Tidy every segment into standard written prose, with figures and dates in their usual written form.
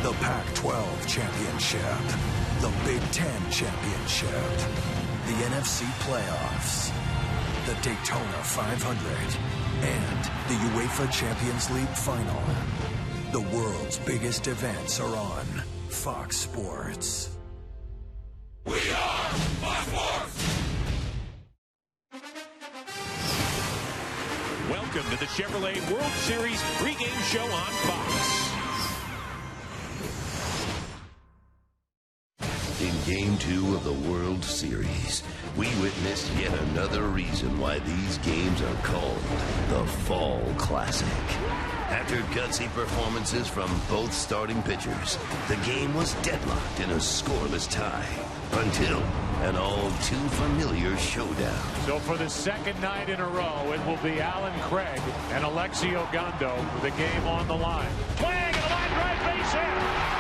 The Pac-12 Championship, the Big Ten Championship, the NFC Playoffs, the Daytona 500, and the UEFA Champions League Final. The world's biggest events are on Fox Sports. We are Fox Sports! Welcome to the Chevrolet World Series pregame show on Fox. In Game 2 of the World Series, we witnessed yet another reason why these games are called the Fall Classic. After gutsy performances from both starting pitchers, the game was deadlocked in a scoreless tie until an all-too-familiar showdown. So for the second night in a row, it will be Alan Craig and Alexio Gondo with the game on the line. Swing and a line drive base hit.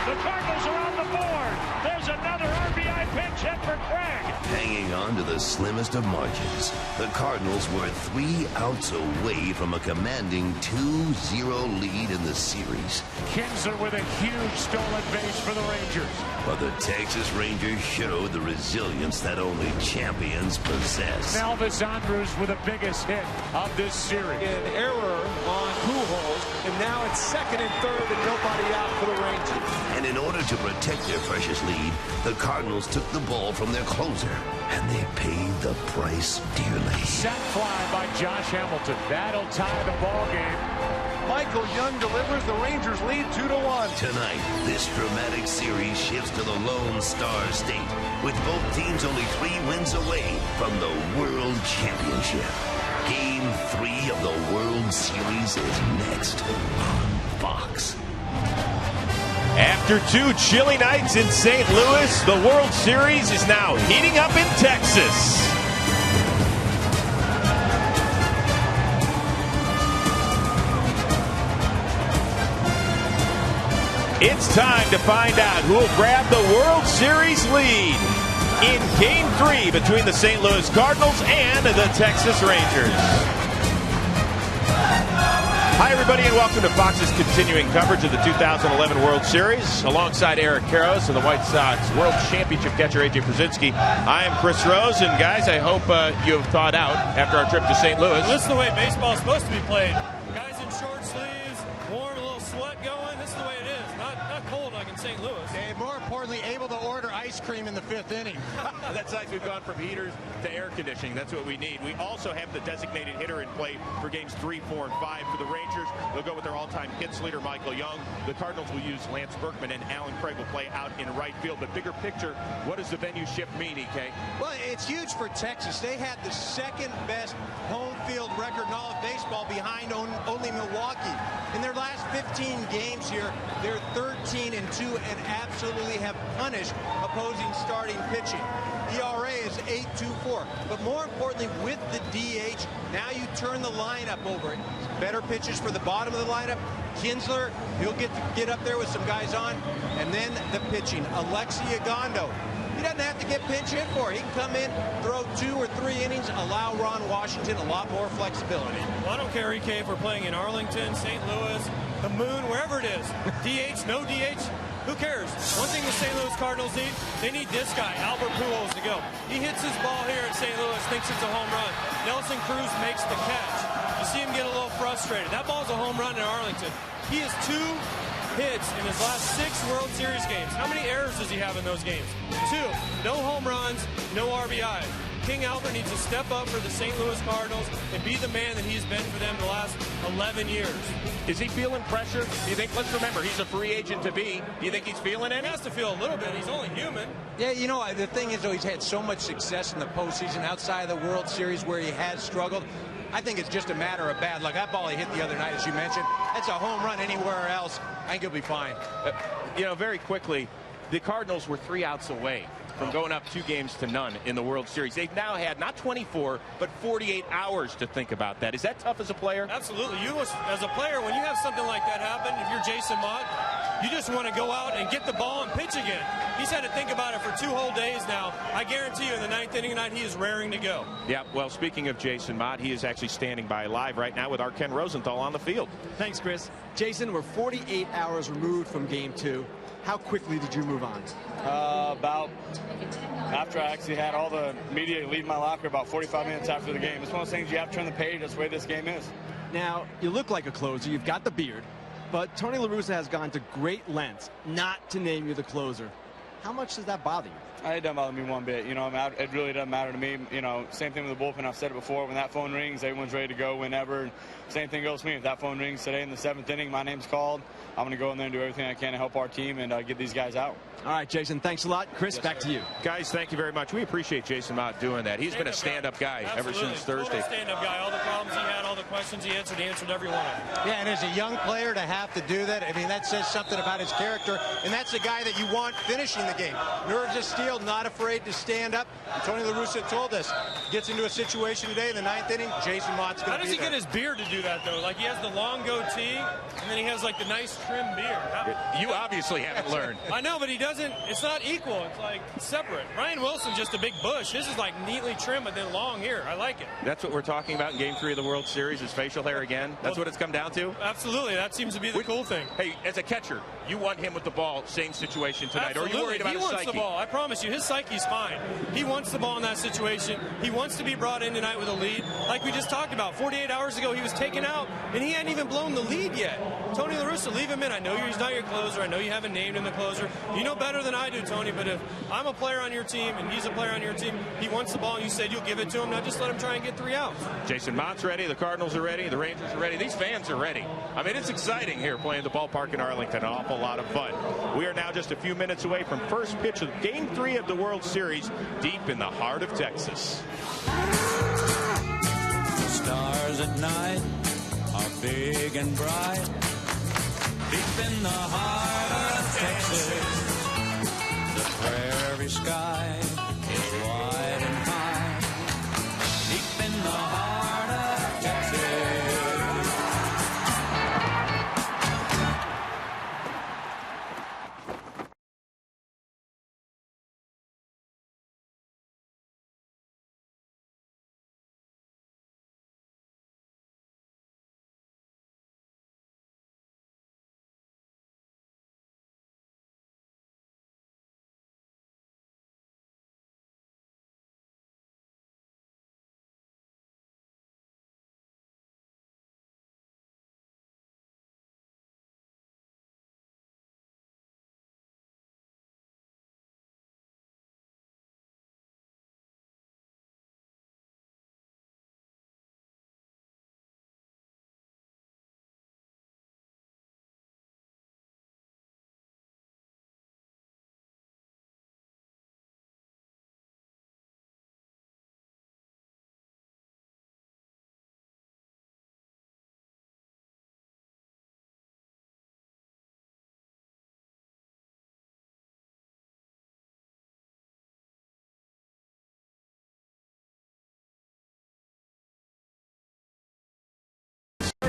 The Cardinals are on the board. There's another RBI pinch hit for Craig. Hanging on to the slimmest of margins, the Cardinals were 3 outs away from a commanding 2-0 lead in the series. Kinsler with a huge stolen base for the Rangers. But the Texas Rangers showed the resilience that only champions possess. Elvis Andrus with the biggest hit of this series. An error on Pujols, and now it's second and third and nobody out for the Rangers. And in order to protect their precious lead, the Cardinals took the ball from their closer, and they paid the price dearly. Set fly by Josh Hamilton. That'll tie the ball game. Michael Young delivers. The Rangers lead 2-1. Tonight, this dramatic series shifts to the Lone Star State, with both teams only 3 wins away from the World Championship. Game 3 of the World Series is next on Fox. After 2 chilly nights in St. Louis, the World Series is now heating up in Texas. It's time to find out who will grab the World Series lead in Game 3 between the St. Louis Cardinals and the Texas Rangers. Hi, everybody, and welcome to Fox's continuing coverage of the 2011 World Series. Alongside Eric Karros and the White Sox World Championship catcher A.J. Przinsky, I am Chris Rose, and guys, I hope you have thawed out after our trip to St. Louis. This is the way baseball is supposed to be played. Guys in short sleeves, warm, a little sweat going. This is the way it is. Not cold like in St. Louis. And more importantly, able to order ice cream in the 5th inning. That's nice. We've gone from heaters to air conditioning. That's what we need. We also have the designated hitter in play for games 3, 4, and 5 for the Rangers. They'll go with their all-time hits leader, Michael Young. The Cardinals will use Lance Berkman, and Alan Craig will play out in right field. But bigger picture, what does the venue shift mean, EK? Well, it's huge for Texas. They had the second best home field record in all of baseball behind only Milwaukee. In their last 15 games here, they're 13-2 and absolutely have punished opposing starting pitching. ERA is 8.24. But more importantly, with the DH, now you turn the lineup over. Better pitches for the bottom of the lineup. Kinsler, he'll get up there with some guys on. And then the pitching. Alexio Gondo. He doesn't have to get pinch hit for. He can come in, throw 2 or 3 innings, allow Ron Washington a lot more flexibility. Well, I don't care, EK, if we're playing in Arlington, St. Louis, the Moon, wherever it is. DH, no DH, who cares? One thing the St. Louis Cardinals need, they need this guy, Albert Pujols, to go. He hits his ball here at St. Louis, thinks it's a home run. Nelson Cruz makes the catch. You see him get a little frustrated. That ball's a home run in Arlington. He has 2 hits in his last 6 World Series games. How many errors does he have in those games? 2. No home runs, no RBI. King Albert needs to step up for the St. Louis Cardinals and be the man that he's been for them the last 11 years. Is he feeling pressure? Do you think, let's remember, he's a free agent to be. Do you think he's feeling it? He has to feel a little bit. He's only human. Yeah, you know, the thing is, though, he's had so much success in the postseason outside of the World Series where he has struggled. I think it's just a matter of bad luck. That ball he hit the other night, as you mentioned, that's a home run anywhere else. I think he'll be fine. Very quickly, the Cardinals were 3 outs away from going up 2-0 in the World Series. They've now had not 24, but 48 hours to think about that. Is that tough as a player? Absolutely. You, as a player, when you have something like that happen, if you're Jason Mott, you just want to go out and get the ball and pitch again. He's had to think about it for 2 whole days now. I guarantee you in the 9th inning tonight, he is raring to go. Yeah, well, speaking of Jason Mott, he is actually standing by live right now with our Ken Rosenthal on the field. Thanks, Chris. Jason, we're 48 hours removed from Game 2. How quickly did you move on? About after I actually had all the media leave my locker, about 45 minutes after the game. It's one of those things you have to turn the page. That's the way this game is. Now, you look like a closer. You've got the beard. But Tony La Russa has gone to great lengths not to name you the closer. How much does that bother you? It doesn't bother me one bit. You know, it really doesn't matter to me. You know, same thing with the bullpen. I've said it before. When that phone rings, everyone's ready to go whenever. And same thing goes for me. If that phone rings today in the 7th inning, my name's called, I'm going to go in there and do everything I can to help our team and get these guys out. All right, Jason, thanks a lot. Chris, back to you. Guys, thank you very much. We appreciate Jason Mott doing that. He's been a stand-up guy ever since Thursday. Stand-up guy. All the problems he had, all the questions he answered every one of them. Yeah, and as a young player to have to do that, I mean, that says something about his character, and that's the guy that you want finishing the game. Nerves of steel, not afraid to stand up. And Tony La Russa told us, gets into a situation today in the 9th inning, Jason Mott's going to be there. How does he get his beard to do that, though? Like, he has the long goatee, and then he has, like, the nice trim beard. You obviously haven't learned. I know, but he doesn't. It's not equal. It's, like, separate. Ryan Wilson's just a big bush. This is, like, neatly trimmed, but then long here. I like it. That's what we're talking about in Game 3 of the World Series, is facial hair again. That's what it's come down to? Absolutely. That seems to be the cool thing. Hey, as a catcher, you want him with the ball, same situation tonight. Absolutely. Or are you worried about his psyche? He wants the ball. I promise you, his psyche's fine. He wants the ball in that situation. He wants to be brought in tonight with a lead. Like we just talked about, 48 hours ago, he was taken out, and he hadn't even blown the lead yet. Tony La Russa, leave him in. I know he's not your closer. I know you haven't named him the closer. You know better than I do, Tony, but if I'm a player on your team and he's a player on your team, he wants the ball, and you said you'll give it to him. Now just let him try and get 3 outs. Jason Mott's ready. The Cardinals are ready. The Rangers are ready. These fans are ready. I mean, it's exciting here playing the ballpark in Arlington. An awful lot of fun. We are now just a few minutes away from first pitch of Game 3 of the World Series, deep in the heart of Texas. The stars at night are big and bright. Deep in the heart of Texas, the prairie sky is wide and high. Deep in the heart of Texas.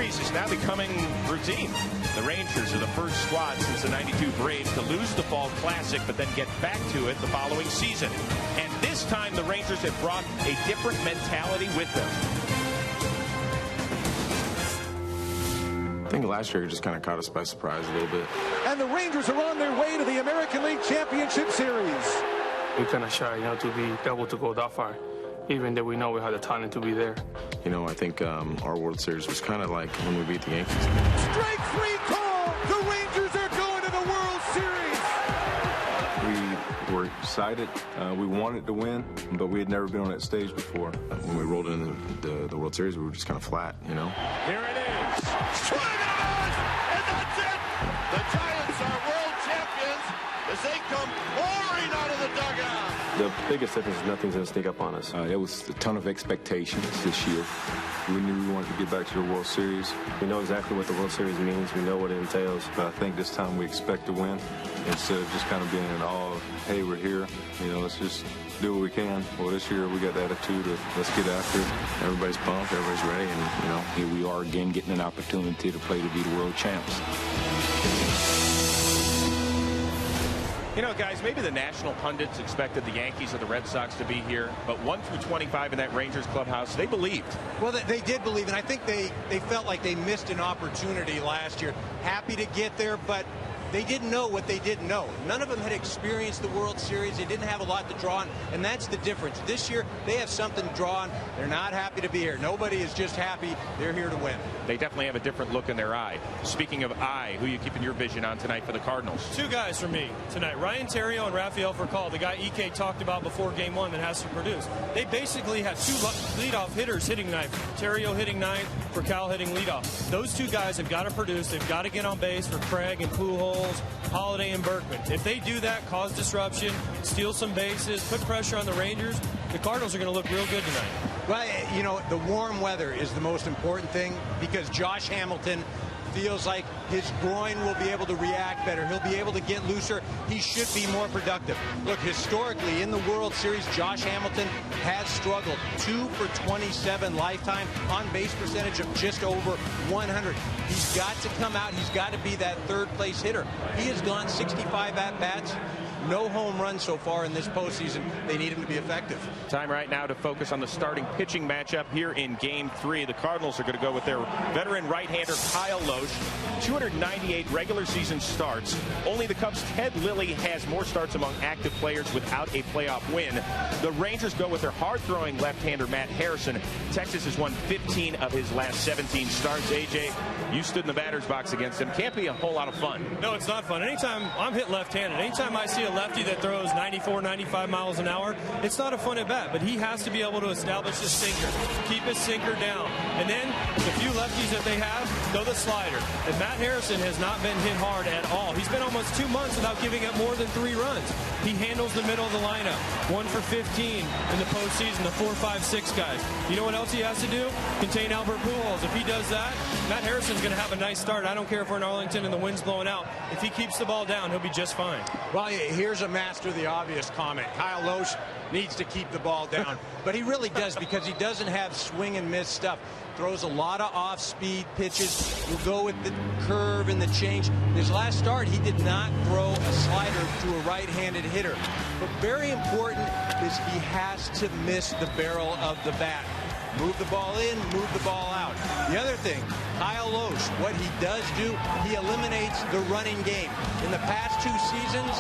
Is now becoming routine. The Rangers are the first squad since the '92 Braves to lose the Fall Classic, but then get back to it the following season. And this time the Rangers have brought a different mentality with them. I think last year just kind of caught us by surprise a little bit. And the Rangers are on their way to the American League Championship Series. We kind of shy, to be able to go that far, even though we know we have the talent to be there. I think our World Series was kind of like when we beat the Yankees. Strike 3 call! The Rangers are going to the World Series! We were excited. We wanted to win, but we had never been on that stage before. When we rolled into the World Series, we were just kind of flat, Here it is. Swing and that's it! The Giants are world champions as they come pouring out of the dugout. The biggest difference is nothing's going to sneak up on us. There was a ton of expectations this year. We knew we wanted to get back to the World Series. We know exactly what the World Series means. We know what it entails. But I think this time we expect to win instead of just kind of being in awe of, hey, we're here. Let's just do what we can. Well, this year we got the attitude of let's get after it. Everybody's pumped. Everybody's ready. And, here we are again getting an opportunity to play to be the world champs. Guys, maybe the national pundits expected the Yankees or the Red Sox to be here, but 1 through 25 in that Rangers clubhouse, they believed. Well, they did believe, and I think they felt like they missed an opportunity last year. Happy to get there, but they didn't know what they didn't know. None of them had experienced the World Series. They didn't have a lot to draw on, and that's the difference. This year, they have something to draw on. They're not happy to be here. Nobody is just happy. They're here to win. They definitely have a different look in their eye. Speaking of eye, who are you keeping your vision on tonight for the Cardinals? Two guys for me tonight, Ryan Theriot and Rafael Furcal, the guy EK talked about before game one that has to produce. They basically have two leadoff hitters hitting ninth. Theriot hitting ninth, Furcal hitting leadoff. Those two guys have got to produce. They've got to get on base for Craig and Pujols, Holiday and Berkman. If they do that, cause disruption, steal some bases, put pressure on the Rangers, the Cardinals are going to look real good tonight. Well, you know, the warm weather is the most important thing because Josh Hamilton feels like his groin will be able to react better. He'll be able to get looser. He should be more productive. Look, historically in the World Series, Josh Hamilton has struggled. 2 for 27 lifetime, on base percentage of just over 100. He's got to come out. He's got to be that third place hitter. He has gone 65 at-bats. No home runs so far in this postseason. They need him to be effective. Time right now to focus on the starting pitching matchup here in Game 3. The Cardinals are going to go with their veteran right-hander Kyle Loesch. 298 regular season starts. Only the Cubs' Ted Lilly has more starts among active players without a playoff win. The Rangers go with their hard-throwing left-hander Matt Harrison. Texas has won 15 of his last 17 starts. AJ, you stood in the batter's box against him. Can't be a whole lot of fun. No, it's not fun. Anytime I'm hit left-handed, anytime I see a lefty that throws 94, 95 miles an hour, it's not a fun at bat, but he has to be able to establish his sinker, keep his sinker down. And then the few lefties that they have, throw the slider. And Matt Harrison has not been hit hard at all. He's been almost 2 months without giving up more than 3 runs. He handles the middle of the lineup. 1 for 15 in the postseason, the 4, 5, 6 guys. You know what else he has to do? Contain Albert Pujols. If he does that, Matt Harrison's going to have a nice start. I don't care if we're in Arlington and the wind's blowing out. If he keeps the ball down, he'll be just fine. Well, here's a master of the obvious comment. Kyle Loesch needs to keep the ball down. But he really does because he doesn't have swing and miss stuff. Throws a lot of off-speed pitches. Will go with the curve and the change. His last start, he did not throw a slider to a right-handed hitter. But very important is he has to miss the barrel of the bat. Move the ball in, move the ball out. The other thing, Kyle Loesch, what he does do, he eliminates the running game. In the past 2 seasons,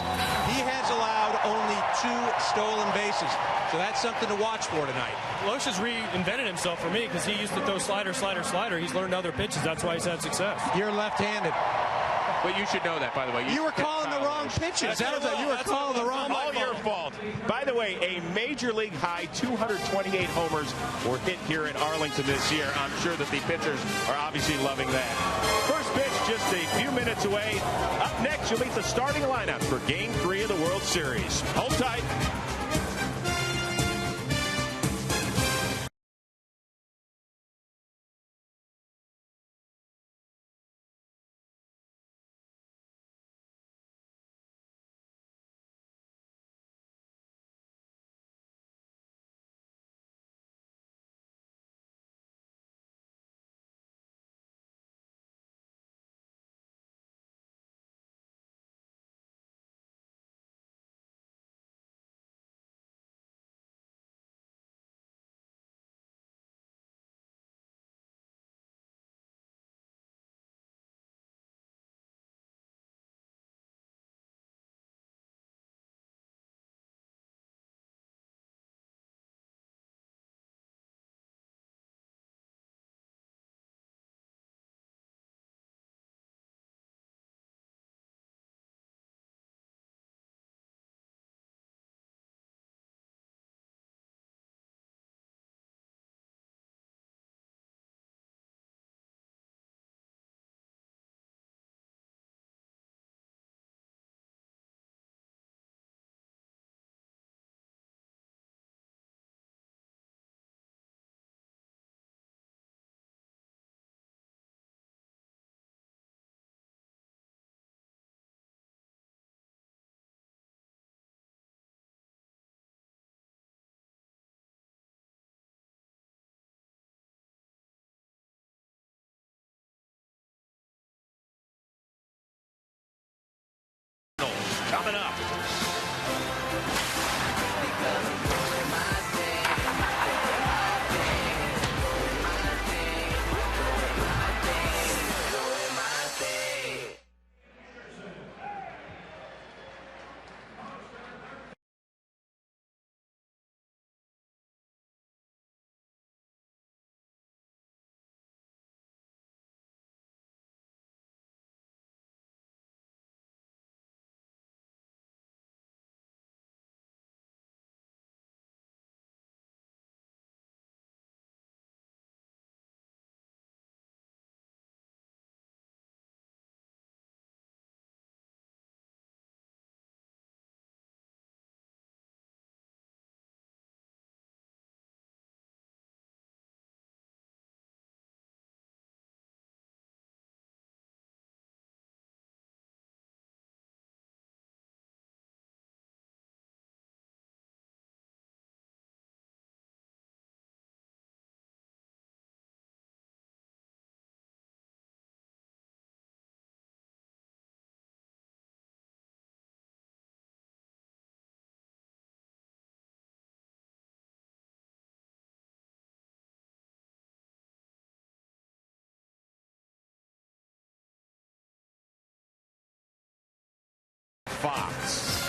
he has allowed only 2 stolen bases. So that's something to watch for tonight. Loesch has reinvented himself for me because he used to throw slider, slider, slider. He's learned other pitches. That's why he's had success. You're left-handed. But you should know that, by the way. You were calling the wrong pitches. You were calling the wrong. All your fault. By the way, a major league high 228 homers were hit here in Arlington this year. I'm sure that the pitchers are obviously loving that. First pitch just a few minutes away. Up next, you'll meet the starting lineup for Game 3 of the World Series. Hold tight. Fox.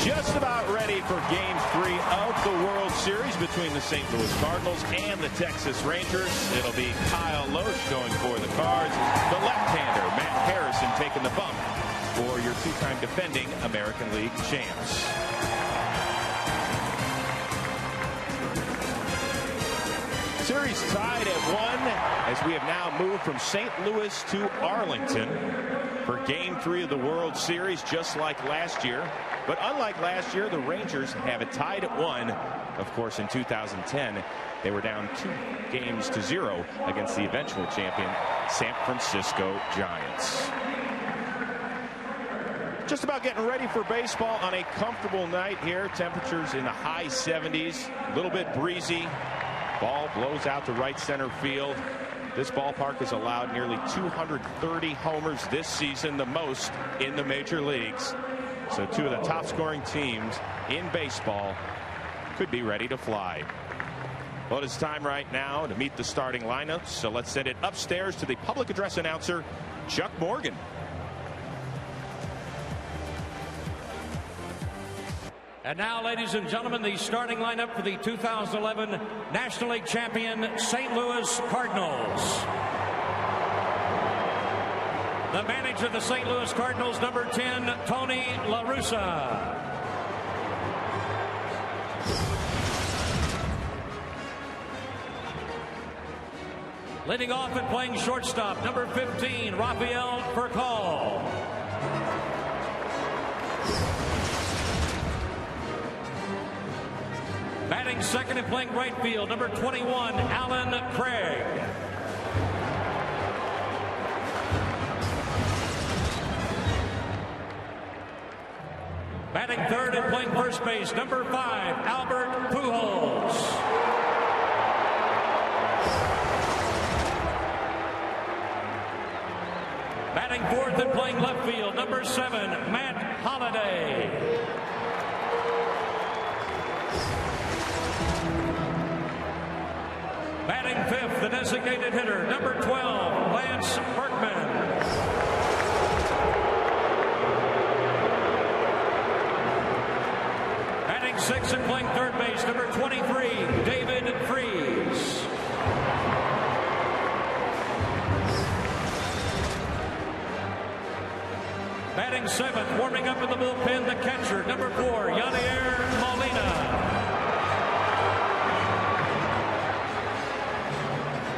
Just about ready for Game 3 of the World Series between the St. Louis Cardinals and the Texas Rangers. It'll be Kyle Loesch going for the Cards. The left-hander, Matt Harrison, taking the bump for your two-time defending American League champs. Series tied at 1 as we have now moved from St. Louis to Arlington for Game 3 of the World Series, just like last year. But unlike last year, the Rangers have it tied at 1. Of course, in 2010, they were down 2-0 against the eventual champion, San Francisco Giants. Just about getting ready for baseball on a comfortable night here. Temperatures in the high 70s, a little bit breezy. Ball blows out to right center field. This ballpark has allowed nearly 230 homers this season, the most in the major leagues. So two of the top scoring teams in baseball could be ready to fly. Well, it's time right now to meet the starting lineups. So let's send it upstairs to the public address announcer, Chuck Morgan. And now, ladies and gentlemen, the starting lineup for the 2011 National League champion St. Louis Cardinals. The manager of the St. Louis Cardinals, number 10, Tony La Russa. Leading off and playing shortstop, number 15, Rafael Furcal. Batting second and playing right field, number 21, Alan Craig. Batting third and playing first base, number 5, Albert Pujols. Batting fourth and playing left field, number 7, Matt Holliday. Batting fifth, the designated hitter, number 12, Lance Berkman. Batting sixth and playing third base, number 23, David Freese. Batting seventh, warming up in the bullpen, the catcher, number 4, Yadier Molina.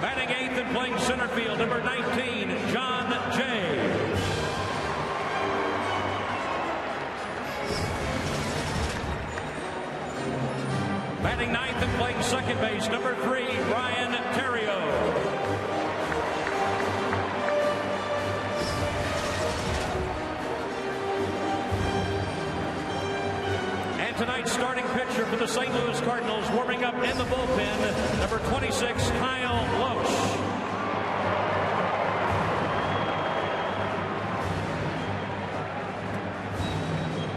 Batting eighth and playing center field, number 19, John Jay. Batting ninth and playing second base, number 3, Brian Terrio. And tonight's starting pitcher for the St. Louis Cardinals, warming up in the bullpen, number 26, Kyle Loesch.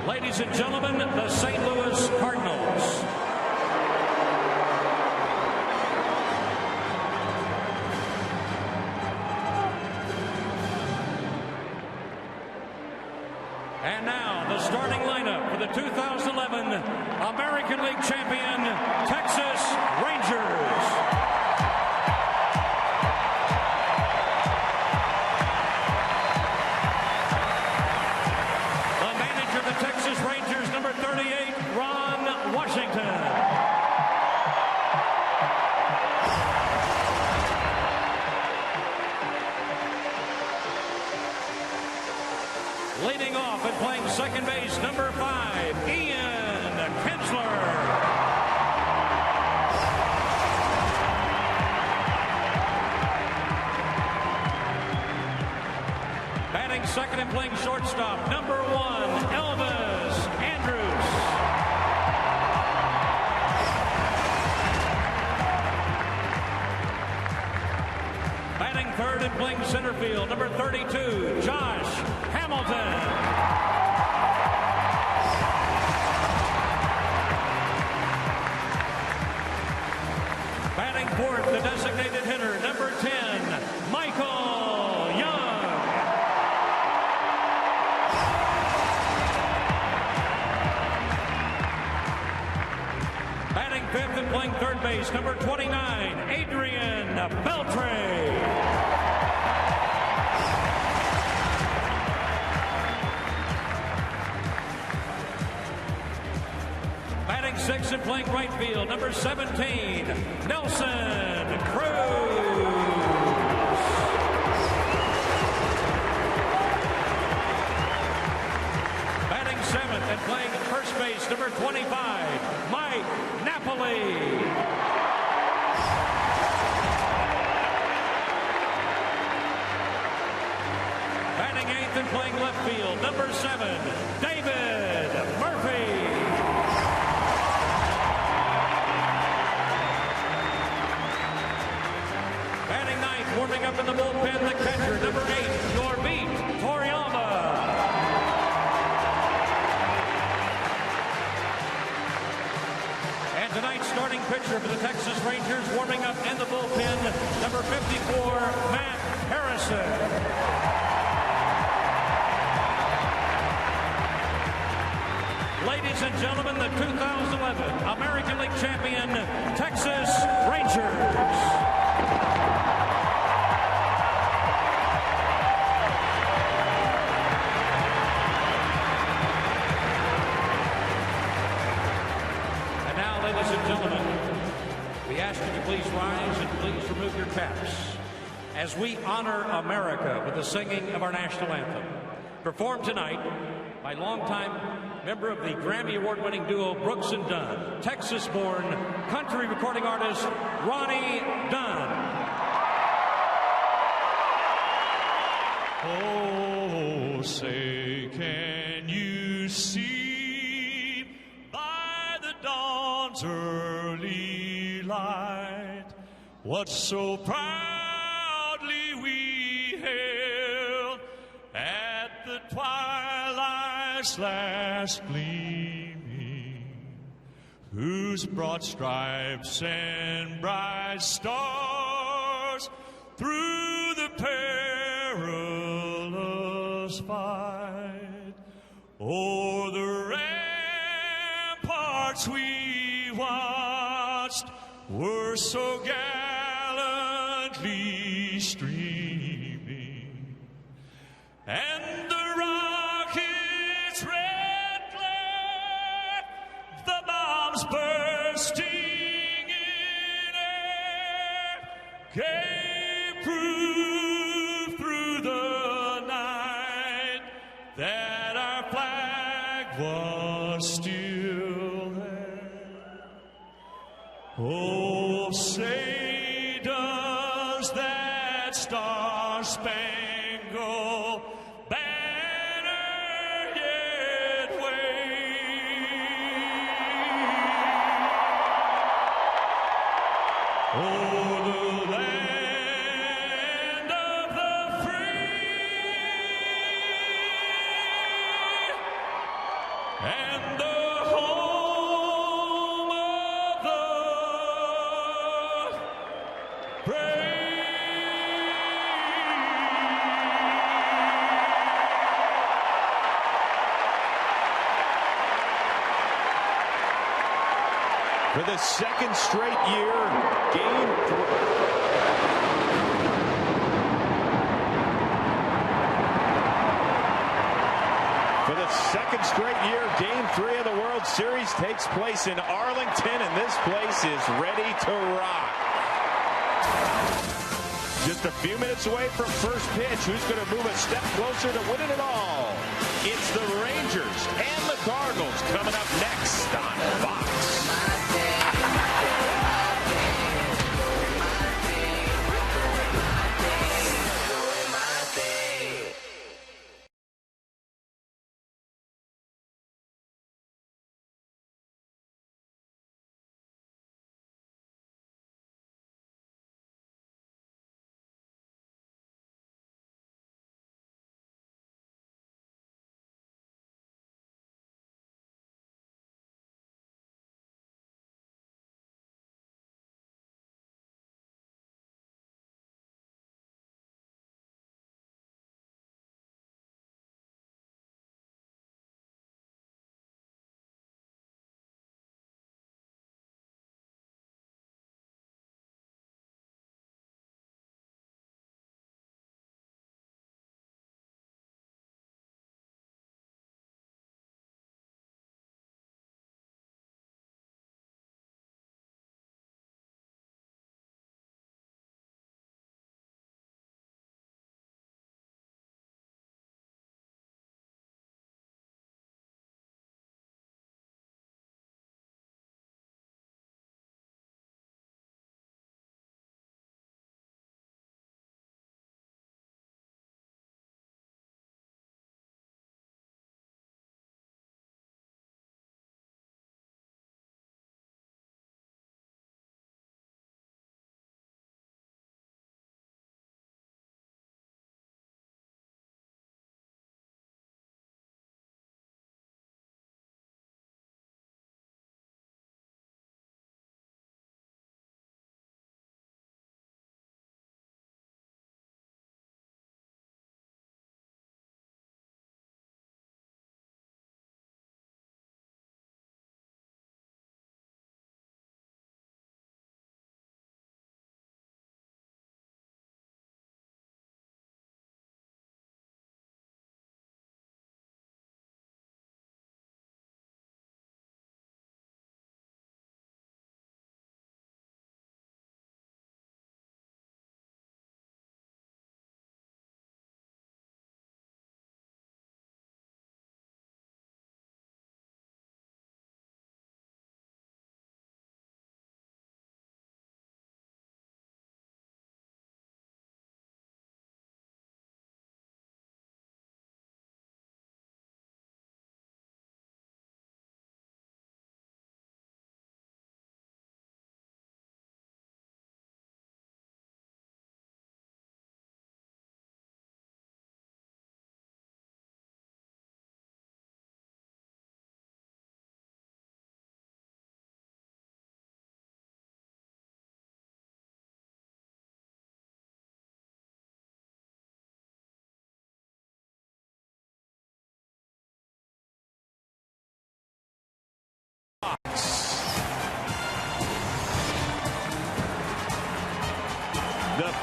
Ladies and gentlemen, the St. Louis Cardinals. And now, the starting lineup for the 2011 American League champion, Texas Rangers. The manager of the Texas Rangers, number 38, Ron Washington. Leading off and playing second base, number 5, Ian Kinsler. Batting second and playing shortstop, number 1, Elvis Andrus. Batting third and playing center field, number 32, Josh Hamilton. Batting fourth, the designated hitter, number 10, Michael Young. fifth and playing third base, number 29, Adrian Beltre. Batting sixth and playing right field, number 17, Nelson Cruz. Batting seventh and playing first base, number 25, Mike Napoli. Batting eighth and playing left field, number 7, David Murphy. Batting ninth, warming up in the bullpen, the catcher, number 8, Yorbit Toriyama. And tonight's starting pitcher for the Texas Rangers, warming up in the bullpen, number 54, Matt Harrison. Ladies and gentlemen, the 2011 American League champion, Texas Rangers. And now, ladies and gentlemen, we ask you to please rise and please remove your caps as we honor America with the singing of our national anthem. Performed tonight by longtime member of the Grammy Award-winning duo Brooks and Dunn, Texas-born country recording artist Ronnie Dunn. Oh, say, can you see by the dawn's early light what so proudly we hailed at the twilight's last gleaming, whose broad stripes and bright stars through the perilous fight o'er the ramparts we watched were so gallantly streaming, and the rocket's red glare, the bombs bursting in air, gave proof through the night that our flag was still there. Oh, say does that star-spangled banner yet wave o'er the land of the free and the home of the brave? For the second straight year, Game 3. For the second straight year, Game 3 of the World Series takes place in Arlington, and this place is ready to rock. Just a few minutes away from first pitch. Who's going to move a step closer to winning it all? It's the Rangers and the Cardinals coming up next on Fox.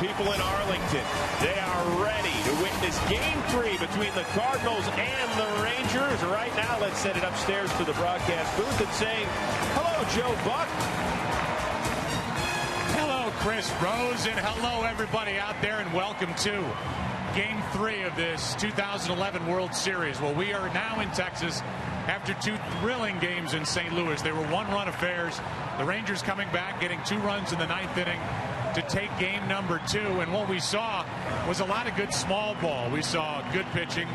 people in Arlington. They are ready to witness Game 3 between the Cardinals and the Rangers. Right now, let's send it upstairs to the broadcast booth and say, hello, Joe Buck. Hello, Chris Rose, and hello, everybody out there, and welcome to Game 3 of this 2011 World Series. Well, we are now in Texas after 2 thrilling games in St. Louis. They were one-run affairs. The Rangers coming back, getting 2 runs in the 9th inning to take game number 2. And what we saw was a lot of good small ball. We saw good pitching,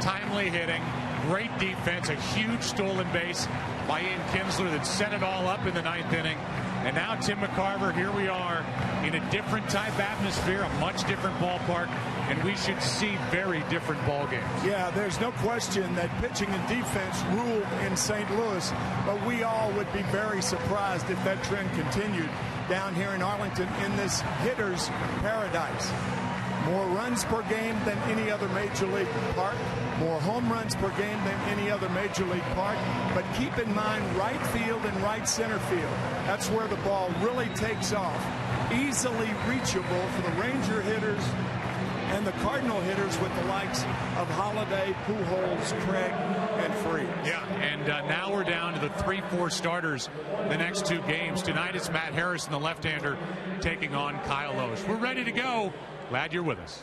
timely hitting, great defense, a huge stolen base by Ian Kinsler that set it all up in the 9th inning. And now Tim McCarver, here we are in a different type atmosphere, a much different ballpark, and we should see very different ball games. Yeah, there's no question that pitching and defense rule in St. Louis, but we all would be very surprised if that trend continued down here in Arlington in this hitter's paradise. More runs per game than any other major league park, more home runs per game than any other major league park. But keep in mind, right field and right center field, that's where the ball really takes off. Easily reachable for the Ranger hitters and the Cardinal hitters with the likes of Holliday, Pujols, Craig, and Freese. Yeah, and now we're down to the 3-4 starters the next 2 games. Tonight it's Matt Harrison, the left-hander, taking on Kyle Loesch. We're ready to go. Glad you're with us.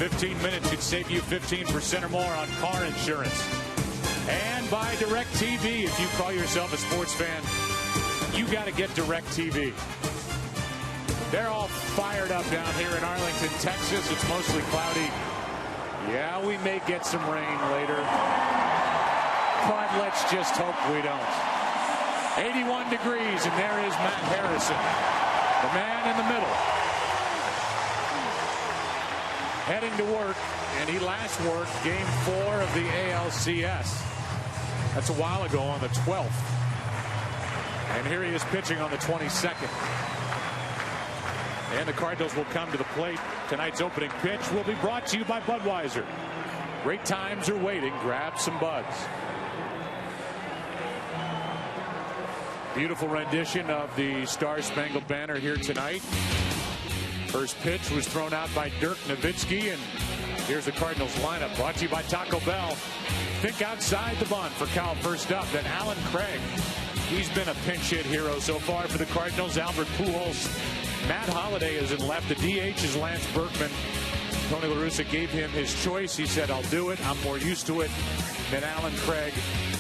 $15 minutes should save you 15% or more on car insurance. And by DirecTV, if you call yourself a sports fan, you got to get DirecTV. They're all fired up down here in Arlington, Texas. It's mostly cloudy. Yeah, we may get some rain later, but let's just hope we don't. 81 degrees, and there is Matt Harrison, the man in the middle. heading to work, and he last worked Game 4 of the ALCS. That's a while ago on the 12th. And here he is pitching on the 22nd. And the Cardinals will come to the plate. Tonight's opening pitch will be brought to you by Budweiser. Great times are waiting. Grab some buds. Beautiful rendition of the Star-Spangled Banner here tonight. First pitch was thrown out by Dirk Nowitzki, and here's the Cardinals lineup brought to you by Taco Bell. Think outside the bun for Cal first up. Then Alan Craig. He's been a pinch hit hero so far for the Cardinals. Albert Pujols. Matt Holliday is in left. The DH is Lance Berkman. Tony La Russa gave him his choice. He said, I'll do it. I'm more used to it than Alan Craig.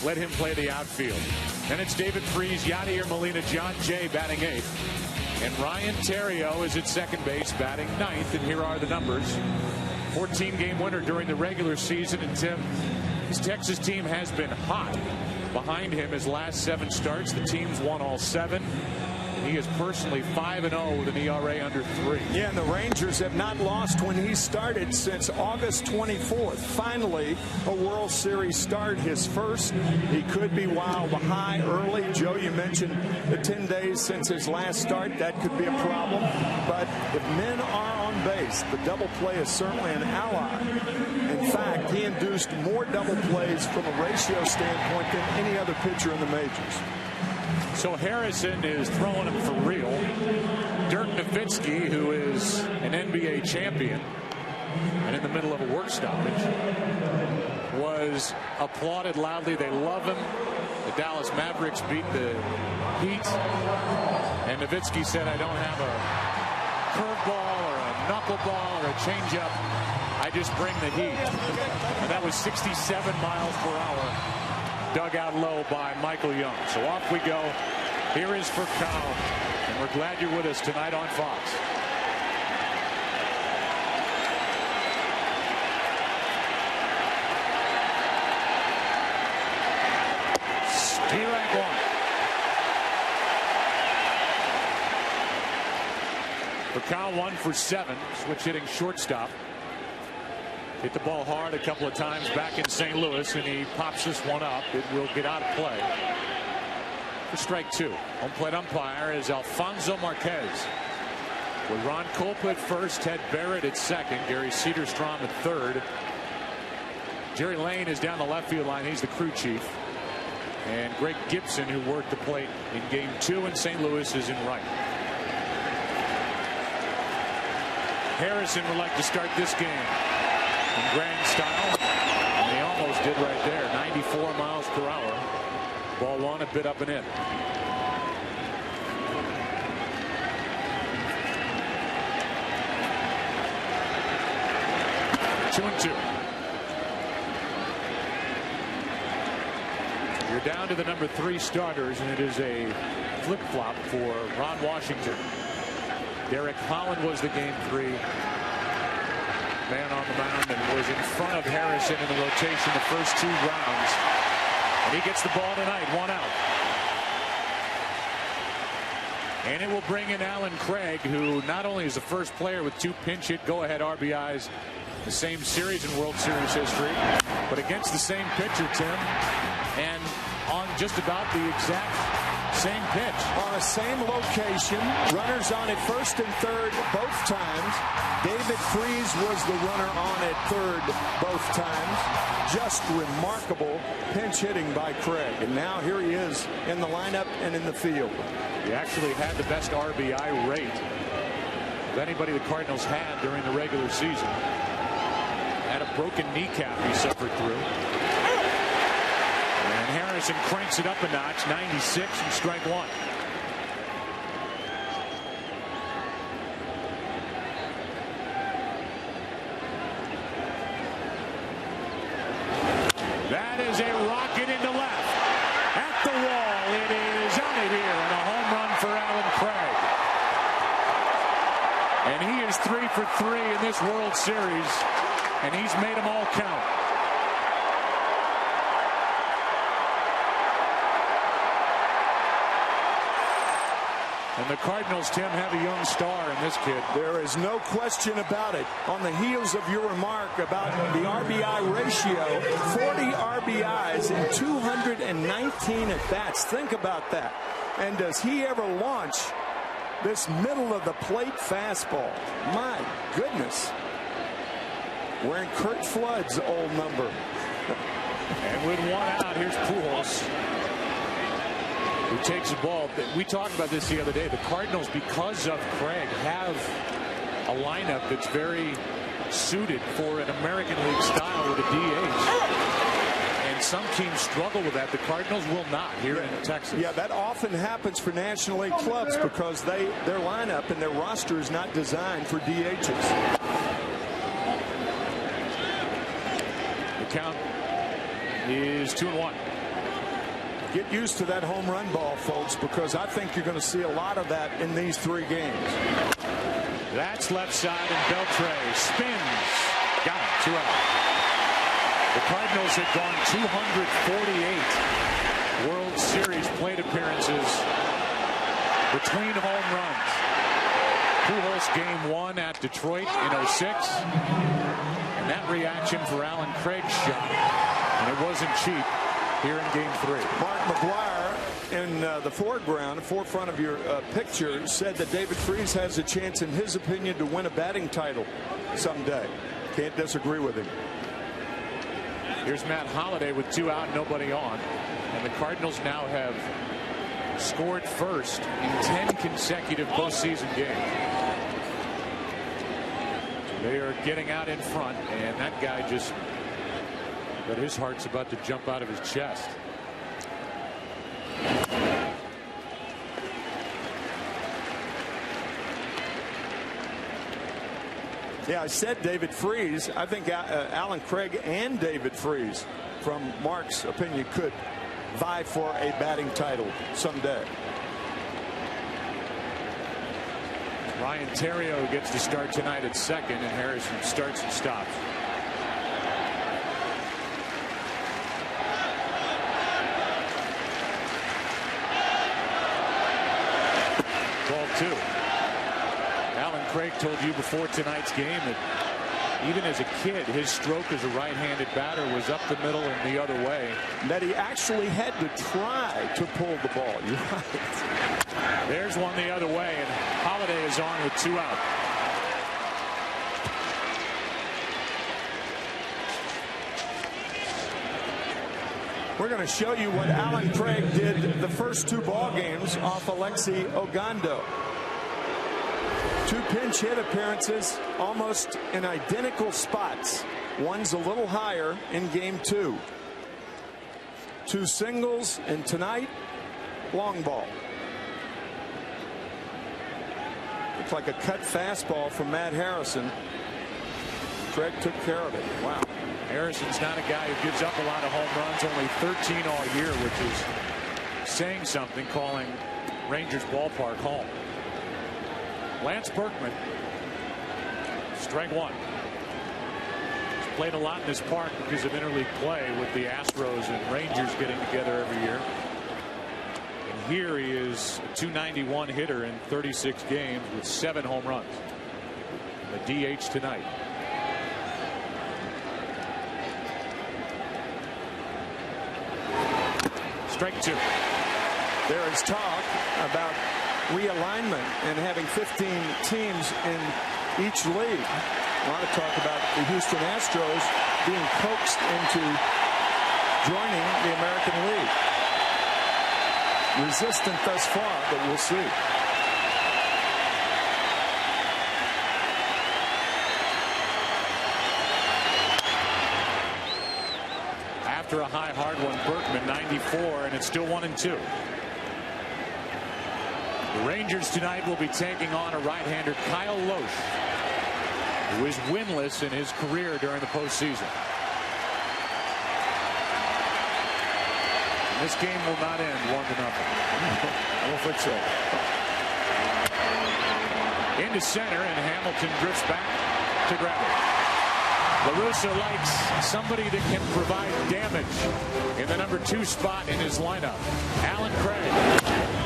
Let him play the outfield. Then it's David Freese, Yadier Molina, John Jay batting 8th. And Ryan Theriot is at second base batting 9th. And here are the numbers. 14-game winner during the regular season. And Tim, his Texas team has been hot. Behind him, his last 7 starts, the team's won all 7. He is personally 5-0 with an ERA under 3. Yeah, and the Rangers have not lost when he started since August 24th. Finally, a World Series start, his first. He could be wild high early. Joe, you mentioned the 10 days since his last start. That could be a problem. But if men are on base, the double play is certainly an ally. In fact, he induced more double plays from a ratio standpoint than any other pitcher in the majors. So Harrison is throwing him for real. Dirk Nowitzki, who is an NBA champion and in the middle of a work stoppage, was applauded loudly. They love him. The Dallas Mavericks beat the Heat. And Nowitzki said, I don't have a curveball or a knuckleball or a changeup. I just bring the heat. And that was 67 miles per hour. Dug out low by Michael Young. So off we go. Here is for Cal. And we're glad you're with us tonight on Fox. Strike one. For Cal, 1 for 7. Switch hitting shortstop. Hit the ball hard a couple of times back in St. Louis, and he pops this one up. It will get out of play for strike 2. Home plate umpire is Alfonso Marquez. With Ron Kolpa at first, Ted Barrett at second, Gary Cederstrom at third. Jerry Lane is down the left field line. He's the crew chief. And Greg Gibson, who worked the plate in Game 2 in St. Louis, is in right. Harrison would like to start this game in grand style, and he almost did right there. 94 miles per hour. Ball 1, a bit up and in. Two and 2. You're down to the number 3 starters, and it is a flip-flop for Ron Washington. Derek Holland was the Game 3 man on the mound and was in front of Harrison in the rotation the first 2 rounds. And he gets the ball tonight, 1 out. And it will bring in Alan Craig, who not only is the first player with 2 pinch hit go-ahead RBIs the same series in World Series history, but against the same pitcher, Tim, and on just about the exact same pitch. On the same location, runners on at first and third both times. David Freese was the runner on at third both times. Just remarkable pinch hitting by Craig. And now here he is in the lineup and in the field. He actually had the best RBI rate of anybody the Cardinals had during the regular season. Had a broken kneecap he suffered through. Harrison cranks it up a notch, 96 and strike 1. That is a rocket into left. At the wall, it is out of here, and a home run for Alan Craig. And he is 3 for 3 in this World Series, and he's made them all count. And the Cardinals, Tim, have a young star in this kid. There is no question about it. On the heels of your remark about the RBI ratio, 40 RBIs in 219 at-bats. Think about that. And does he ever launch this middle-of-the-plate fastball? My goodness. Wearing Kurt Flood's old number. And with one out, here's Pujols, who takes the ball. We talked about this the other day. The Cardinals, because of Craig, have a lineup that's very suited for an American League style with a DH. And some teams struggle with that. The Cardinals will not here in Texas. Yeah, that often happens for National League clubs because their lineup and their roster is not designed for DHs. The count is 2-1. Get used to that home run ball, folks, because I think you're going to see a lot of that in these 3 games. That's left side, and Beltre spins. Got it, 2 out. The Cardinals have gone 248 World Series plate appearances between home runs. Pujols game 1 at Detroit in 06. And that reaction for Alan Craig's shot, and it wasn't cheap here in game 3. Mark McGuire in the forefront of your picture, said that David Freese has a chance, in his opinion, to win a batting title someday. Can't disagree with him. Here's Matt Holliday with 2 out, nobody on. And the Cardinals now have scored first in 10 consecutive postseason games. They are getting out in front, and that guy just, but his heart's about to jump out of his chest. Yeah, I said David Freese. I think Alan Craig and David Freese, from Mark's opinion, could vie for a batting title someday. Ryan Theriot gets the start tonight at second, and Harrison starts and stops. Ball 2. Alan Craig told you before tonight's game that even as a kid, his stroke as a right-handed batter was up the middle and the other way. That he actually had to try to pull the ball. You're right. There's one the other way, and Holliday is on with 2 out. We're going to show you what Alan Craig did the first 2 ball games off Alexi Ogando. 2 pinch hit appearances, almost in identical spots. One's a little higher in game 2. 2 singles, and tonight, long ball. Looks like a cut fastball from Matt Harrison. Craig took care of it. Wow. Harrison's not a guy who gives up a lot of home runs, only 13 all year, which is saying something, calling Rangers ballpark home. Lance Berkman, strike 1. He's played a lot in this park because of interleague play with the Astros and Rangers getting together every year. And here he is a .291 hitter in 36 games with 7 home runs. The DH tonight. Strike 2. There is talk about realignment and having 15 teams in each league. A lot of talk about the Houston Astros being coaxed into joining the American League. Resistant thus far, but we'll see. After a high hard one, Berkman 94, and it's still 1-2. The Rangers tonight will be taking on a right-hander, Kyle Loesch, who is winless in his career during the postseason. And this game will not end 1-0. I don't think so. Into center, and Hamilton drifts back to grab it. La Russa likes somebody that can provide damage in the number 2 spot in his lineup. Alan Craig,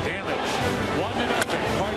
damage. 1-0.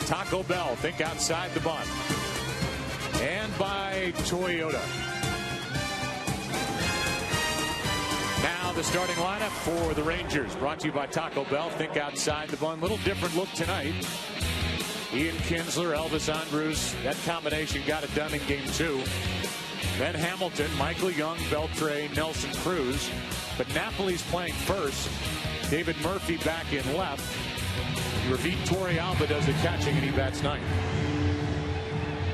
Taco Bell. Think outside the bun. And by Toyota. Now the starting lineup for the Rangers, brought to you by Taco Bell. Think outside the bun. Little different look tonight. Ian Kinsler, Elvis Andrus, that combination got it done in game 2. Then Hamilton, Michael Young, Beltre, Nelson Cruz. But Napoli's playing first. David Murphy back in left. Ravit Torrealba does the catching, and he bats 9th.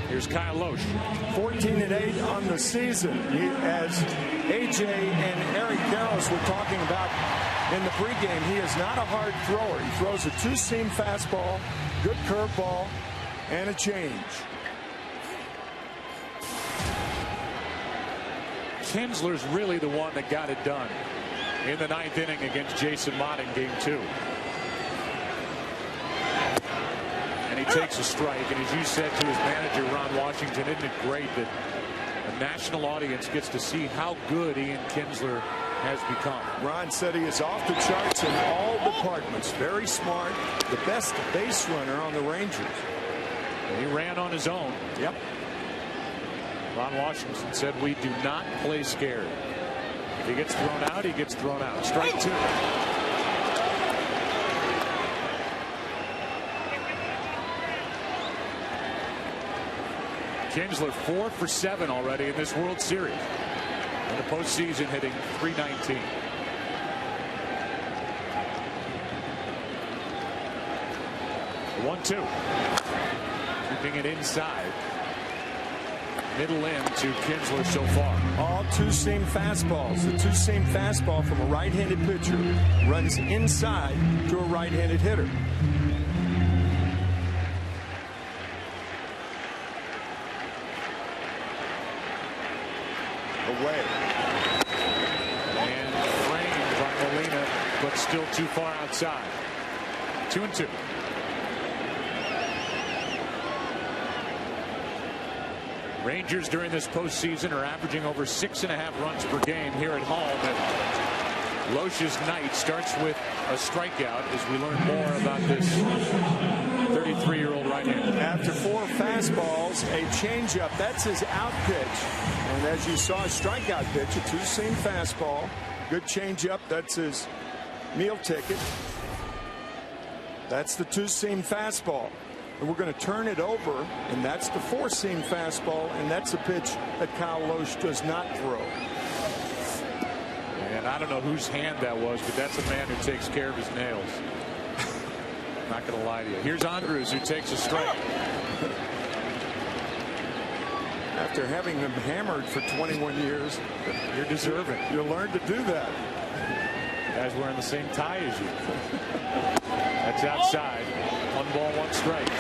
Here's Kyle Loesch. 14-8 on the season. As AJ and Eric Karros were talking about in the pregame, he is not a hard thrower. He throws a two-seam fastball, good curveball, and a change. Kinsler's really the one that got it done in the 9th inning against Jason Mott in game 2. And he takes a strike. And as you said to his manager, Ron Washington, isn't it great that a national audience gets to see how good Ian Kinsler has become? Ron said he is off the charts in all departments. Very smart. The best base runner on the Rangers. And he ran on his own. Yep. Ron Washington said, we do not play scared. If he gets thrown out, he gets thrown out. Strike 2. Kinsler 4 for 7 already in this World Series. In the postseason, hitting .319. The 1-2. Keeping it inside. Middle in to Kinsler so far. All two-seam fastballs. The two-seam fastball from a right-handed pitcher runs inside to a right-handed hitter. Away. And framed by Molina, but still too far outside. 2-2. Rangers during this postseason are averaging over 6.5 runs per game here at home. And Loesch's night starts with a strikeout as we learn more about this 33-year-old right-hander. After 4 fastballs, a changeup. That's his out pitch. And as you saw, a strikeout pitch, a two-seam fastball. Good changeup. That's his meal ticket. That's the two-seam fastball. And we're going to turn it over, and that's the 4-seam fastball, and that's a pitch that Kyle Loesch does not throw. And I don't know whose hand that was, but that's a man who takes care of his nails. Not going to lie to you. Here's Andrus, who takes a strike. After having them hammered for 21 years, you're deserving. You learn to do that. Guys wearing the same tie as you. That's outside. 1 ball, 1 strike.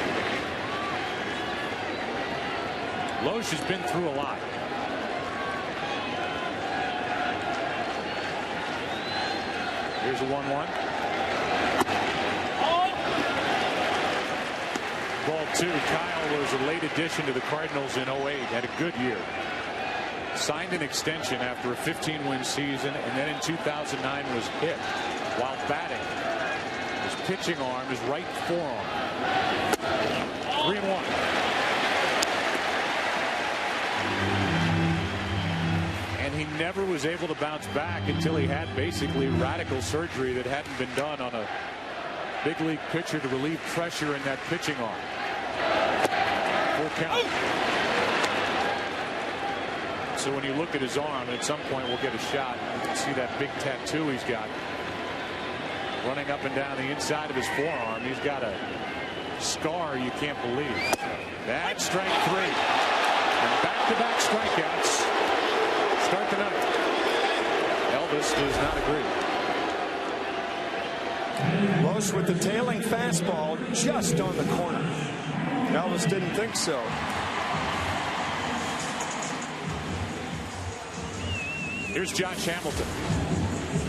Loesch has been through a lot. Here's a 1-1. Ball 2. Kyle was a late addition to the Cardinals in 08. Had a good year. Signed an extension after a 15-win season, and then in 2009 was hit while batting. His pitching arm, his right forearm. 3-1. And he never was able to bounce back until he had basically radical surgery that hadn't been done on a big league pitcher to relieve pressure in that pitching arm. 4 count. So when you look at his arm, at some point we'll get a shot. You can see that big tattoo he's got running up and down the inside of his forearm. He's got a scar you can't believe. That's strike 3. And back-to-back strikeouts start the night. Elvis does not agree. Loesch with the tailing fastball just on the corner. Elvis didn't think so. Here's Josh Hamilton.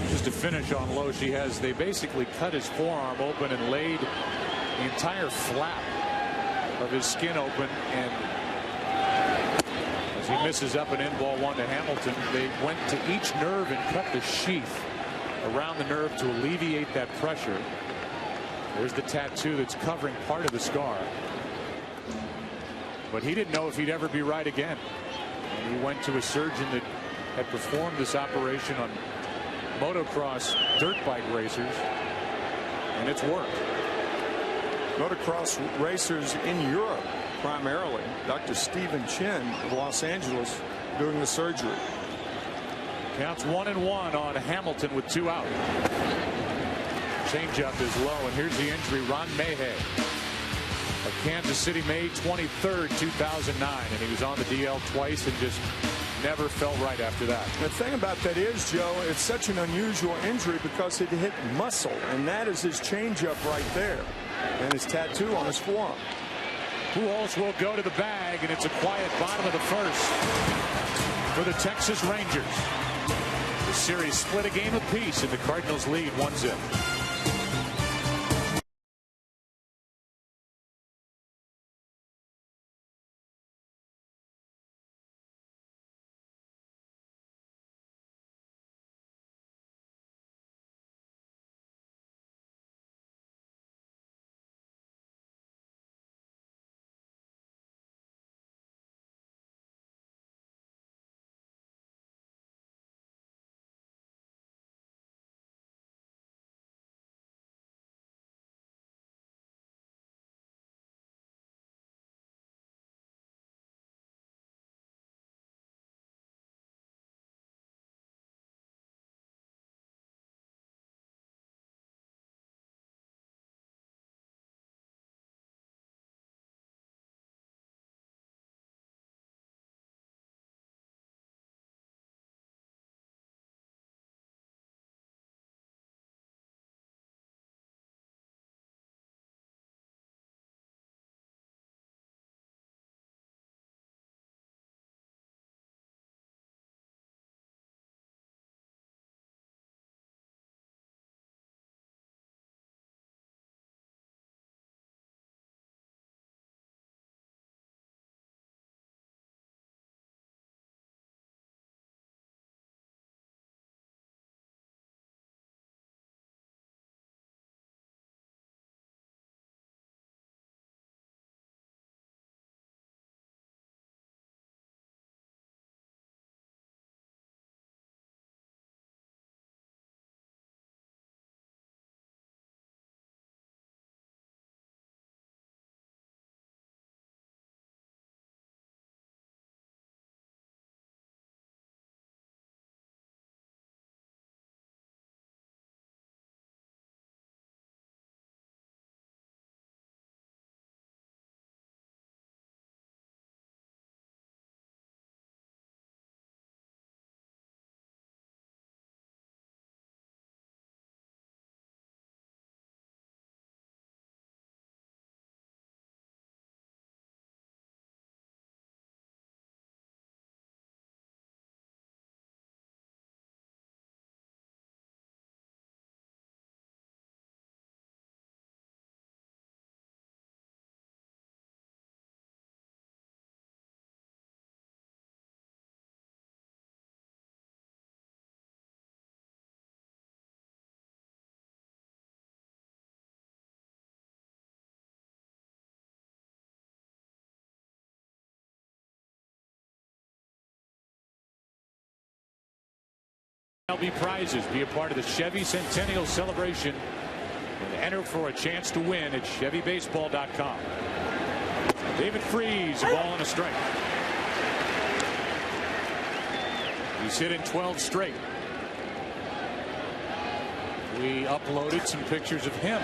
Just to finish on Loesch, they basically cut his forearm open and laid the entire flap of his skin open, and as he misses up an in ball 1 to Hamilton, they went to each nerve and cut the sheath around the nerve to alleviate that pressure. There's the tattoo that's covering part of the scar. but he didn't know if he'd ever be right again. And he went to a surgeon that had performed this operation on motocross dirt bike racers, and it's worked. Motocross racers in Europe primarily. Dr. Stephen Chin of Los Angeles doing the surgery. Counts 1-1 on Hamilton with 2 out. Changeup is low, and here's the injury. Ron Mayhay of Kansas City, May 23rd, 2009, and he was on the DL twice and just never felt right after that. The thing about that is, Joe, it's such an unusual injury because it hit muscle, and that is his changeup right there, and his tattoo on his forearm. Pujols will go to the bag, and it's a quiet bottom of the first for the Texas Rangers. The series split a game apiece, and the Cardinals lead 1-0. MLB prizes. Be a part of the Chevy Centennial Celebration and enter for a chance to win at ChevyBaseball.com. David Freese, a ball and a strike. He's hit in 12 straight. We uploaded some pictures of him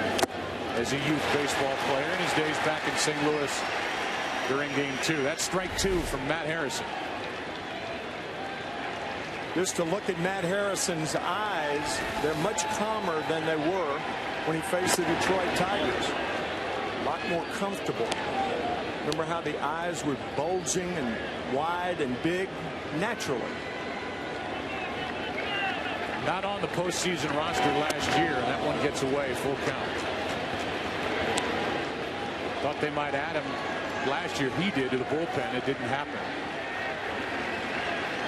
as a youth baseball player in his days back in St. Louis during Game 2. That's strike 2 from Matt Harrison. Just to look at Matt Harrison's eyes, they're much calmer than they were when he faced the Detroit Tigers. A lot more comfortable. Remember how the eyes were bulging and wide and big naturally. Not on the postseason roster last year, and that one gets away, full count. Thought they might add him last year. He did to the bullpen. It didn't happen.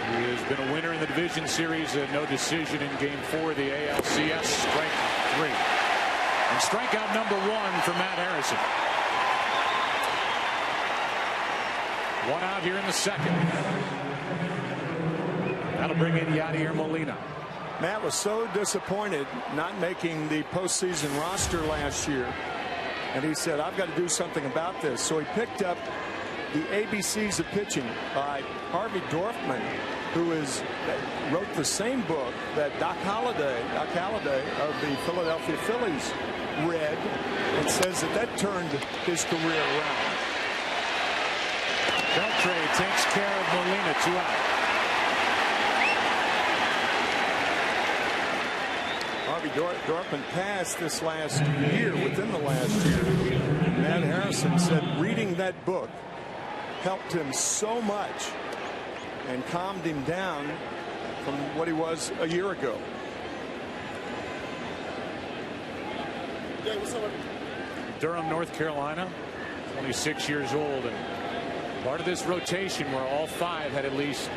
He has been a winner in the division series. No decision in Game 4 of the ALCS. Strike 3. And strikeout number 1 for Matt Harrison. One out here in the second. That'll bring in Yadier Molina. Matt was so disappointed not making the postseason roster last year. And he said, I've got to do something about this. So he picked up the ABCs of Pitching by Harvey Dorfman, who wrote the same book that Doc Holliday of the Philadelphia Phillies read, and says that turned his career around. Beltre takes care of Molina, 2 out. Harvey Dorfman passed this last year, within the last year. Matt Harrison said reading that book helped him so much and calmed him down from what he was a year ago. Durham, North Carolina, 26 years old, and part of this rotation where all 5 had at least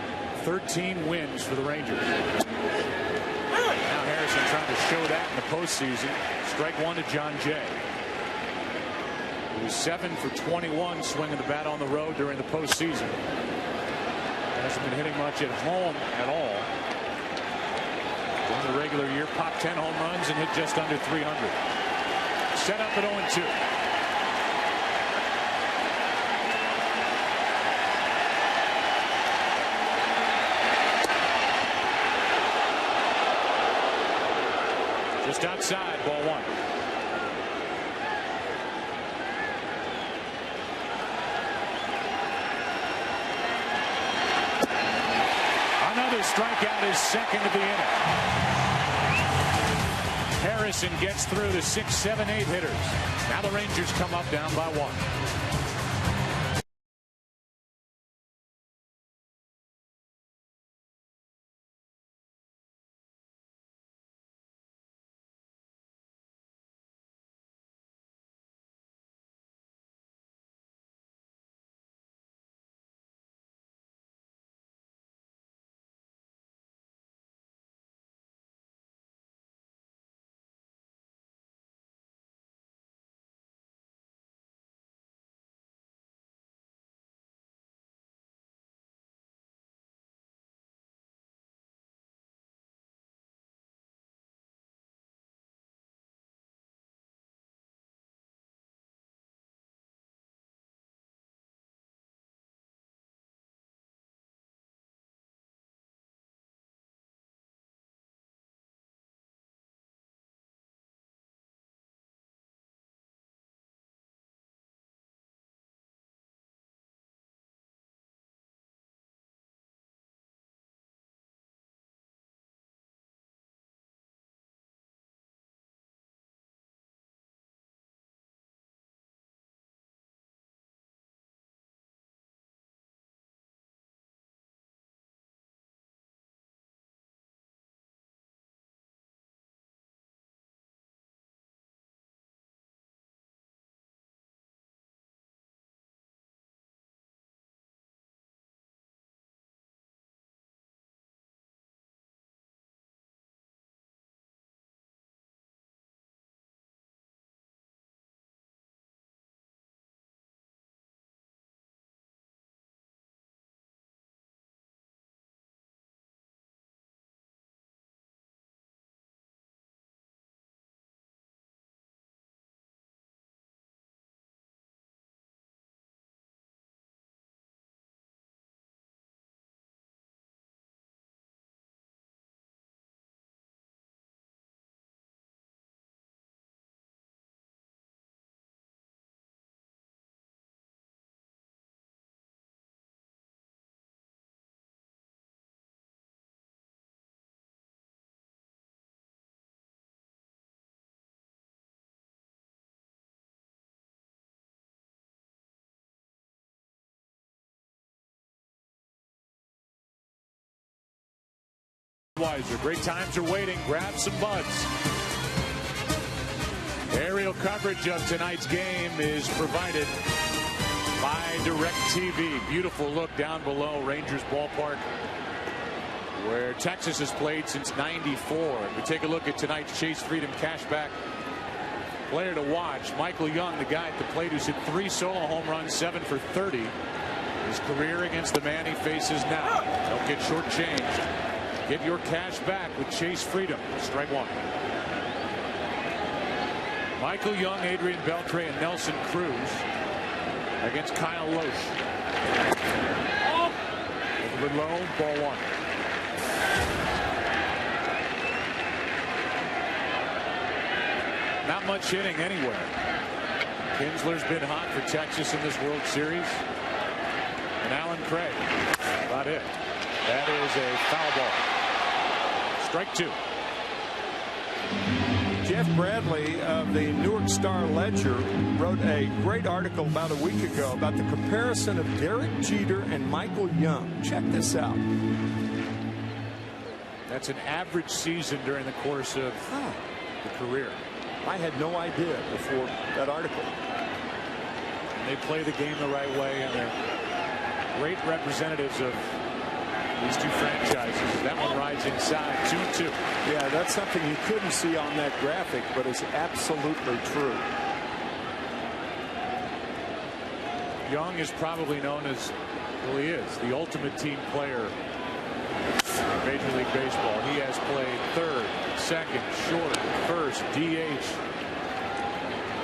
13 wins for the Rangers. Now Harrison trying to show that in the postseason. Strike 1 to John Jay. He was 7 for 21 swinging the bat on the road during the postseason. Hasn't been hitting much at home at all. During the regular year, popped 10 home runs and hit just under 300. Set up at 0-2. Just outside, ball 1. Another strikeout, his second of the inning. Harrison gets through to 6, 7, 8 hitters. Now the Rangers come up down by 1. Great times are waiting. Grab some buds. Aerial coverage of tonight's game is provided by DirecTV. Beautiful look down below Rangers Ballpark, where Texas has played since '94. We take a look at tonight's Chase Freedom Cashback player to watch. Michael Young, the guy at the plate who's hit 3 solo home runs, 7 for 30. His career against the man he faces now. Don't get shortchanged. Get your cash back with Chase Freedom. Strike one. Michael Young, Adrian Beltre, and Nelson Cruz against Kyle Loesch. Over low, ball one. Not much hitting anywhere. Kinsler's been hot for Texas in this World Series. And Alan Craig. About it. That is a foul ball. Strike two. Jeff Bradley of the Newark Star Ledger wrote a great article about a week ago about the comparison of Derek Jeter and Michael Young. Check this out. That's an average season during the course of the career. I had no idea before that article. And they play the game the right way, and they're great representatives of these two franchises. That one rides inside 2-2. Yeah, that's something you couldn't see on that graphic, but it's absolutely true. Young is probably known as, well, he is the ultimate team player in Major League Baseball. He has played third, second, short, first, DH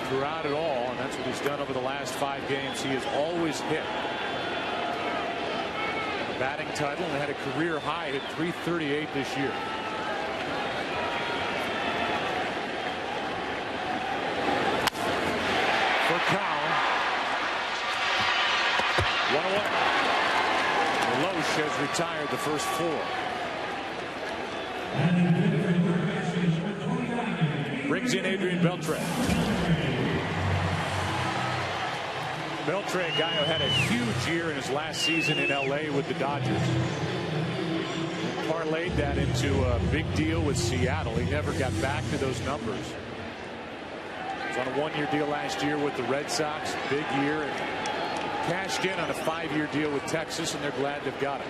throughout it all, and that's what he's done over the last 5 games. He has always hit. A batting title, and had a career high at .338 this year. For Kyle, 1-1. Loesch has retired the first 4. Brings in Adrian Beltre. Beltre, a guy who had a huge year in his last season in LA with the Dodgers. Parlayed that into a big deal with Seattle. He never got back to those numbers. He was on a 1-year deal last year with the Red Sox. Big year. And cashed in on a 5-year deal with Texas, and they're glad they've got him.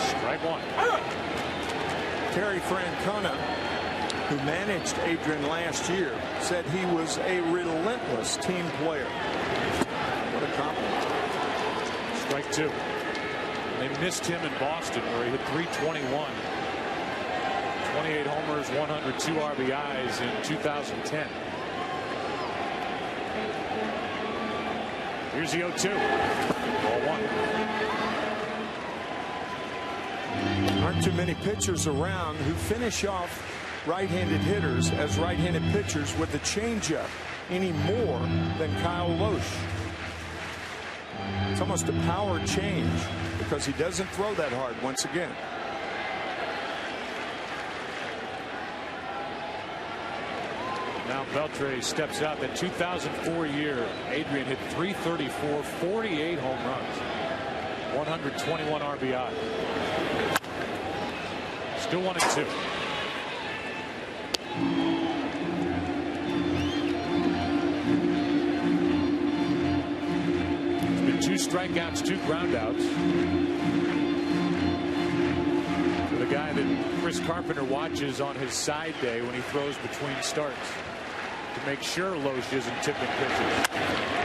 Strike one. Terry Francona, who managed Adrian last year, said he was a relentless team player. What a compliment. Strike two. They missed him in Boston, where he hit .321. 28 homers, 102 RBIs in 2010. Here's the 0-2. Ball one. Aren't too many pitchers around who finish off right-handed hitters as right-handed pitchers with a changeup any more than Kyle Loesch. It's almost a power change because he doesn't throw that hard once again. Now Beltre steps out. That 2004 year, Adrian hit .334, 48 home runs, 121 RBI. Still 1-2. It's been 2 strikeouts, 2 groundouts. For the guy that Chris Carpenter watches on his side day when he throws between starts to make sure Loesch isn't tipping pitches.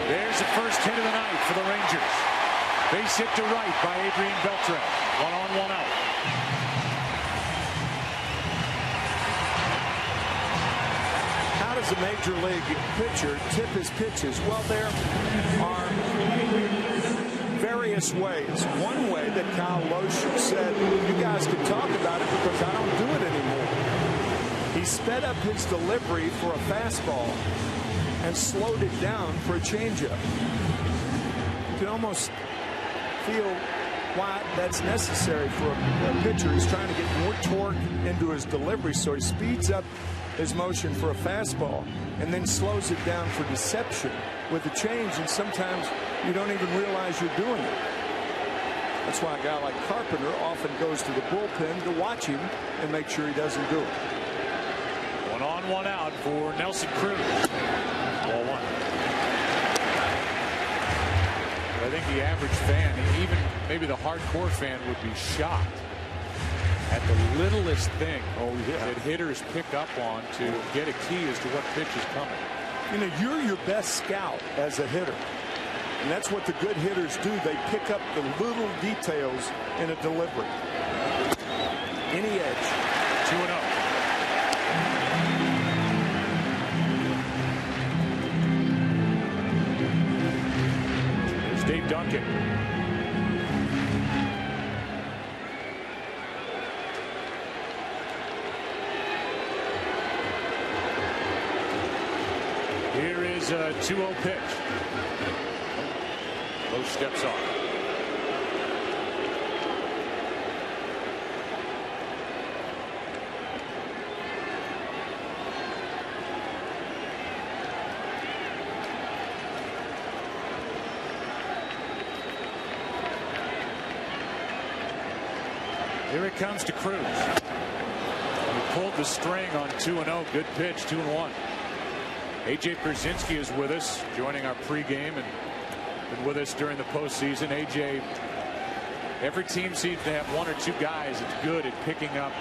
There's the first hit of the night for the Rangers. Base hit to right by Adrian Beltre. 1 on, 1 out. How does a major league pitcher tip his pitches? Well, there are various ways. One way that Kyle Loesch said, you guys can talk about it because I don't do it anymore. He sped up his delivery for a fastball and slowed it down for a changeup. You can almost feel why that's necessary for a pitcher. He's trying to get more torque into his delivery, so he speeds up his motion for a fastball and then slows it down for deception with a change, and sometimes you don't even realize you're doing it. That's why a guy like Carpenter often goes to the bullpen to watch him and make sure he doesn't do it. 1 on, 1 out for Nelson Cruz. Ball one. I think the average fan, even maybe the hardcore fan, would be shocked at the littlest thing that hitters pick up on to get a key as to what pitch is coming. You know, you're your best scout as a hitter. And that's what the good hitters do. They pick up the little details in a delivery. Any edge. 2-0. There's Dave Duncan. Here is a 2-0 pitch. Lowe steps off. Here it comes to Cruz. He pulled the string on 2-0. Good pitch, 2-1. A.J. Pierzynski is with us, joining our pregame and been with us during the postseason. A.J., every team seems to have one or two guys that's good at picking up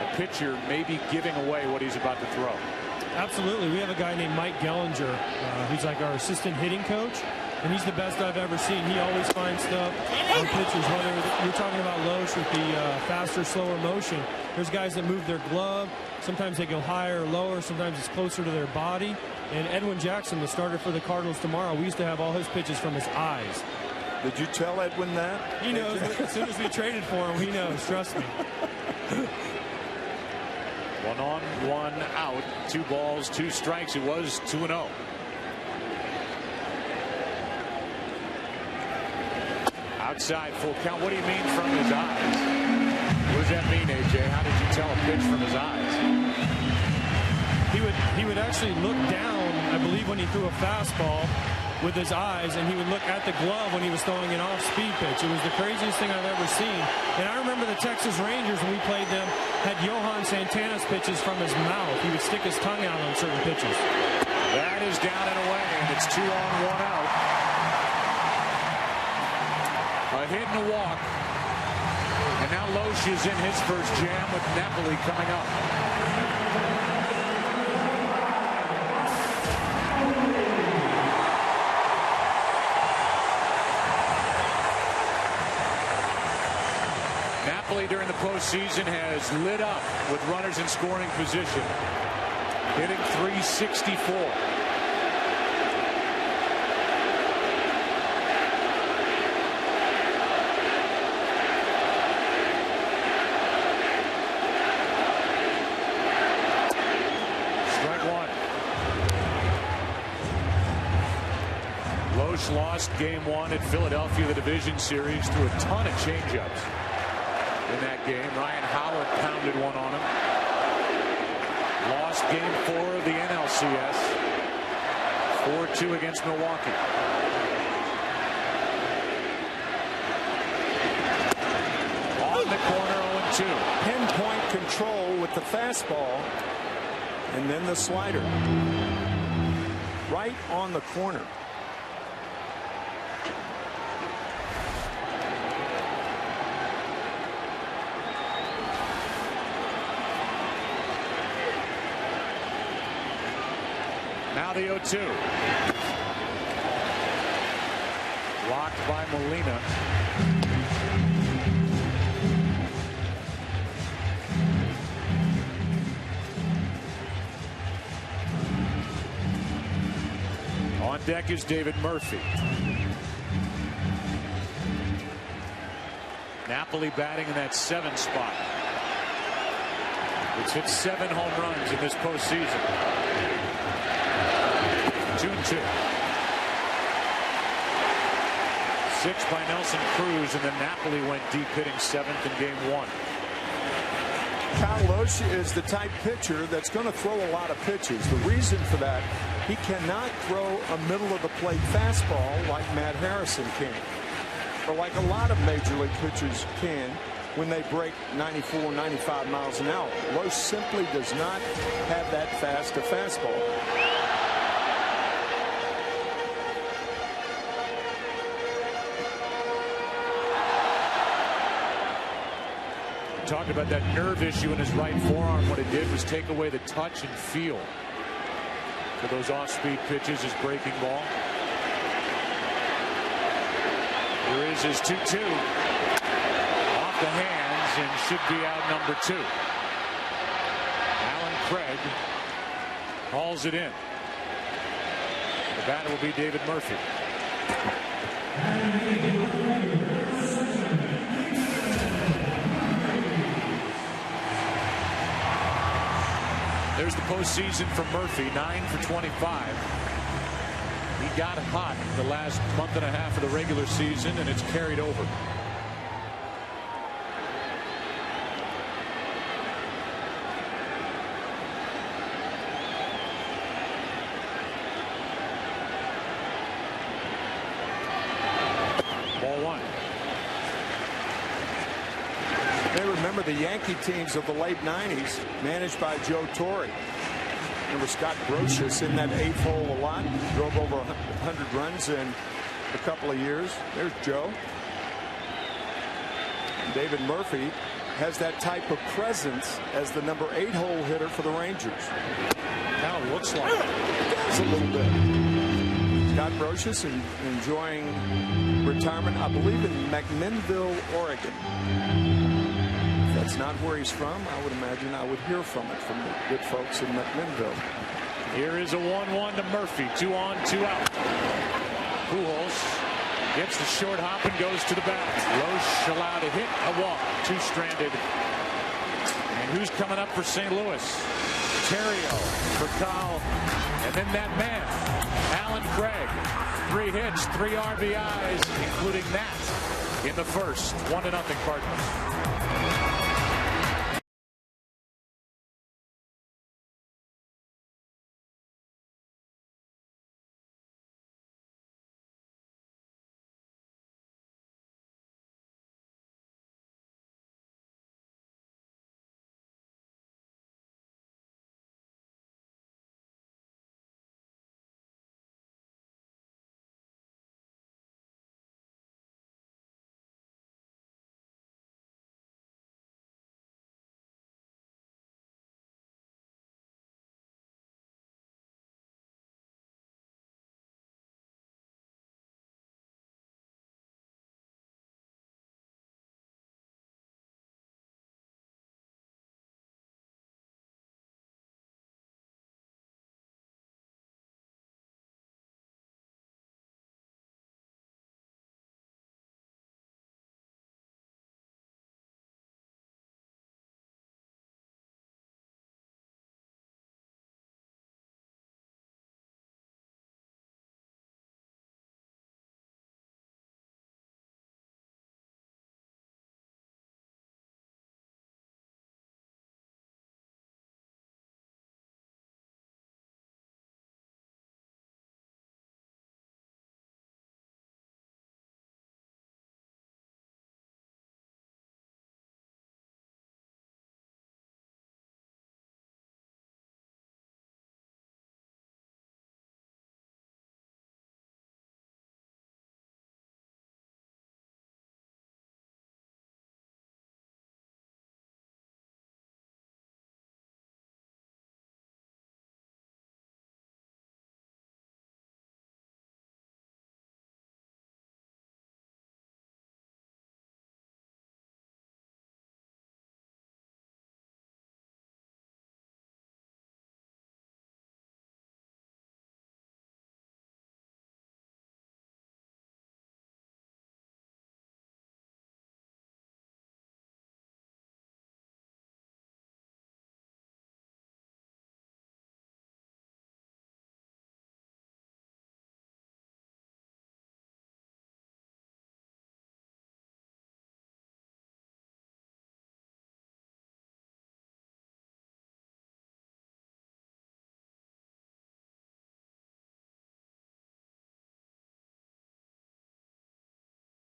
a pitcher, maybe giving away what he's about to throw. Absolutely. We have a guy named Mike Gellinger. He's like our assistant hitting coach, and he's the best I've ever seen. He always finds stuff on pitchers, whether you're talking about Loesch with the faster, slower motion. There's guys that move their glove. Sometimes they go higher or lower. Sometimes it's closer to their body. And Edwin Jackson, the starter for the Cardinals tomorrow, we used to have all his pitches from his eyes. Did you tell Edwin that? He knows. As soon as we traded for him, he knows. Trust me. 1 on, 1 out. 2 balls, 2 strikes. It was 2-0. Outside, full count. What do you mean from his eyes? What does that mean, AJ? How did you tell a pitch from his eyes? He would actually look down, I believe, when he threw a fastball with his eyes, and he would look at the glove when he was throwing an off-speed pitch. It was the craziest thing I've ever seen. And I remember the Texas Rangers, when we played them, had Johan Santana's pitches from his mouth. He would stick his tongue out on certain pitches. That is down and away, and it's 2 on, 1 out. A hit and a walk. And now Loesch is in his first jam with Napoli coming up. Napoli during the postseason has lit up with runners in scoring position, hitting .364. Lost game 1 at Philadelphia, the division series, through a ton of changeups in that game. Ryan Howard pounded one on him. Lost game 4 of the NLCS, 4-2 against Milwaukee. On the corner, 0-2. Pinpoint control with the fastball, and then the slider. Right on the corner. Now the 0-2. Blocked by Molina. On deck is David Murphy. Napoli batting in that 7 spot. It's hit 7 home runs in this postseason. 2-2. 6 by Nelson Cruz, and then Napoli went deep, hitting 7th in game 1. Kyle Loesch is the type pitcher that's going to throw a lot of pitches. The reason for that, he cannot throw a middle of the plate fastball like Matt Harrison can, or like a lot of major league pitchers can when they break 94, 95 miles an hour. Loesch simply does not have that fast a fastball. Talked about that nerve issue in his right forearm. What it did was take away the touch and feel for those off-speed pitches, his breaking ball. Here is his 2-2. Off the hands and should be out number 2. Alan Craig hauls it in. The batter will be David Murphy. There's the postseason for Murphy, 9 for 25. He got hot the last month and a half of the regular season, and it's carried over. Ball 1. They remember the Yankee teams of the late 90s, managed by Joe Torre. Remember Scott Brocious in that 8th hole a lot. Drove over 100 runs in a couple of years. There's Joe. David Murphy has that type of presence as the number 8 hole hitter for the Rangers. Kind of looks like it. Does a little bit. Scott Brocious enjoying retirement, I believe, in McMinnville, Oregon. That's not where he's from. I would imagine I would hear from it from the good folks in McMinnville. Here is a 1-1 to Murphy. 2 on, 2 out. Pujols gets the short hop and goes to the bat. Loesch allowed a hit, a walk, 2 stranded. And who's coming up for St. Louis? Terrio for Cal. And then that man, Alan Craig. 3 hits, 3 RBIs, including that in the first. 1-0 Cardinals.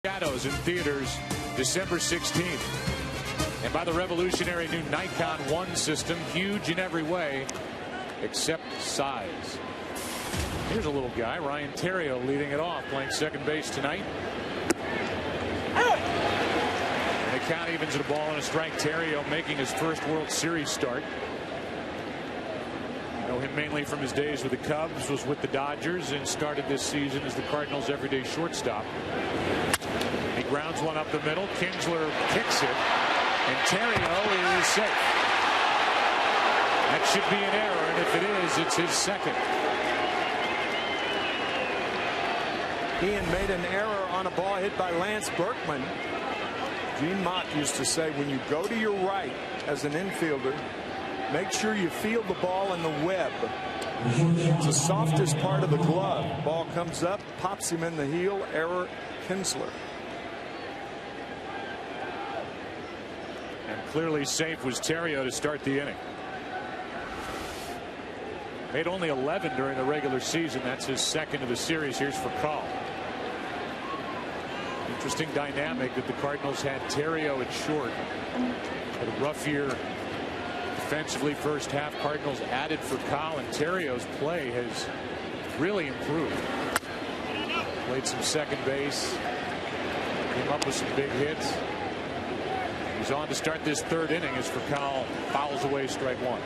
Shadows in theaters December 16th. And by the revolutionary new Nikon One system, huge in every way except size. Here's a little guy, Ryan Terrio, leading it off, playing second base tonight. And the count evens at a ball and a strike. Terrio making his first World Series start. You know him mainly from his days with the Cubs, was with the Dodgers, and started this season as the Cardinals' everyday shortstop. He grounds one up the middle. Kinsler kicks it, and Theriot is safe. That should be an error, and if it is, it's his second. Ian made an error on a ball hit by Lance Berkman. Gene Mott used to say, when you go to your right as an infielder, make sure you feel the ball in the web. It's the softest part of the glove. Ball comes up, pops him in the heel. Error, Kinsler. And clearly safe was Theriot to start the inning. Made only 11 during the regular season. That's his second of the series. Here's for Call. Interesting dynamic that the Cardinals had Theriot at short. Had a rough year defensively first half. Cardinals added for Call, and Theriot's play has really improved. Played some second base. Came up with some big hits. He's on to start this third inning as for Call fouls away strike one.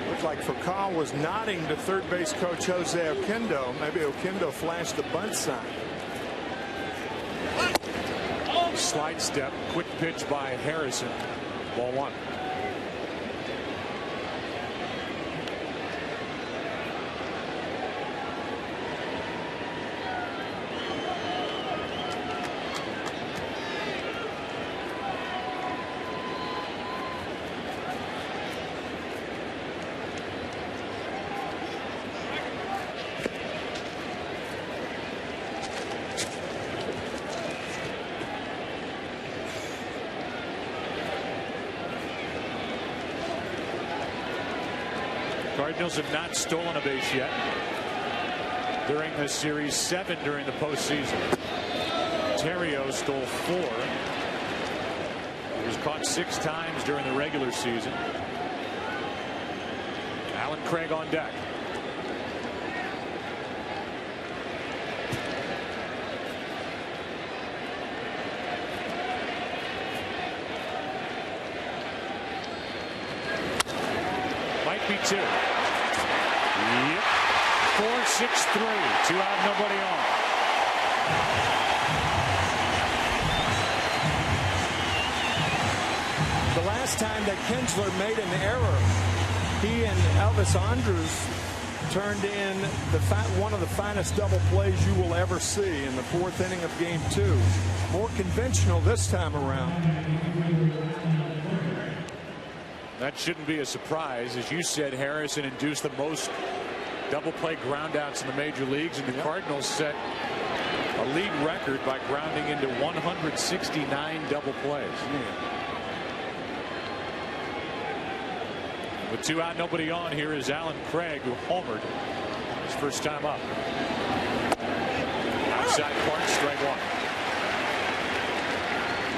Looked like Furcal was nodding to third base coach Jose Oquendo. Maybe Oquendo flashed the bunt sign. Slide step, quick pitch by Harrison. Ball one. Cardinals have not stolen a base yet during this series. 7 during the postseason. Theriot stole 4. He was caught 6 times during the regular season. Alan Craig on deck. Might be 2. Yep. 4-6-3. 2 out, nobody on. The last time that Kinsler made an error, he and Elvis Andrus turned in one of the finest double plays you will ever see in the 4th inning of Game 2. More conventional this time around. That shouldn't be a surprise. As you said, Harrison induced the most double play groundouts in the major leagues, and the Cardinals set a league record by grounding into 169 double plays. With 2 out, nobody on, here is Alan Craig, who homered his first time up. Outside part, strike one.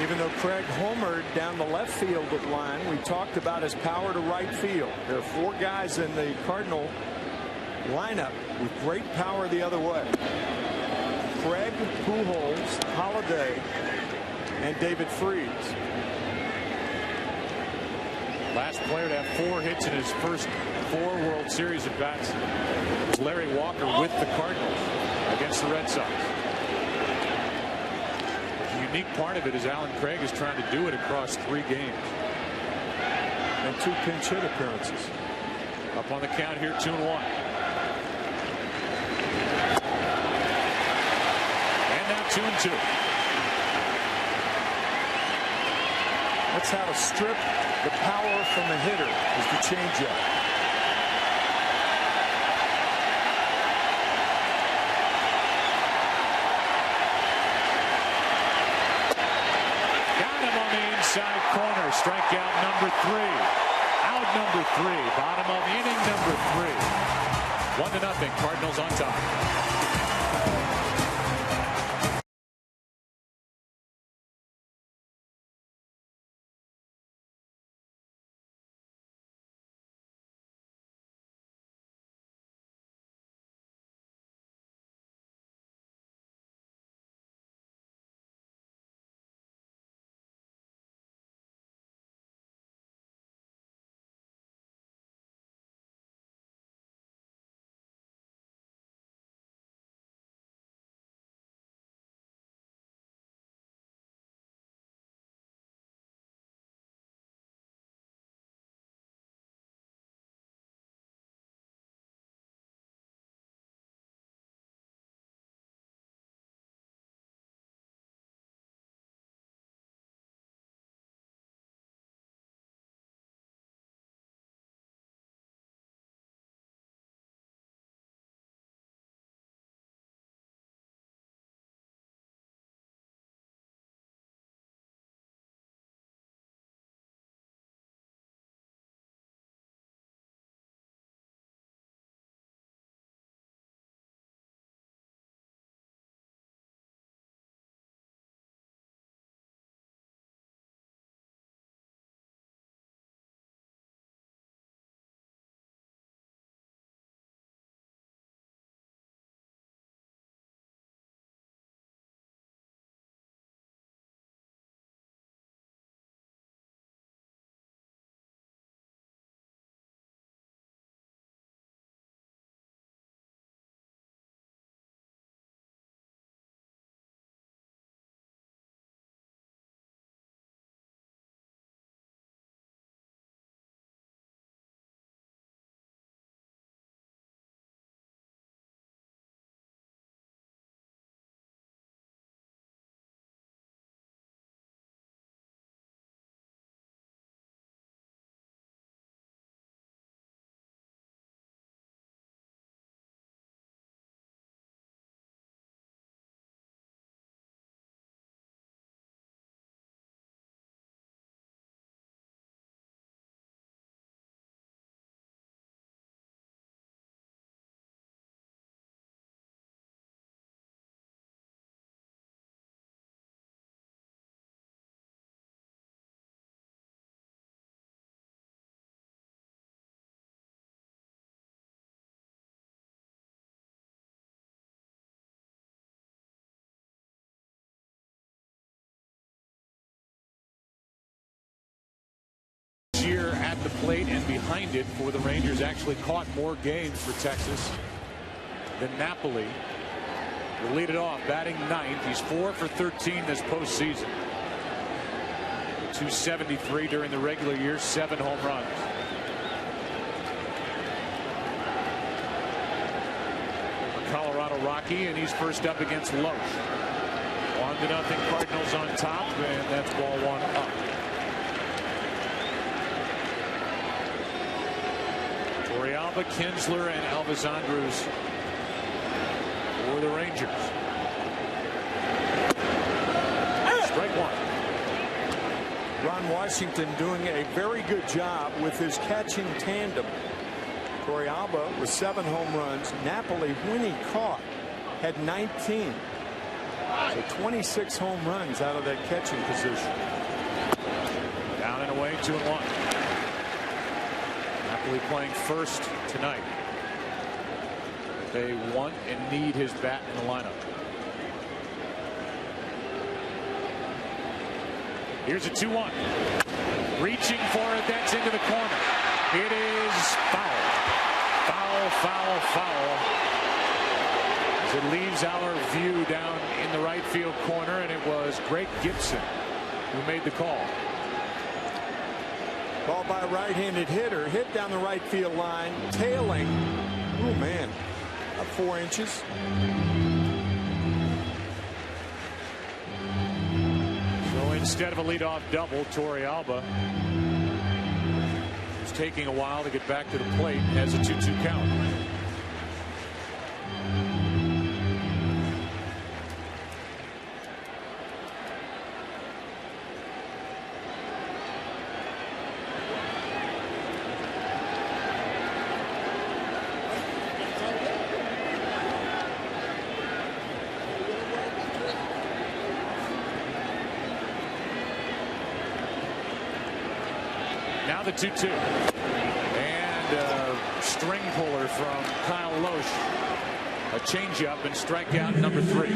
Even though Craig homered down the left field line, we talked about his power to right field. There are 4 guys in the Cardinal lineup with great power the other way. Craig, Pujols, Holiday, and David Freese. Last player to have 4 hits in his first 4 World Series at bats was Larry Walker with the Cardinals against the Red Sox. The unique part of it is Alan Craig is trying to do it across 3 games. And 2 pinch hit appearances. Up on the count here, 2-1. And now 2-2. That's how to strip the power from a hitter, is the changeup. Got him on the inside corner. Strikeout number 3. Out number 3. Bottom of inning number 3. 1-0. Cardinals on top. the plate and behind it for the Rangers. Actually caught more games for Texas than Napoli. Will lead it off, batting ninth. He's 4 for 13 this postseason. 273 during the regular year, 7 home runs. Colorado Rocky, and he's first up against Loesch. 1-0 Cardinals on top, and that's ball 1 up. Torrealba, Kinsler, and Elvis Andrus for the Rangers. Strike 1. Ron Washington doing a very good job with his catching tandem. Torrealba with 7 home runs. Napoli, when he caught, had 19. So 26 home runs out of that catching position. Down and away, 2-1. Napoli playing first tonight. They want and need his bat in the lineup. Here's a 2-1. Reaching for it. That's into the corner. It is foul. Foul, foul, foul. As it leaves our view down in the right field corner, and it was Greg Gibson who made the call. Ball by a right-handed hitter, hit down the right field line, tailing. Oh man, 4 inches. So instead of a leadoff double, Torrealba, who's taking a while to get back to the plate, has a 2-2 count. Now the 2-2. And a string puller from Kyle Loesch. A changeup and strikeout number 3.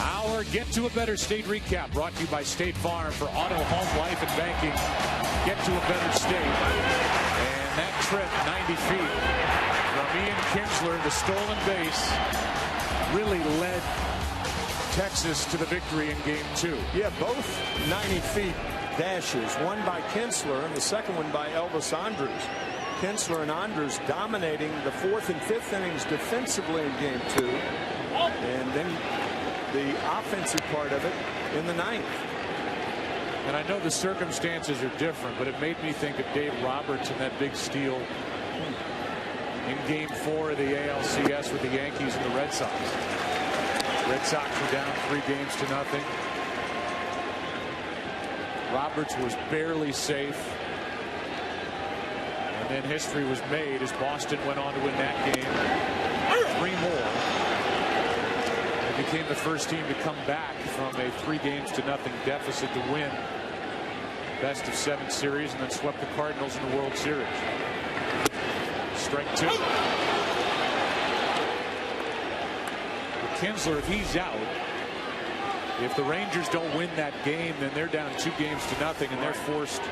Our Get to a Better State recap brought to you by State Farm for auto, home, life, and banking. Get to a better state. And that trip, 90 feet from Ian Kinsler, the stolen base, really led Texas to the victory in game 2. Yeah, both 90 feet dashes, one by Kinsler and the second one by Elvis Andrus. Kinsler and Andrus dominating the 4th and 5th innings defensively in game 2, and then the offensive part of it in the 9th. And I know the circumstances are different, but it made me think of Dave Roberts and that big steal in game 4 of the ALCS with the Yankees and the Red Sox. Red Sox were down 3-0. Roberts was barely safe, and then history was made as Boston went on to win that game 3 more. They became the first team to come back from a 3-0 deficit to win best of 7 series, and then swept the Cardinals in the World Series. Strike 2. But Kinsler, if he's out, if the Rangers don't win that game, then they're down 2-0, and they're forced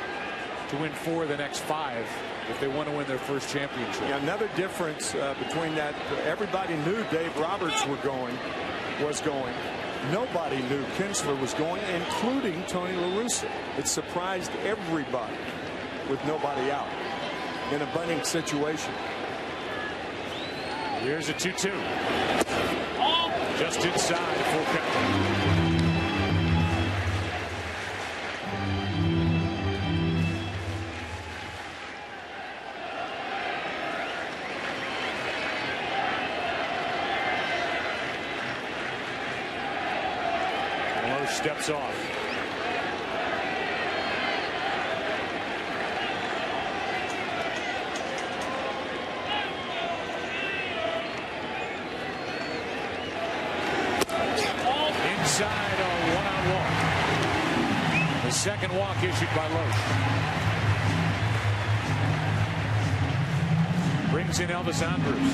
to win 4 of the next 5 if they want to win their first championship. Yeah, another difference between that, everybody knew Dave Roberts was going. Nobody knew Kinsler was going, including Tony La Russa. It surprised everybody with nobody out in a bunting situation. Here's a 2-2. Just inside, full count. Steps off. Inside, a 1-on-1. The second walk issued by Loesch. Brings in Elvis Andrus.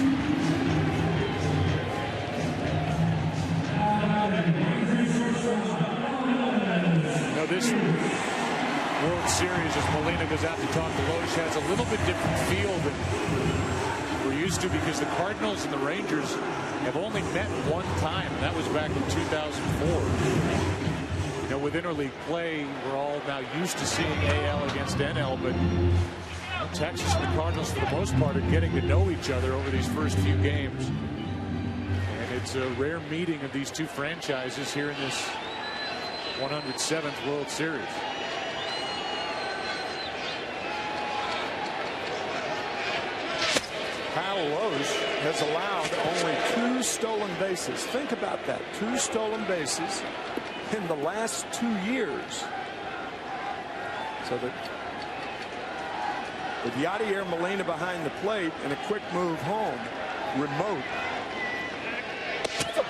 World Series as Molina goes out to talk to Loesch has a little bit different feel than we're used to, because the Cardinals and the Rangers have only met one time, and that was back in 2004. You know, with interleague play, we're all now used to seeing AL against NL, but Texas and the Cardinals, for the most part, are getting to know each other over these first few games. And it's a rare meeting of these two franchises here in this 107th World Series. Kyle Loesch has allowed only 2 stolen bases. Think about that. 2 stolen bases in the last 2 years. So that with Yadier Molina behind the plate and a quick move home, remote.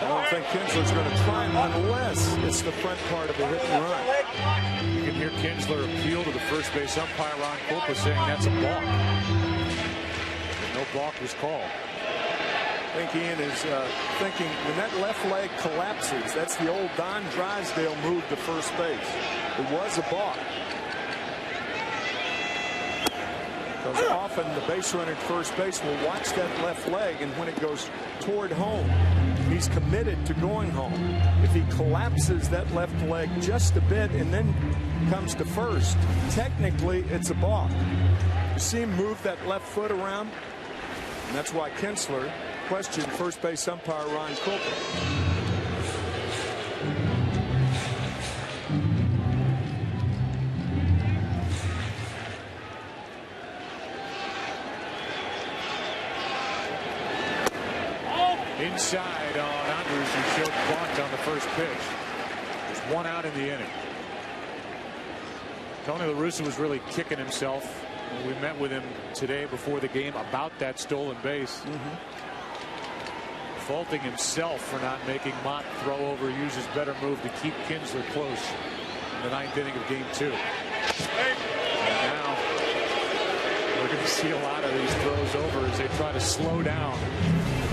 I don't think Kinsler's going to try him unless it's the front part of a hit and run. You can hear Kinsler appeal to the first base umpire, Ron Kulpa, saying that's a balk. No balk was called. I think Ian is thinking when that left leg collapses, that's the old Don Drysdale move to first base. It was a balk. Because often the base runner at first base will watch that left leg, and when it goes toward home, he's committed to going home. If he collapses that left leg just a bit and then comes to first, technically it's a balk. You see him move that left foot around, and that's why Kinsler questioned first base umpire Ron Kulpa. Inside on Andrews, who showed bunt on the first pitch. There's 1 out in the inning. Tony La Russa was really kicking himself. We met with him today before the game about that stolen base. Faulting himself for not making Mott throw over, use his better move to keep Kinsler close in the 9th inning of game 2. And now we're going to see a lot of these throws over as they try to slow down.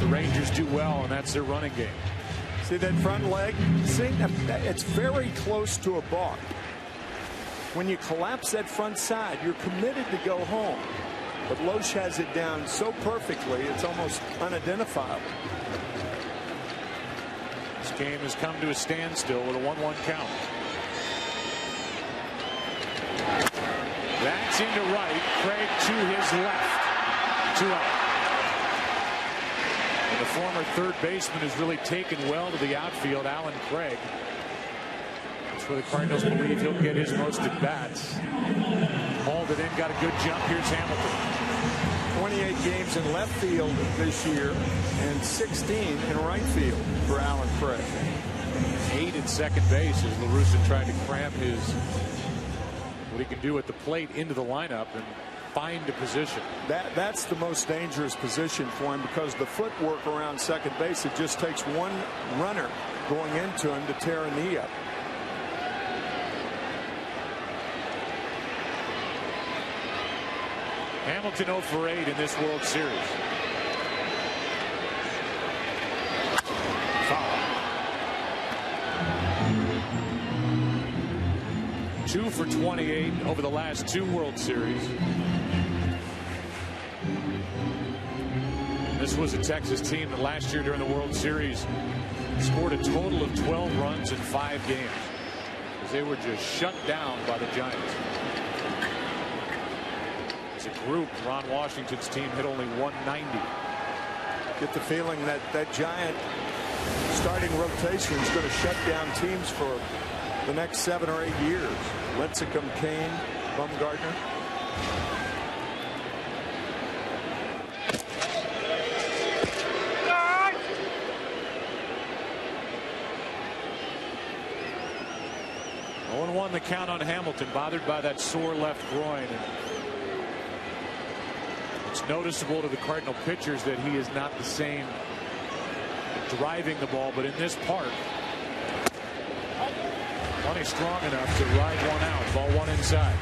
The Rangers do well, and that's their running game. See that front leg? See, it's very close to a balk. When you collapse that front side, you're committed to go home. But Loesch has it down so perfectly, it's almost unidentifiable. This game has come to a standstill with a 1-1 count. That's into right. Craig to his left. 2 out. And the former third baseman has really taken well to the outfield, Alan Craig. That's where the Cardinals believe he'll get his most at bats. Hauled it in, got a good jump. Here's Hamilton. 28 games in left field this year and 16 in right field for Alan Craig. 8 at second base as La Russa tried to cram what he can do at the plate into the lineup and find a position. That's the most dangerous position for him, because the footwork around second base, it just takes one runner going into him to tear a knee up. Hamilton 0 for 8 in this World Series. Foul. 2 for 28 over the last 2 World Series. This was a Texas team that last year during the World Series scored a total of 12 runs in 5 games, because they were just shut down by the Giants. As a group, Ron Washington's team hit only 190. Get the feeling that that Giant starting rotation is going to shut down teams for the next 7 or 8 years. Lincecum, Kane, Bumgarner. Won the count on Hamilton, bothered by that sore left groin. And it's noticeable to the Cardinal pitchers that he is not the same driving the ball, but in this part, plenty strong enough to ride 1 out. Ball 1 inside.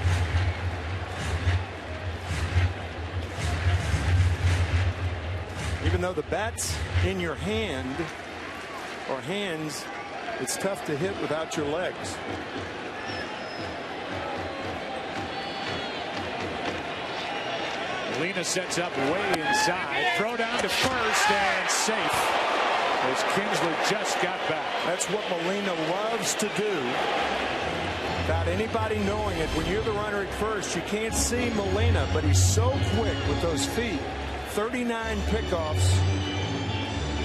Even though the bat's in your hand or hands, it's tough to hit without your legs. Molina sets up way inside. Throw down to first and safe. As Kinsler just got back. That's what Molina loves to do. Without anybody knowing it, when you're the runner at first, you can't see Molina, but he's so quick with those feet. 39 pickoffs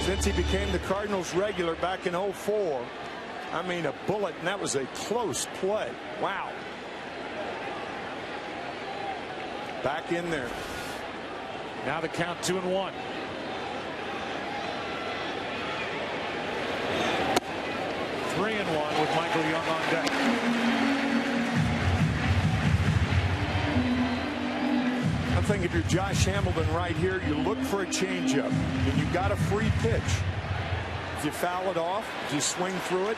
since he became the Cardinals regular back in 04. I mean, a bullet, and that was a close play. Wow. Back in there. Now the count 2-1. Three and one with Michael Young on deck. I think if you're Josh Hamilton right here, you look for a changeup, and you got a free pitch. If you foul it off, if you swing through it,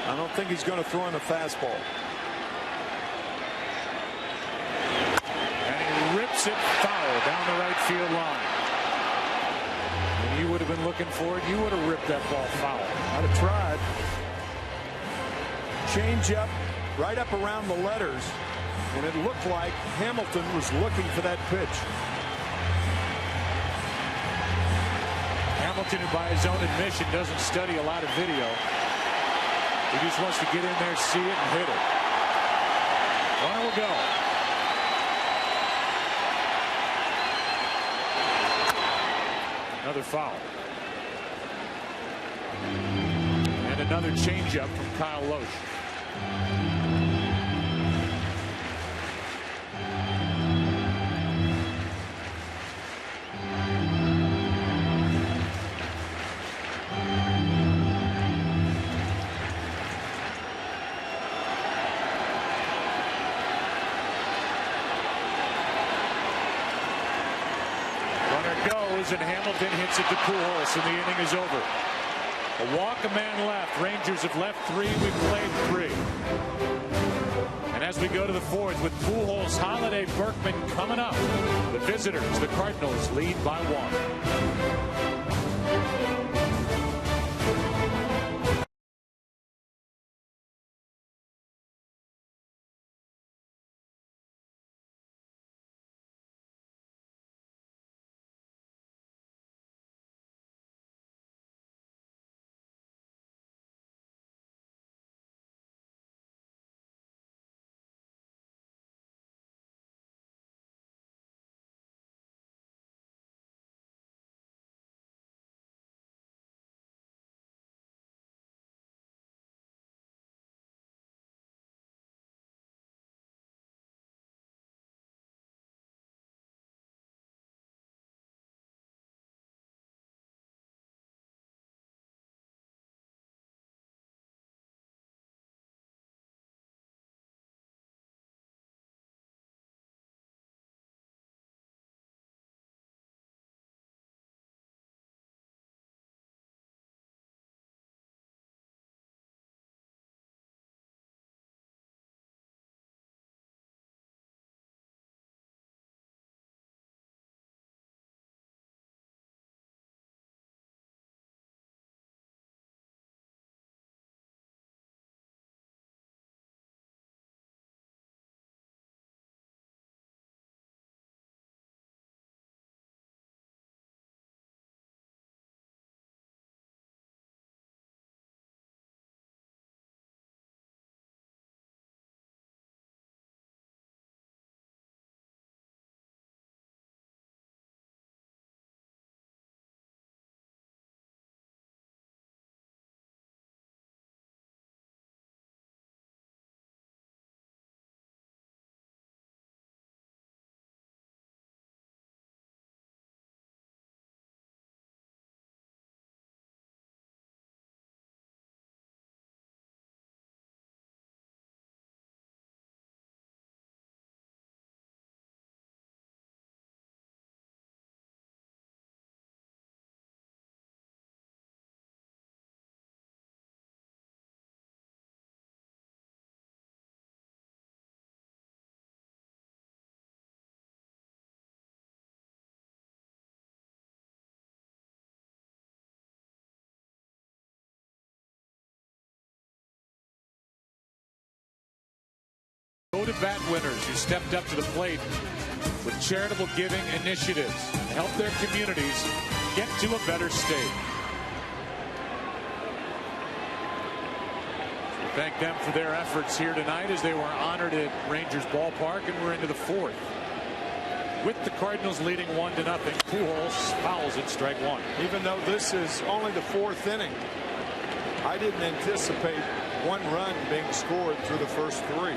I don't think he's going to throw in a fastball. And he rips it foul down the right field line. When you would have been looking for it, you would have ripped that ball foul. I'd have tried. Changeup right up around the letters, and it looked like Hamilton was looking for that pitch. Hamilton, who by his own admission doesn't study a lot of video. He just wants to get in there, see it, and hit it. Runner will go. Another foul. And another changeup from Kyle Loesch. And Hamilton hits it to Pujols, and the inning is over. A walk, a man left. Rangers have left three. We've played three. And as we go to the fourth, with Pujols, Holiday, Berkman coming up, the visitors, the Cardinals, lead by one. no-to-bat winners who stepped up to the plate with charitable giving initiatives to help their communities get to a better state. We thank them for their efforts here tonight as they were honored at Rangers Ballpark, and we're into the fourth. With the Cardinals leading 1-0, Pujols fouls it, strike one. Even though this is only the fourth inning, I didn't anticipate one run being scored through the first three.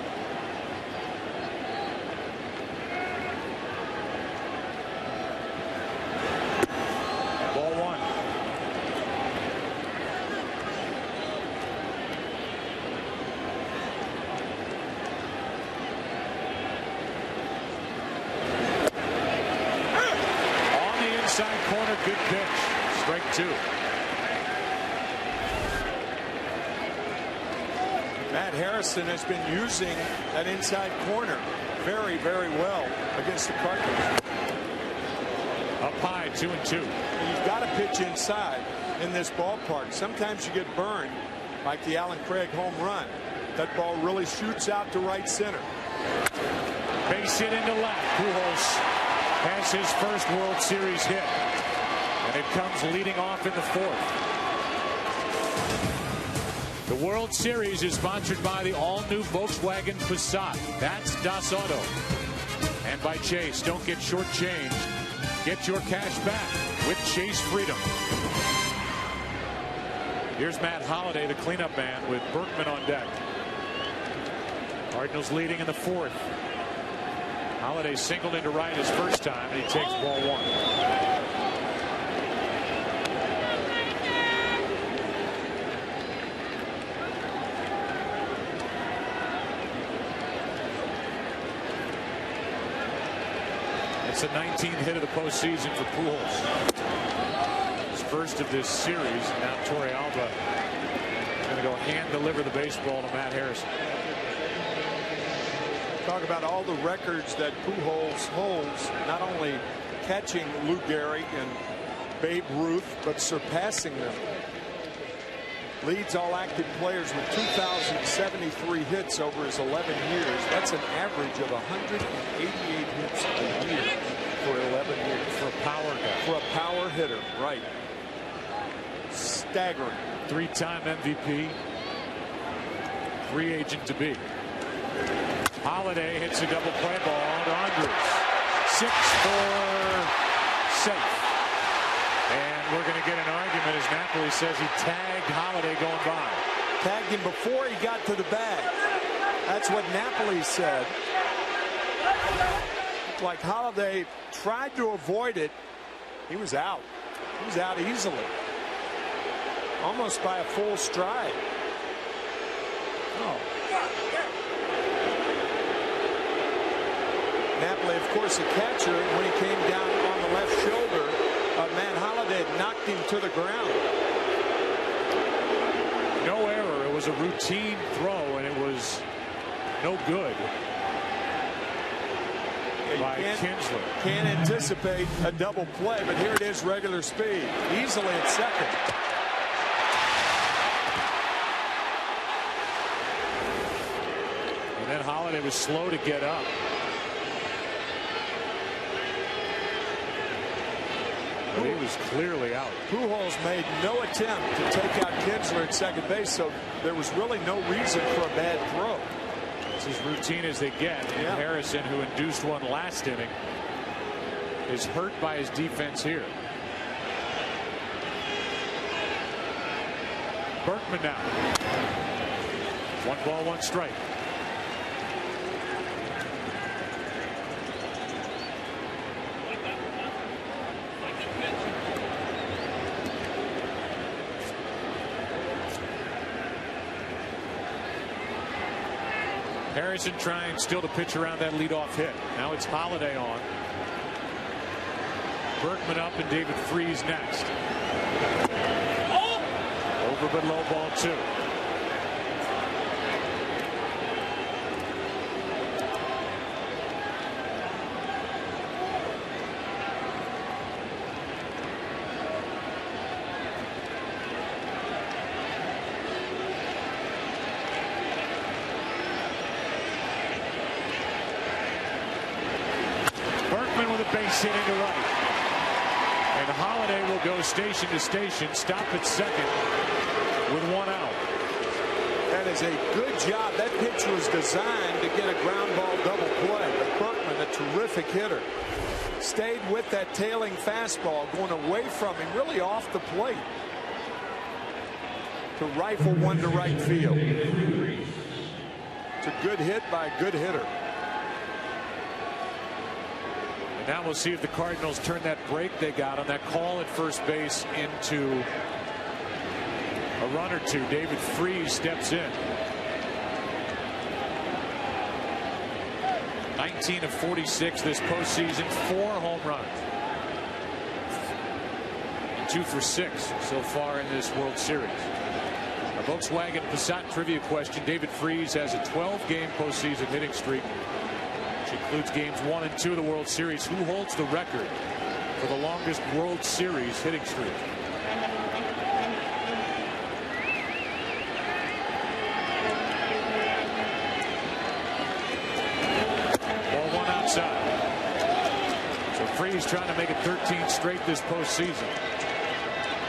Ball one. On the inside corner, good pitch. Strike two. Matt Harrison has been using that inside corner very, very well against the Cardinals. Up high, 2-2. You've got to pitch inside in this ballpark. Sometimes you get burned, like the Alan Craig home run. That ball really shoots out to right center. Base hit into left. Pujols has his first World Series hit, and it comes leading off in the fourth. The World Series is sponsored by the all-new Volkswagen Passat. That's Das Auto. And by Chase. Don't get shortchanged. Get your cash back with Chase Freedom. Here's Matt Holliday, the cleanup man, with Berkman on deck. Cardinals leading in the fourth. Holliday singled into right his first time, and he takes ball one. It's the 19th hit of the postseason for Pujols. His first of this series. Now Torrealba going to go hand deliver the baseball to Matt Harrison. Talk about all the records that Pujols holds, not only catching Lou Gehrig and Babe Ruth, but surpassing them. Leads all active players with 2,073 hits over his 11 years. That's an average of 188 hits a year for 11 years. For a power guy. For a power hitter, right. Staggering. Three-time MVP. Free agent to be. Holliday hits a double play ball to Andrews. 6-4 safe. And we're going to get an argument as Napoli says he tagged Holliday going by. Tagged him before he got to the bag. That's what Napoli said. Like Holliday tried to avoid it. He was out. He was out easily. Almost by a full stride. Oh. Napoli, of course, a catcher, and when he came down on the left shoulder, Matt Holliday knocked him to the ground. No error. It was a routine throw, and it was no good by Kinsler. Can't anticipate a double play, but here it is, regular speed. Easily at second. And then Holliday was slow to get up. But he was clearly out. Pujols made no attempt to take out Kinsler at second base, so there was really no reason for a bad throw. It's as routine as they get. And Harrison, who induced one last inning, is hurt by his defense here. Berkman now. 1 ball, 1 strike. Harrison trying still to pitch around that leadoff hit. Now it's Holliday on. Berkman up and David Freese next. Over but low, ball 2. base hitting to right. And Holiday will go station to station, stop at second with 1 out. That is a good job. That pitch was designed to get a ground ball double play. But Berkman, a terrific hitter, stayed with that tailing fastball, going away from him, really off the plate, to rifle one to right field. It's a good hit by a good hitter. And now we'll see if the Cardinals turn that break they got on that call at first base into a run or two. David Freese steps in. 19 of 46 this postseason, 4 home runs. 2 for 6 so far in this World Series. A Volkswagen Passat trivia question. David Freese has a 12-game postseason hitting streak, which includes games 1 and 2 of the World Series. Who holds the record for the longest World Series hitting streak? So Freese trying to make it 13 straight this postseason.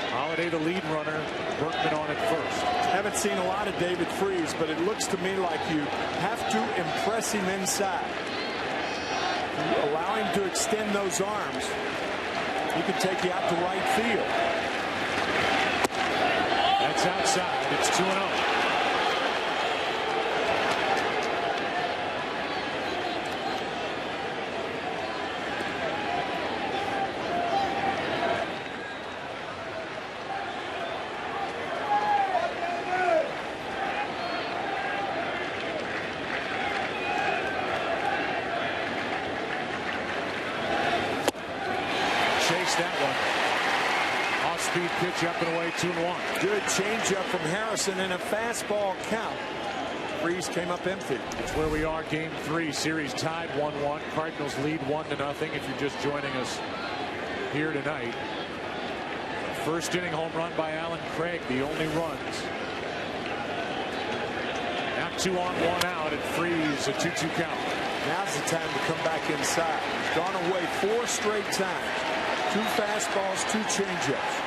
Holiday the lead runner, Berkman on at first. Haven't seen a lot of David Freese, but it looks to me like you have to impress him inside. Allow him to extend those arms. He could take you out to right field. That's outside. It's 2-0. Pitch up and away, 2-1. Good changeup from Harrison and a fastball count. Freese came up empty. It's where we are, game 3. Series tied 1-1. Cardinals lead 1-0 if you're just joining us here tonight. First inning home run by Alan Craig, the only runs. Now 2 on, 1 out, and Freese a 2-2 count. Now's the time to come back inside. He's gone away 4 straight times. 2 fastballs, 2 changeups.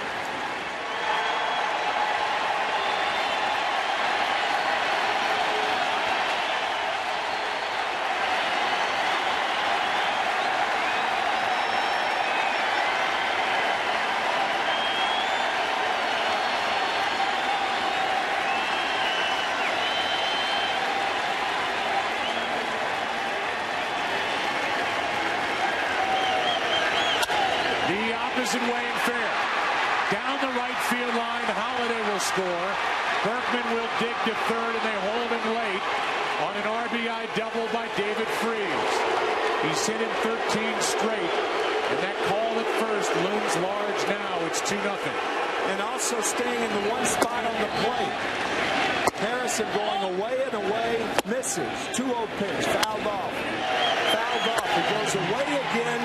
Way and fair. Down the right field line, Holiday will score. Berkman will dig to third, and they hold him late on an RBI double by David Freese. He's hit him 13 straight, and that call at first looms large now. It's 2-0. And also staying in the one spot on the plate. Harrison going away and away, misses. 2-0 pitch, fouled off. Fouled off. It goes away again.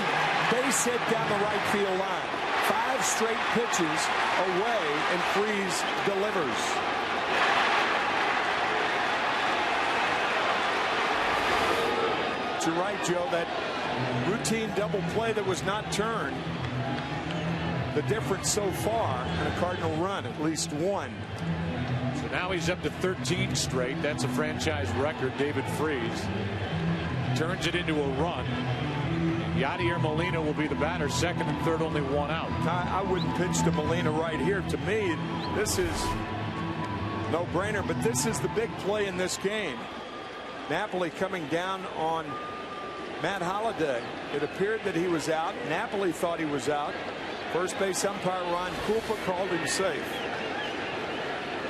Base hit down the right field line. 5 straight pitches away, and Freese delivers. But you're right, Joe. That routine double play that was not turned. The difference so far in a Cardinal run, at least 1. So now he's up to 13 straight. That's a franchise record. David Freese turns it into a run. Yadier Molina will be the batter. Second and third, only 1 out. I wouldn't pitch to Molina right here. To me, this is no brainer, but this is the big play in this game. Napoli coming down on Matt Holliday. It appeared that he was out. Napoli thought he was out. First base umpire Ron Kulpa called him safe.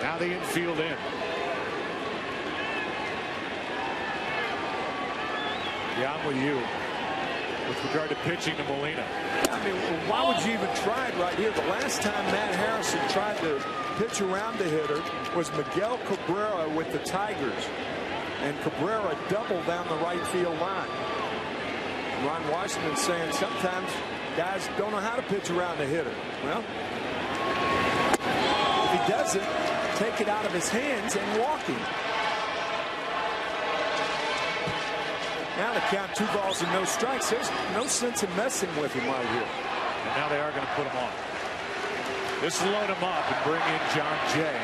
Now the infield in. Yeah, I'm with you with regard to pitching to Molina. I mean, why would you even try it right here? The last time Matt Harrison tried to pitch around the hitter was Miguel Cabrera with the Tigers. And Cabrera doubled down the right field line. Ron Washington saying sometimes guys don't know how to pitch around the hitter. Well, if he doesn't, take it out of his hands and walk him. Now the count 2 balls and no strikes. There's no sense in messing with him right here. And now they are going to put him on. This will load him up and bring in John Jay,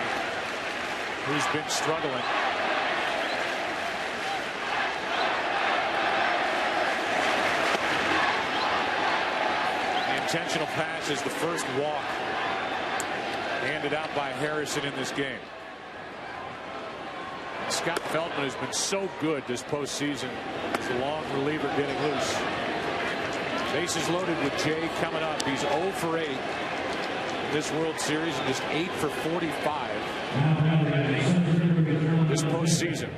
who's been struggling. The intentional pass is the first walk handed out by Harrison in this game. Scott Feldman has been so good this postseason as the long reliever getting loose. Bases loaded with Jay coming up. He's 0 for 8 in this World Series and just 8 for 45 this postseason.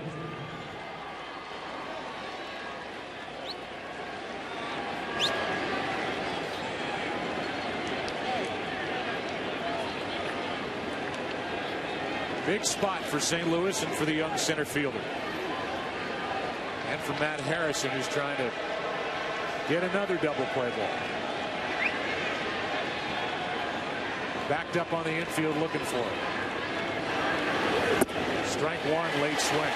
Big spot for St. Louis and for the young center fielder. And for Matt Harrison, who's trying to get another double play ball. Backed up on the infield looking for it. Strike one, late swing.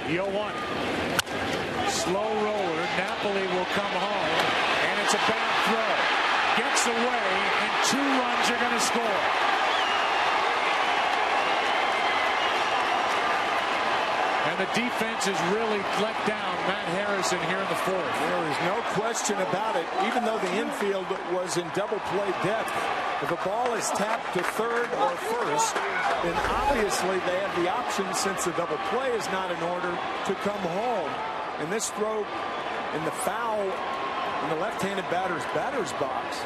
The 0-1. Slow roller. Napoli will come home, and it's a bad throw. Gets away, and 2 runs are going to score. And the defense has really let down Matt Harrison here in the 4th. There is no question about it. Even though the infield was in double play depth, if a ball is tapped to third or first, then obviously they have the option, since the double play is not in order, to come home. And this throw in the foul in the left-handed batter's box,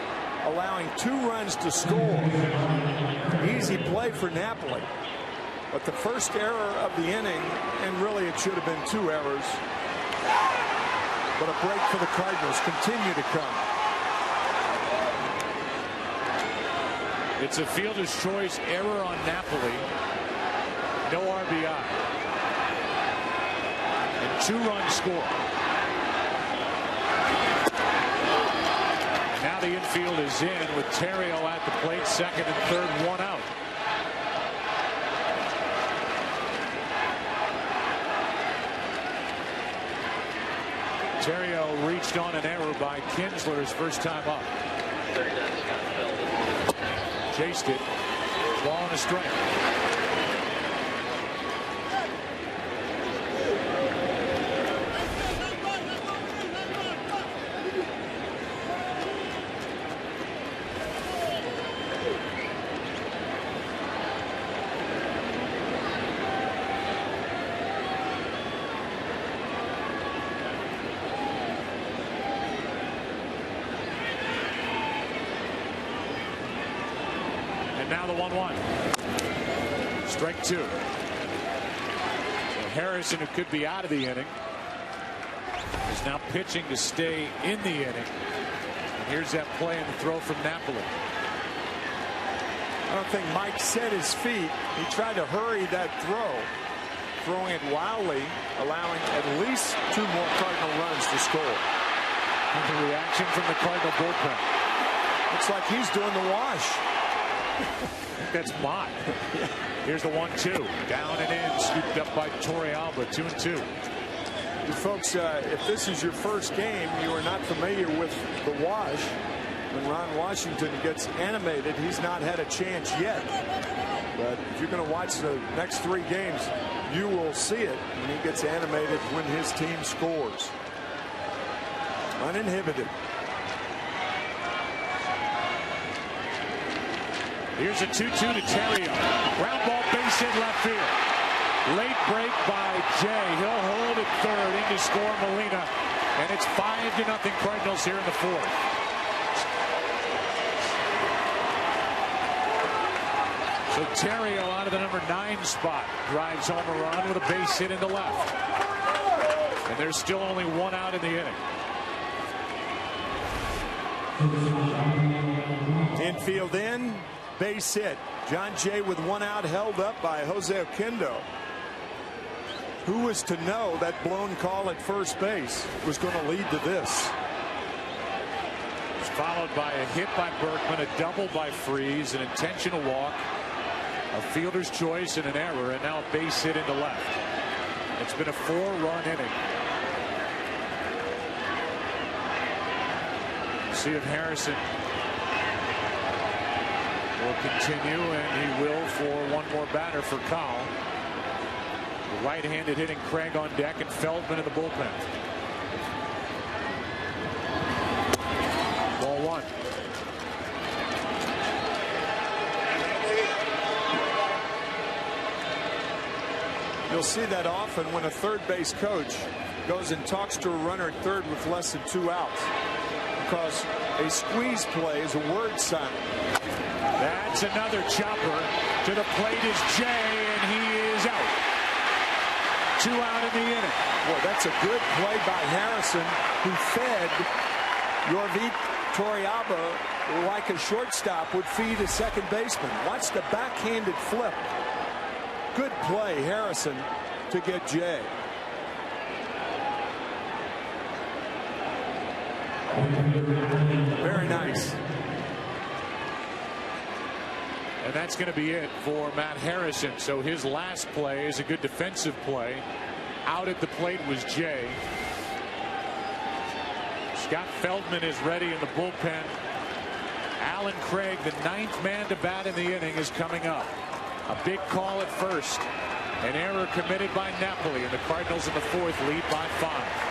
allowing 2 runs to score. Easy play for Napoli. But the first error of the inning, and really it should have been 2 errors, but a break for the Cardinals continue to come. It's a fielder's choice error on Napoli. No RBI. And 2-run score. Now the infield is in with Terrio at the plate, second and third, 1 out. Terrio reached on an error by Kinsler his first time up. Chased it. Ball and a strike. Now the 1-1. Strike 2. So Harrison, who could be out of the inning, is now pitching to stay in the inning. And here's that play and the throw from Napoli. I don't think Mike set his feet. He tried to hurry that throw, throwing it wildly, allowing at least 2 more Cardinal runs to score. And the reaction from the Cardinal bullpen. Looks like he's doing the wash. That's Mott. Here's the 1-2. Down and in. Scooped up by Torrealba. 2-2. You folks, if this is your first game, you are not familiar with the wash. When Ron Washington gets animated, he's not had a chance yet. But if you're going to watch the next 3 games, you will see it when he gets animated when his team scores. Uninhibited. Here's a 2-2 to Terrio. Ground ball, base hit left field. Late break by Jay. He'll hold at third in to score Molina. And it's 5-0 Cardinals here in the 4th. So Terrio out of the number 9 spot drives home a run with a base hit into left. And there's still only 1 out in the inning. Infield in. Base hit. John Jay with 1 out, held up by Jose Oquendo. Who was to know that blown call at first base was going to lead to this? It's followed by a hit by Berkman, a double by Freese, an intentional walk, a fielder's choice, and an error, and now a base hit into left. It's been a 4-run inning. See if Harrison will continue, and he will for one more batter for Cal. The right-handed hitting Craig on deck and Feldman in the bullpen. Ball 1. You'll see that often when a third base coach goes and talks to a runner at third with less than 2 outs, because a squeeze play is a word sign. That's another chopper. To the plate is Jay, and he is out. 2 out in the inning. Well, that's a good play by Harrison, who fed Yorvit Torrealba like a shortstop would feed a second baseman. Watch the backhanded flip. Good play, Harrison, to get Jay. Very nice. And that's going to be it for Matt Harrison. So his last play is a good defensive play. Out at the plate was Jay. Scott Feldman is ready in the bullpen. Alan Craig, the 9th man to bat in the inning, is coming up. A big call at first. An error committed by Napoli, and the Cardinals in the 4th lead by 5.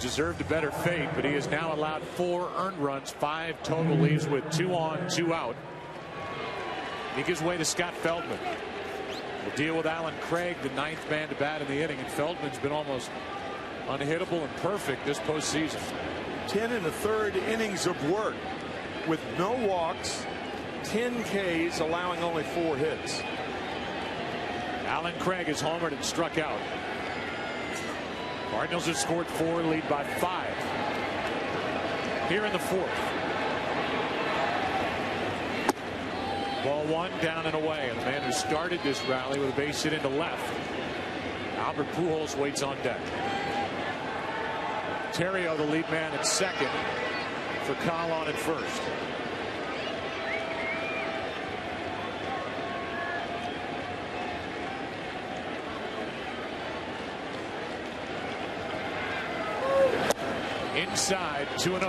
Deserved a better fate, but he has now allowed 4 earned runs, 5 total, leaves with 2 on, 2 out. He gives way to Scott Feldman. We'll deal with Alan Craig, the 9th man to bat in the inning, and Feldman's been almost unhittable and perfect this postseason. 10 1/3 innings of work with no walks, 10 Ks, allowing only 4 hits. Alan Craig is homered and struck out. Cardinals have scored 4, lead by 5. Here in the 4th. Ball 1, down and away. And the man who started this rally with a base hit into left. Albert Pujols waits on deck. Terrio, the lead man at second, for Cal on at first. inside 2-0.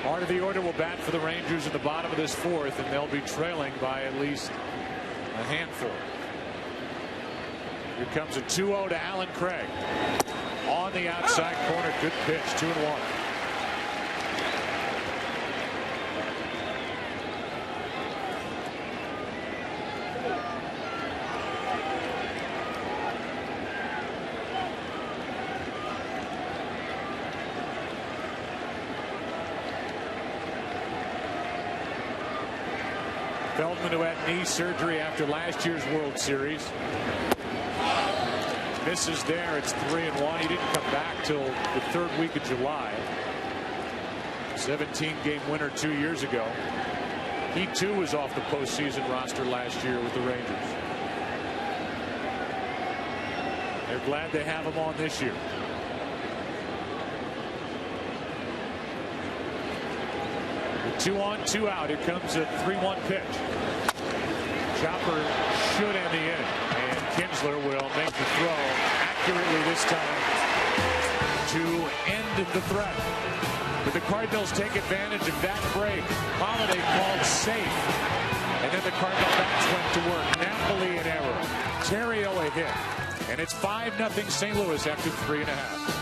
Part of the order will bat for the Rangers at the bottom of this fourth, and they'll be trailing by at least a handful. Here comes a 2-0 to Alan Craig. On the outside corner, good pitch, 2-1. Feldman, who had knee surgery after last year's World Series. Misses there. It's 3-1. He didn't come back till the third week of July. 17-game winner 2 years ago. He too was off the postseason roster last year with the Rangers. They're glad they have him on this year. With 2 on, 2 out. Here comes a 3-1 pitch. Chopper should end the inning, and Kinsler will make the throw accurately this time to end the threat. But the Cardinals take advantage of that break. Holiday called safe, and then the Cardinal bats went to work. Napoli an error, Terrio a hit, and it's 5-0 St. Louis after 3.5.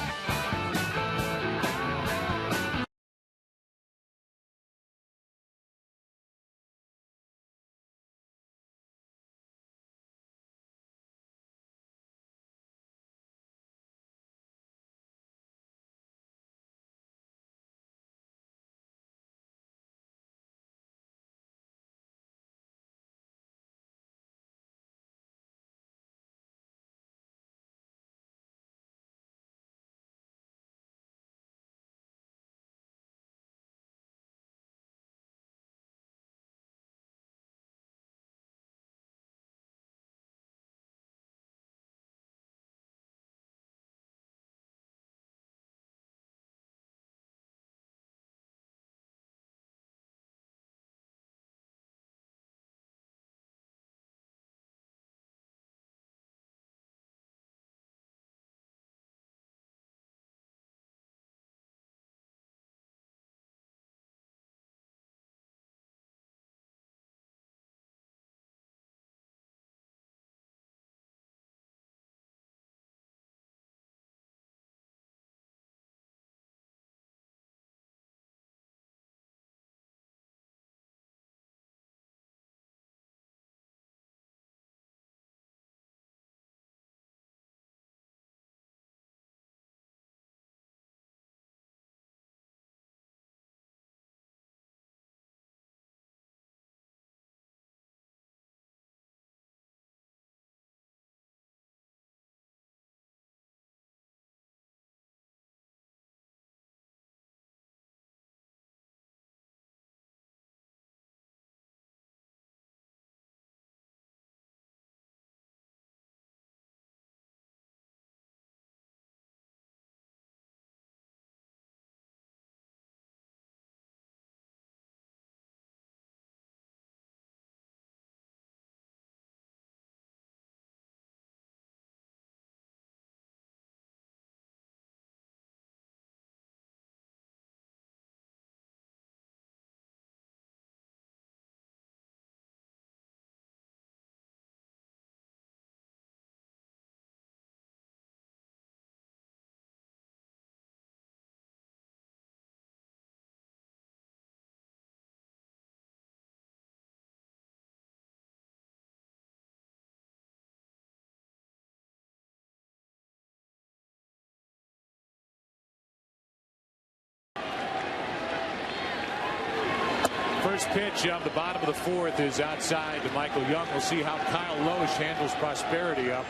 First pitch on the bottom of the fourth is outside to Michael Young. We'll see how Kyle Loesch handles Prosperity up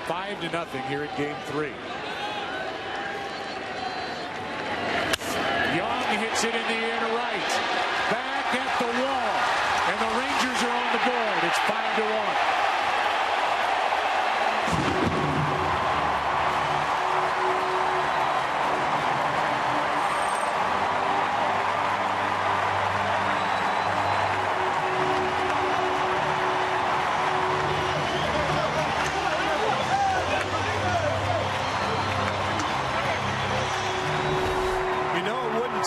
5-0 here in Game 3. Young hits it in the air to right. Back at the wall. And the Rangers are on the board. It's 5-1.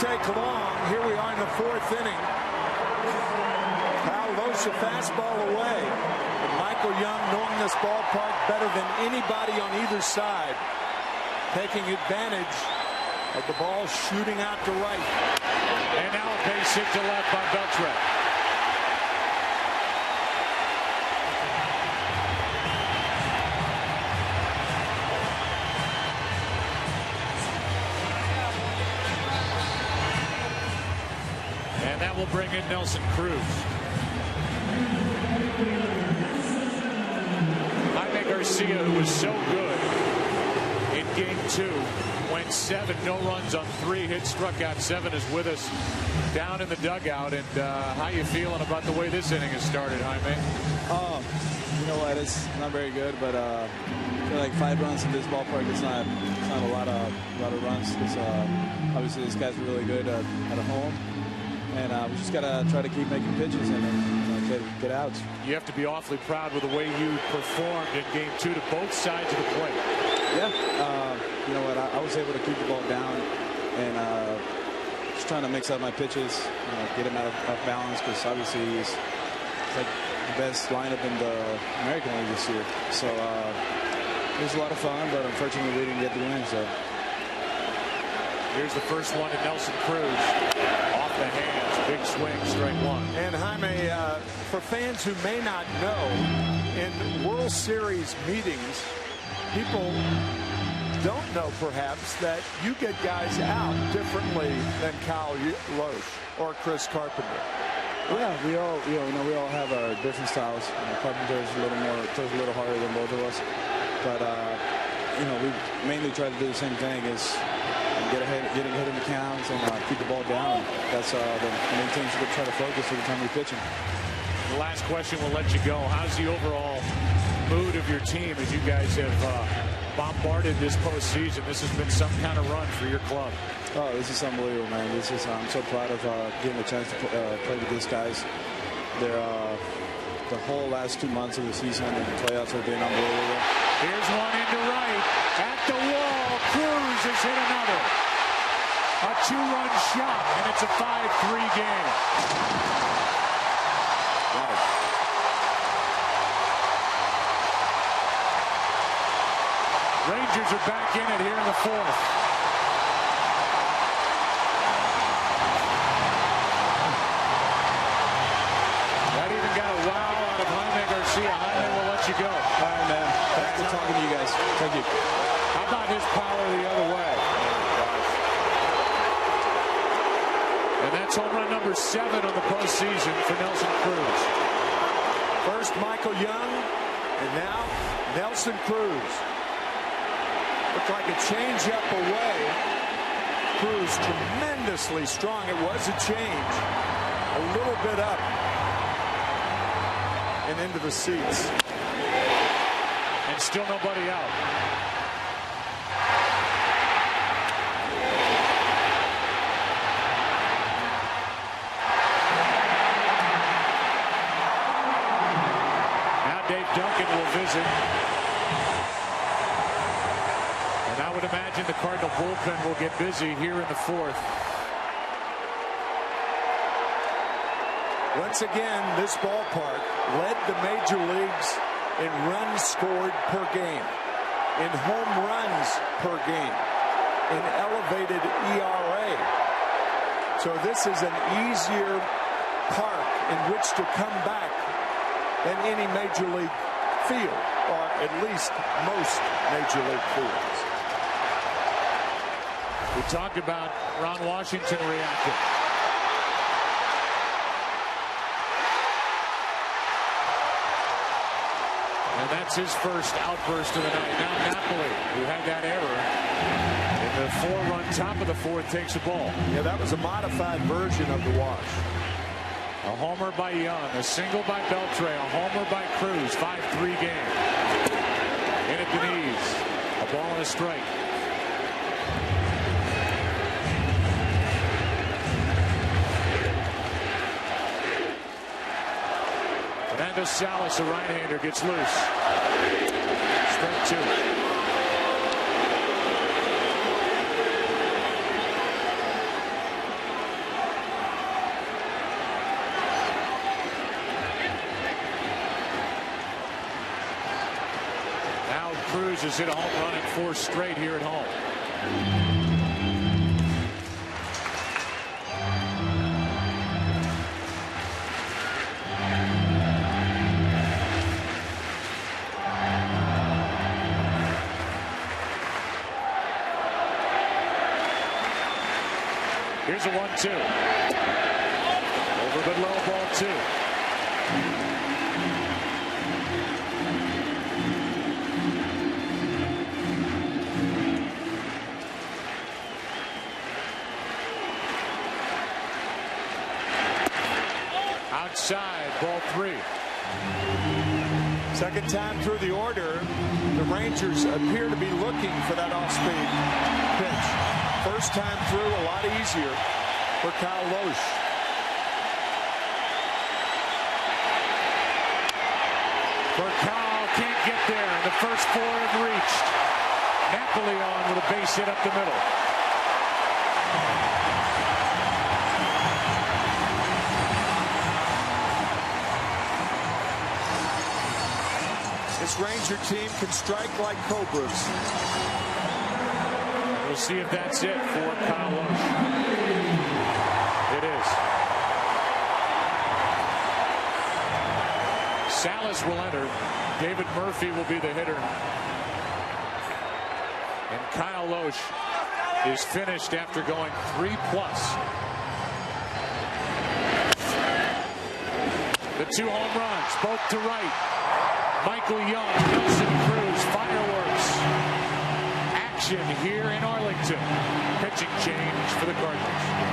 take long. Here we are in the 4th inning. Kyle Lohse fastball away. And Michael Young, knowing this ballpark better than anybody on either side, taking advantage of the ball shooting out to right. And now a base hit to left by Beltre. And that will bring in Nelson Cruz. Jaime Garcia, who was so good in Game 2, went 7, no runs on 3 hits, struck out 7, is with us down in the dugout. And how you feeling about the way this inning has started, Jaime? You know what? It's not very good, but I feel like 5 runs in this ballpark is not a lot of runs. Because obviously these guys are really good at home, and we just gotta try to keep making pitches and then get outs. You have to be awfully proud with the way you performed in Game 2 to both sides of the plate. Yeah, you know what? I was able to keep the ball down and just trying to mix up my pitches, get him out of balance, because obviously he's like the best lineup in the American League this year. So it was a lot of fun, but unfortunately we didn't get the win. So here's the first one to Nelson Cruz, off the hands, big swing, strike 1. And Jaime, for fans who may not know, in World Series meetings, people don't know perhaps that you get guys out differently than Kyle Lohse or Chris Carpenter. Yeah, we all have our different styles. Carpenter is throws a little harder than both of us, but we mainly try to do the same thing: is getting hit in the counts and keep the ball down. That's the main thing to try to focus every time we're pitching. The last question will let you go. How's the overall mood of your team as you guys have bombarded this postseason? This has been some kind of run for your club. Oh, this is unbelievable, man. I'm so proud of getting a chance to play with these guys. They're the whole last 2 months of the season and the playoffs have been unbelievable. Here's one into right at the wall. Cruz has hit another. A 2-run shot, and it's a 5-3 game. Wow. Rangers are back in it here in the 4th. That even got a wow out of Jaime Garcia. Jaime will let you go. All right, man. Thanks for talking to you guys. Thank you. How about his power the other way? And that's home run number 7 on the postseason for Nelson Cruz. First Michael Young, and now Nelson Cruz. Looked like a changeup away. Cruz tremendously strong. It was a change. A little bit up and into the seats. And still nobody out. Now Dave Duncan will visit. And I would imagine the Cardinal bullpen will get busy here in the 4th. Once again, this ballpark led the major leagues in runs scored per game, in home runs per game, in elevated ERA. So this is an easier park in which to come back than any major league field, or at least most major league fields. We talked about Ron Washington reacting. And that's his first outburst of the night. Now Napoli, who had that error in the 4-run top of the 4th, takes the ball. Yeah, that was a modified version of the wash. A homer by Young, a single by Beltre, a homer by Cruz. 5-3 game. In at the knees. A ball and a strike. Fernando Salas, a right-hander, gets loose. Strike 2. Rangers has hit a home run in 4 straight here at home. Here's a 1-2. Over the low, ball 2. Outside, ball 3. Second time through the order, the Rangers appear to be looking for that off-speed pitch. First time through, a lot easier for Kyle Loesch. Kyle can't get there, and the first 4 have reached. Napoleon with a base hit up the middle. This Ranger team can strike like cobras. We'll see if that's it for Kyle Loesch. It is. Salas will enter. David Murphy will be the hitter. And Kyle Loesch is finished after going 3+. The 2 home runs, both to right. Michael Young, Nelson Cruz, fireworks. Action here in Arlington. Pitching change for the Cardinals.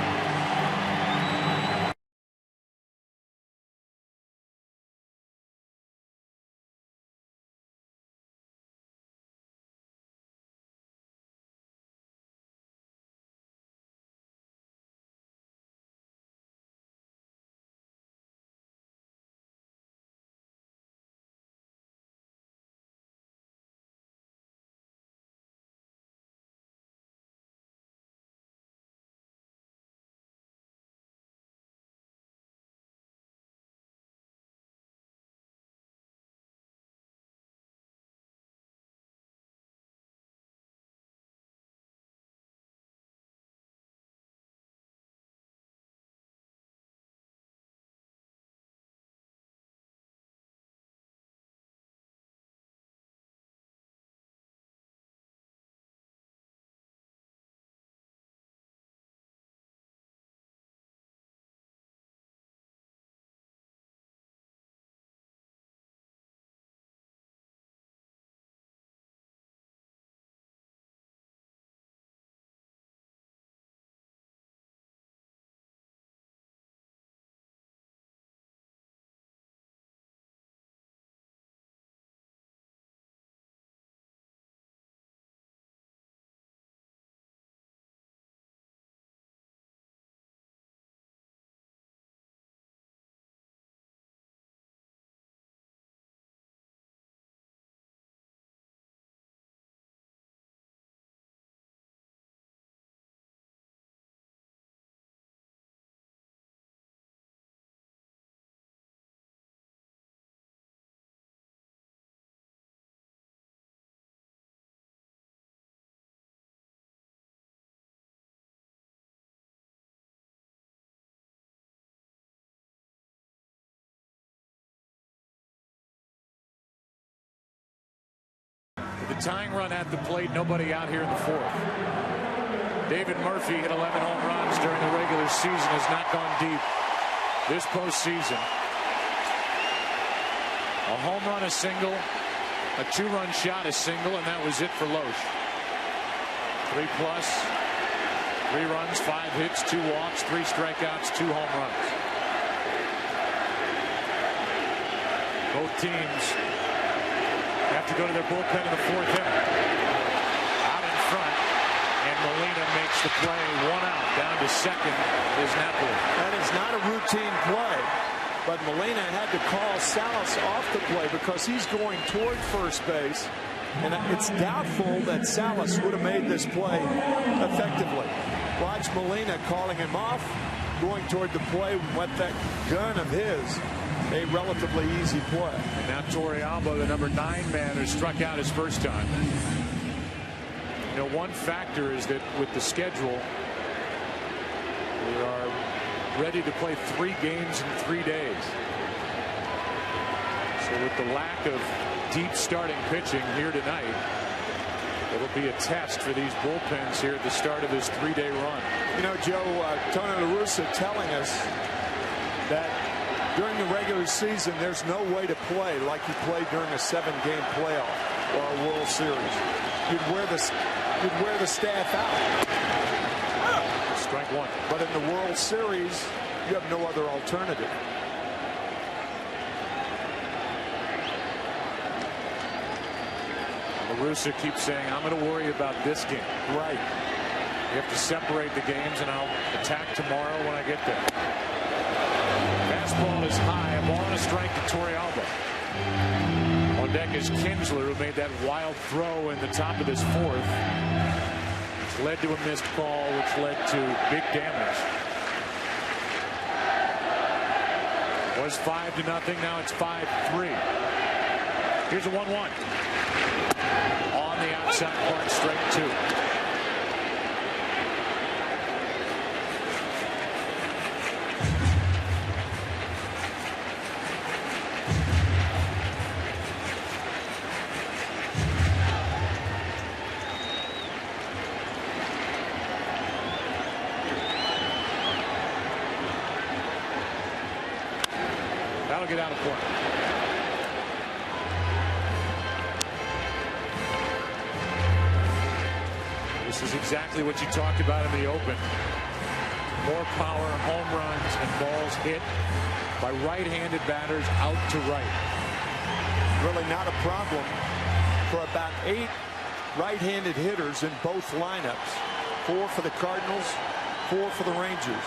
The tying run at the plate, nobody out here in the 4th. David Murphy hit 11 home runs during the regular season, has not gone deep this postseason. A home run, a single, a 2-run shot, a single, and that was it for Loesch. 3+, 3 runs, 5 hits, 2 walks, 3 strikeouts, 2 home runs. Both teams have to go to their bullpen in the 4th inning. Out in front, and Molina makes the play. 1 out. Down to second is Napoli. That is not a routine play, but Molina had to call Salas off the play because he's going toward first base, and it's doubtful that Salas would have made this play effectively. Watch Molina calling him off, going toward the play with that gun of his. a relatively easy play. And now Torrey Alba, the number 9 man, who struck out his first time. You know, one factor is that with the schedule, we are ready to play 3 games in 3 days. So with the lack of deep starting pitching here tonight, it'll be a test for these bullpens here at the start of this 3-day run. You know, Joe, Tony La Russa telling us that during the regular season, there's no way to play like you played during a 7-game playoff or a World Series. You'd wear the staff out. Strike one. But in the World Series, you have no other alternative. La Russa keeps saying, I'm going to worry about this game. Right. You have to separate the games, and I'll attack tomorrow when I get there. Fastball is high. A ball and a strike to Torrey Alba. On deck is Kinsler, who made that wild throw in the top of this 4th. Which led to a missed call, which led to big damage. It was 5-0. Now it's 5-3. Here's a 1-1. On the outside part, strike 2. That'll get out of play. This is exactly what you talked about in the open. More power, home runs, and balls hit by right-handed batters out to right. Really not a problem for about 8 right-handed hitters in both lineups. 4 for the Cardinals, 4 for the Rangers.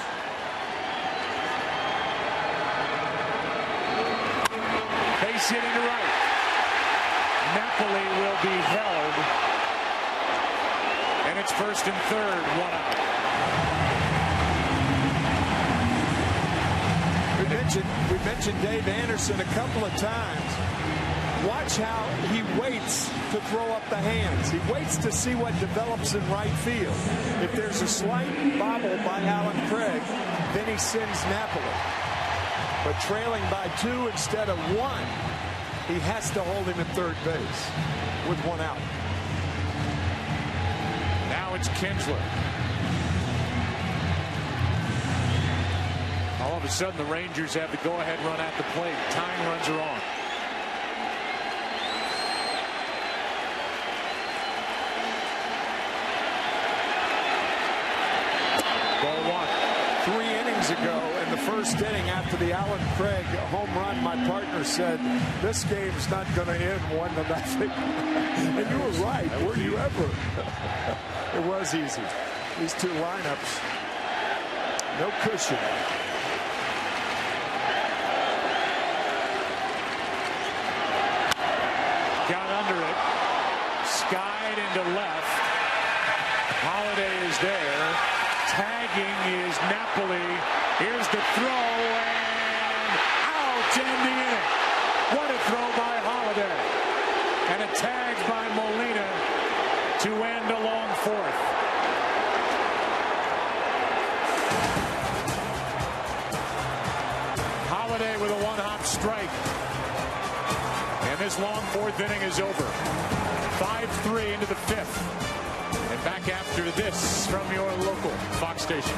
Base hitting to right. Napoli will be held. And it's 1st and 3rd, 1 out. We mentioned Dave Anderson a couple of times. Watch how he waits to throw up the hands. He waits to see what develops in right field. If there's a slight bobble by Alan Craig, then he sends Napoli. But trailing by 2 instead of 1, he has to hold him at third base with 1 out. Now it's Kinsler. All of a sudden, the Rangers have the go-ahead run at the plate. Tying runs are on. Ball 1. 3 innings ago in the first inning after the Alan Craig home run, my partner said, this game's not going to end 1-0. And you were right. Were you ever? It was easy. These 2 lineups, no cushion. Got under it. Skied into left. Holiday is there. Tagging is Napoli. Here's the throw, and out in the inning. What a throw by Holiday. And a tag by Molina to end a long 4th. Holiday with a 1-hop strike. And this long 4th inning is over. 5-3 into the 5th. And back after this from your local Fox station.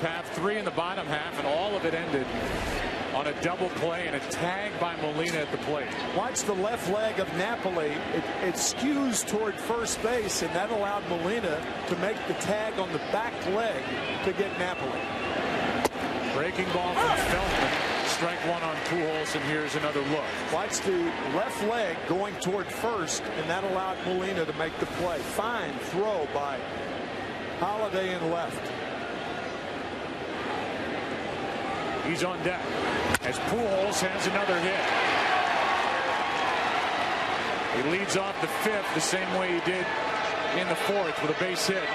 half, 3 in the bottom half, and all of it ended on a double play and a tag by Molina at the plate. Watch the left leg of Napoli. It skews toward first base, and that allowed Molina to make the tag on the back leg to get Napoli. Breaking ball from Feldman. Strike one on Pujols, and here's another look. Watch the left leg going toward first, and that allowed Molina to make the play. Fine throw by Holiday in left. He's on deck as Pujols has another hit. He leads off the 5th the same way he did in the 4th with a base hit.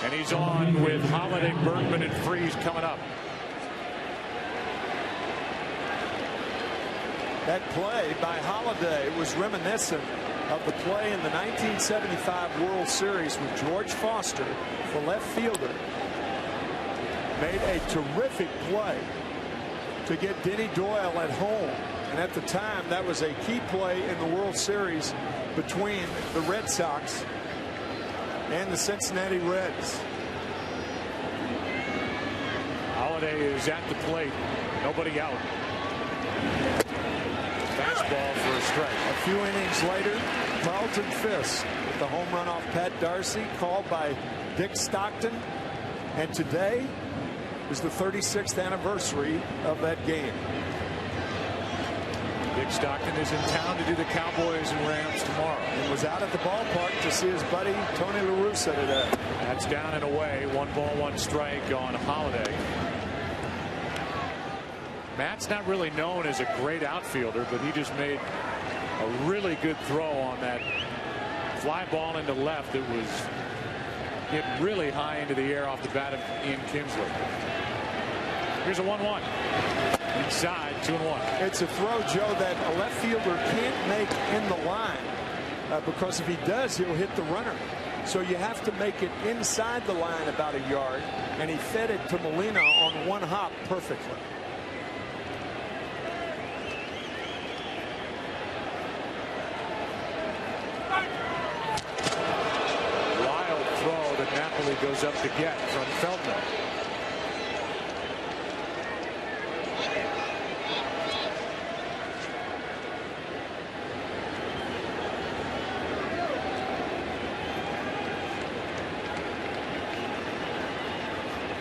And he's on with Holiday, Bergman, and Freese coming up. That play by Holiday was reminiscent of the play in the 1975 World Series with George Foster, the left fielder. Made a terrific play to get Denny Doyle at home. And at the time, that was a key play in the World Series between the Red Sox and the Cincinnati Reds. Holiday is at the plate. Nobody out. Fastball for a strike. A few innings later, Carlton Fisk with the home run off Pat Darcy, called by Dick Stockton. And today is the 36th anniversary of that game. Dick Stockton is in town to do the Cowboys and Rams tomorrow. And was out at the ballpark to see his buddy Tony La Russa today. That's down and away. 1 ball, 1 strike on Holiday. Matt's not really known as a great outfielder, but he just made a really good throw on that fly ball into left. It was hit really high into the air off the bat of Ian Kinsley. Here's a 1-1. Inside, 2-1. It's a throw, Joe, that a left fielder can't make in the line because if he does, he'll hit the runner. So you have to make it inside the line about a yard, and he fed it to Molina on 1 hop perfectly. Wild throw that Napoli goes up to get from Feldman.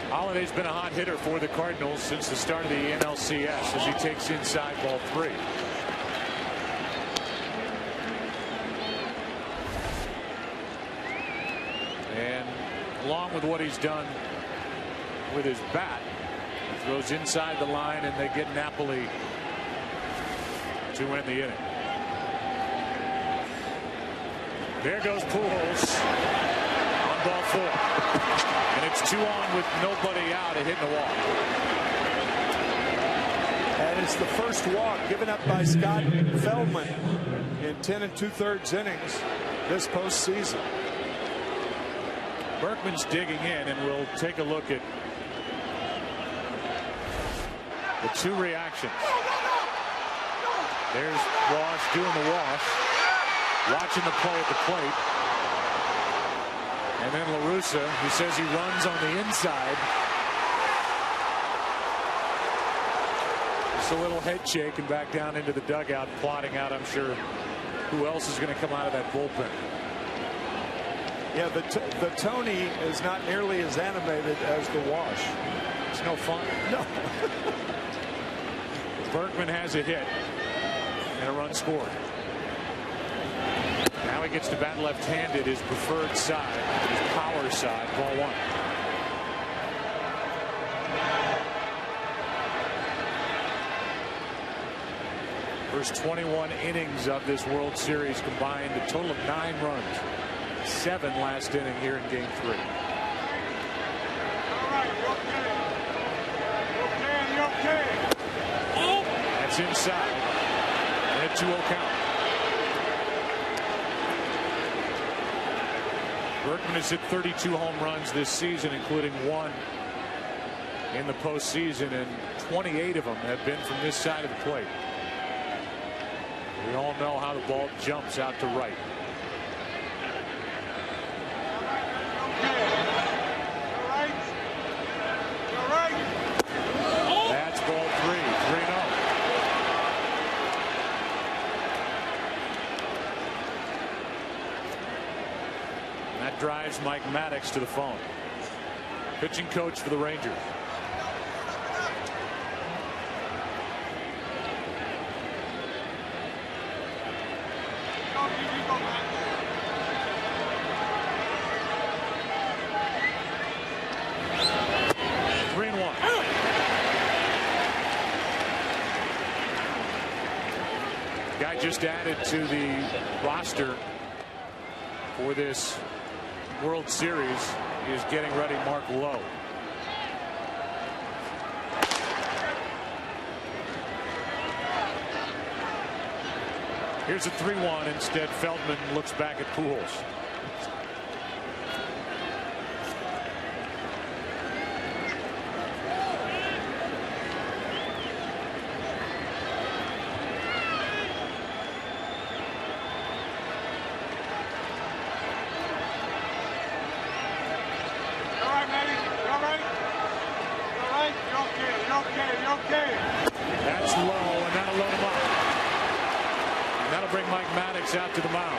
Holiday's been a hot hitter for the Cardinals since the start of the NLCS as he takes inside ball 3. And along with what he's done with his bat, he throws inside the line and they get Napoli to win the inning. There goes Pujols on ball 4. And it's 2 on with nobody out, a hit and a walk. And it's the first walk given up by Scott Feldman in 10 2/3 innings this postseason. Berkman's digging in, and we'll take a look at the 2 reactions. There's Wash doing the wash, watching the play at the plate. And then La Russa, who says he runs on the inside. Just a little head shake and back down into the dugout, plotting out, I'm sure, who else is going to come out of that bullpen. Yeah, the Tony is not nearly as animated as the Wash. It's no fun. No. Bergman has a hit and a run scored. Now he gets to bat left-handed, his preferred side, his power side, ball 1. First 21 innings of this World Series combined, a total of 9 runs. 7 last inning here in game 3. That's inside. And a 2-0 count. Berkman has hit 32 home runs this season, including 1 in the postseason, and 28 of them have been from this side of the plate. We all know how the ball jumps out to right. drives Mike Maddox to the phone. Pitching coach for the Rangers. Guy just added to the roster for this World Series is getting ready, Mark Lowe. Here's a 3-1. Instead, Feldman looks back at Pujols. That's low, and that'll load him up. And that'll bring Mike Maddox out to the mound.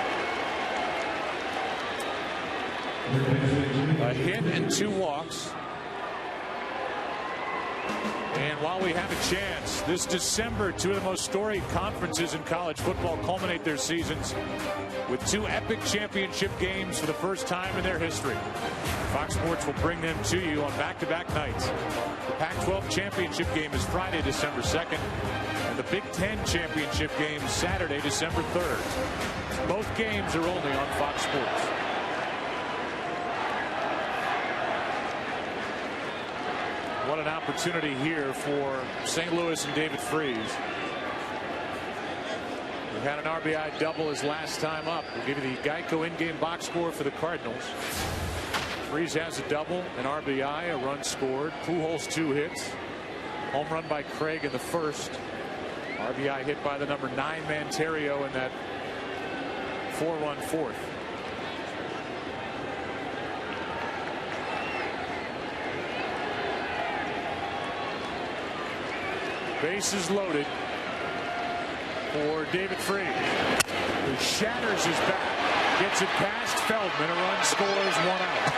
A hit and 2 walks. And while we have a chance, this December, 2 of the most storied conferences in college football culminate their seasons with 2 epic championship games for the first time in their history. Fox Sports will bring them to you on back-to-back nights. The Pac-12 championship game is Friday, December 2nd, and the Big Ten championship game is Saturday, December 3rd. Both games are only on Fox Sports. What an opportunity here for St. Louis and David Freese. He had an RBI double his last time up. We'll give you the Geico in-game box score for the Cardinals. Freese has a double, an RBI, a run scored. Pujols 2 hits. Home run by Craig in the first. RBI hit by the number 9 Manterio in that 4-run fourth. Bases loaded for David Freese, who shatters his bat, gets it past Feldman, a run scores, 1 out.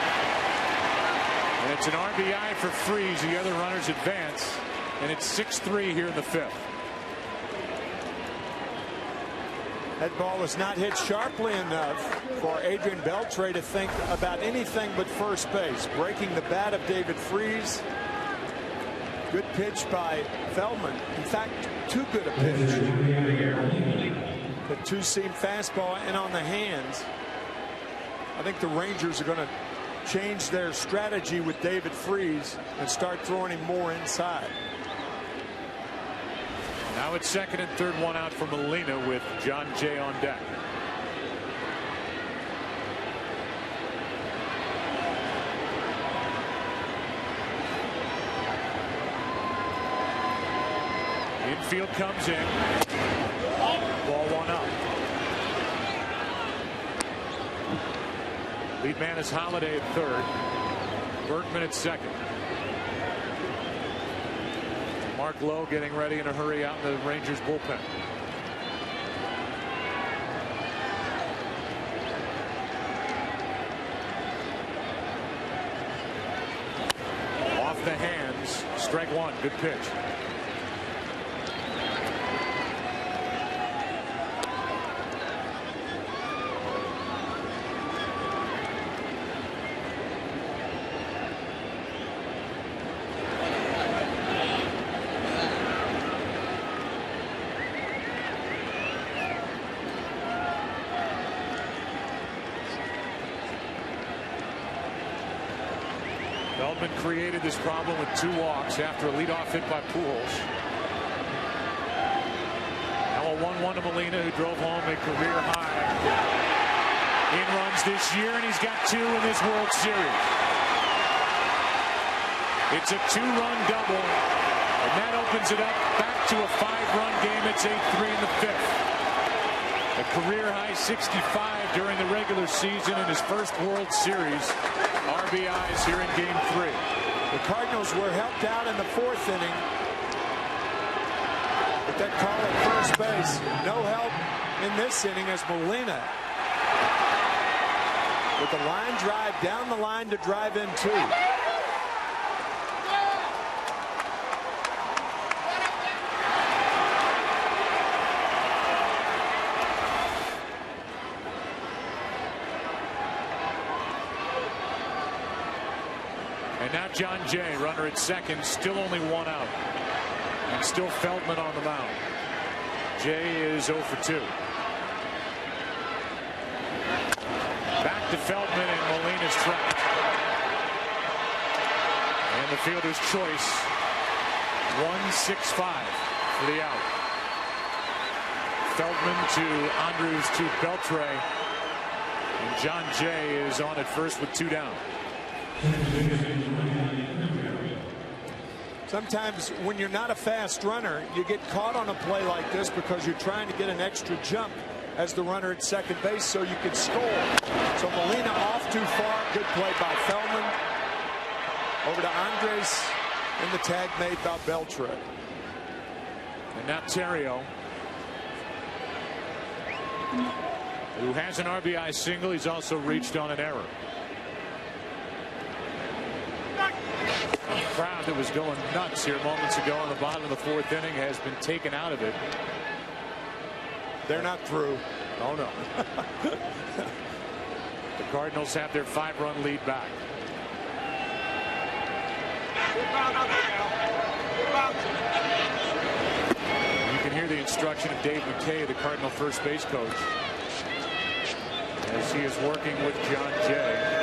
And it's an RBI for Freese. The other runners advance, and it's 6-3 here in the 5th. That ball was not hit sharply enough for Adrian Beltre to think about anything but first base. Breaking the bat of David Freese. Good pitch by Feldman. In fact, too good a pitch. The 2-seam fastball and on the hands. I think the Rangers are going to change their strategy with David Freese and start throwing him more inside. Now it's second and third, 1 out for Molina with John Jay on deck. Infield comes in. Ball 1 up. Lead man is Holiday at third. Bergman at second. Mark Lowe getting ready in a hurry out in the Rangers bullpen. Off the hands. Strike 1. Good pitch. Feldman created this problem with 2 walks after a leadoff hit by Pujols. Now a 1-1 to Molina, who drove home a career high in runs this year, and he's got 2 in this World Series. It's a 2-run double, and that opens it up back to a 5-run game. It's 8-3 in the 5th. A career high 65 during the regular season in his first World Series. RBIs here in game 3. The Cardinals were helped out in the 4th inning with that call at first base. No help in this inning as Molina with the line drive down the line to drive in 2. And now John Jay, runner at second, still only 1 out. And still Feldman on the mound. Jay is 0 for 2. Back to Feldman, and Molina's trapped. And the fielder's choice, 1-6-5 for the out. Feldman to Andrews to Beltre. And John Jay is on at first with 2 down. Sometimes when you're not a fast runner, you get caught on a play like this because you're trying to get an extra jump as the runner at second base so you could score. So Molina off too far. Good play by Feldman. Over to Andres, and the tag made by Beltre. And now Terrio, who has an RBI single. He's also reached on an error. The crowd that was going nuts here moments ago in the bottom of the 4th inning has been taken out of it. They're not through. Oh, no. The Cardinals have their 5-run lead back. You can hear the instruction of Dave McKay, the Cardinal first base coach, as he is working with John Jay.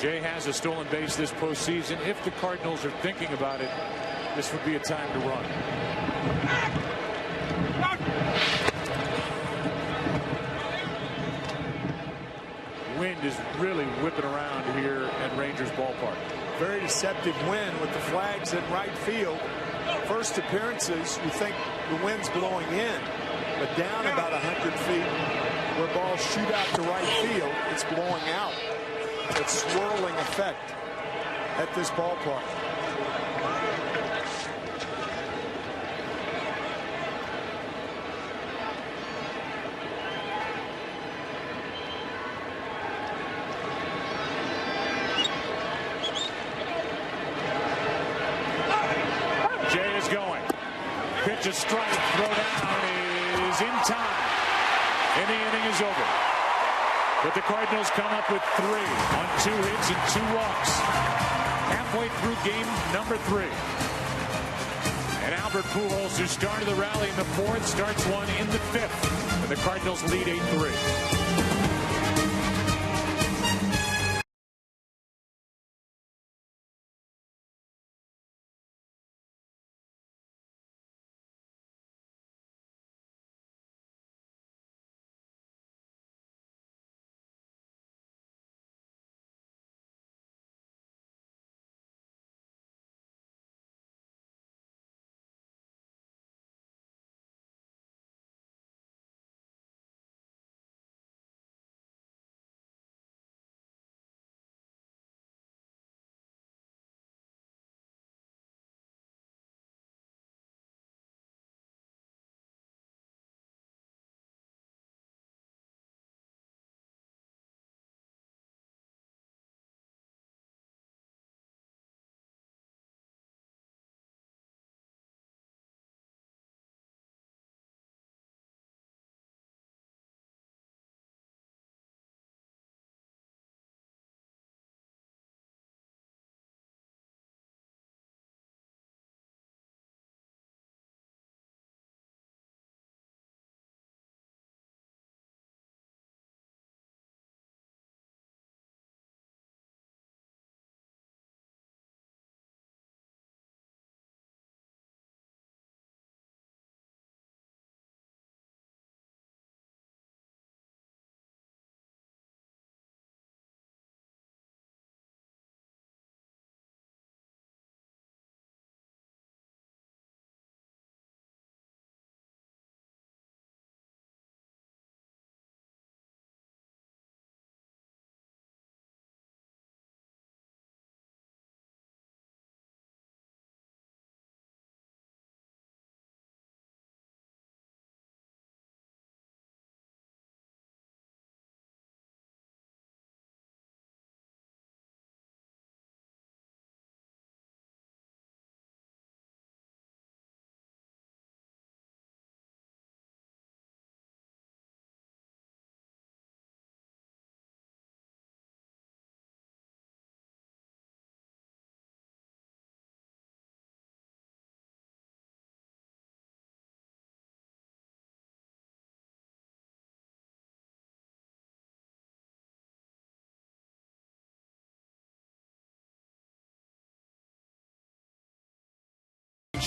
Jay has a stolen base this postseason. If the Cardinals are thinking about it, this would be a time to run. Wind is really whipping around here at Rangers ballpark. Very deceptive wind with the flags in right field. First appearances, you think the wind's blowing in, but down about 100 feet where balls shoot out to right field, it's blowing out. It's swirling effect at this ballpark. Jay is going. Pitch a strike, throw down is in time. And the inning is over. But the Cardinals come up with 3 on 2 hits and 2 walks. Halfway through game number 3. And Albert Pujols, who started the rally in the 4th, starts one in the 5th. And the Cardinals lead 8-3.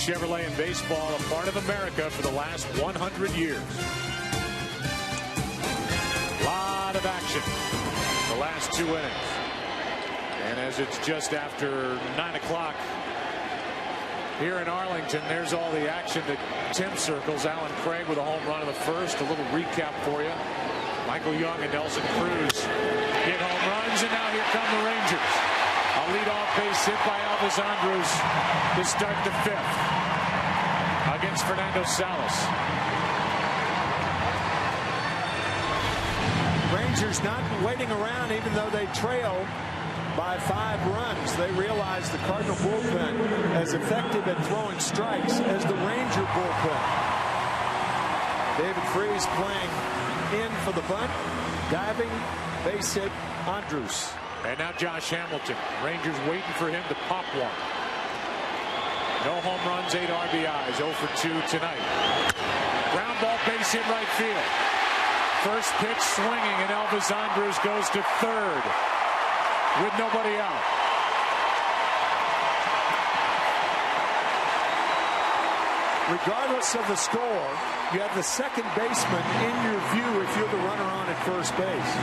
Chevrolet and baseball, a part of America for the last 100 years. A lot of action the last 2 innings. And as it's just after 9 o'clock here in Arlington, there's all the action that Tim circles. Alan Craig with a home run in the first. A little recap for you. Michael Young and Nelson Cruz hit home runs, and now here come the Rangers. A leadoff base hit by Elvis Andrus to start the 5th against Fernando Salas. Rangers not waiting around even though they trail by 5 runs. They realize the Cardinal bullpen as effective at throwing strikes as the Ranger bullpen. David Freese playing in for the bunt. Diving base hit Andrus. And now Josh Hamilton. Rangers waiting for him to pop one. No home runs, 8 RBIs, 0 for 2 tonight. Ground ball, base hit right field. First pitch swinging, and Elvis Andrus goes to third with nobody out. Regardless of the score, you have the second baseman in your view if you're the runner on at first base.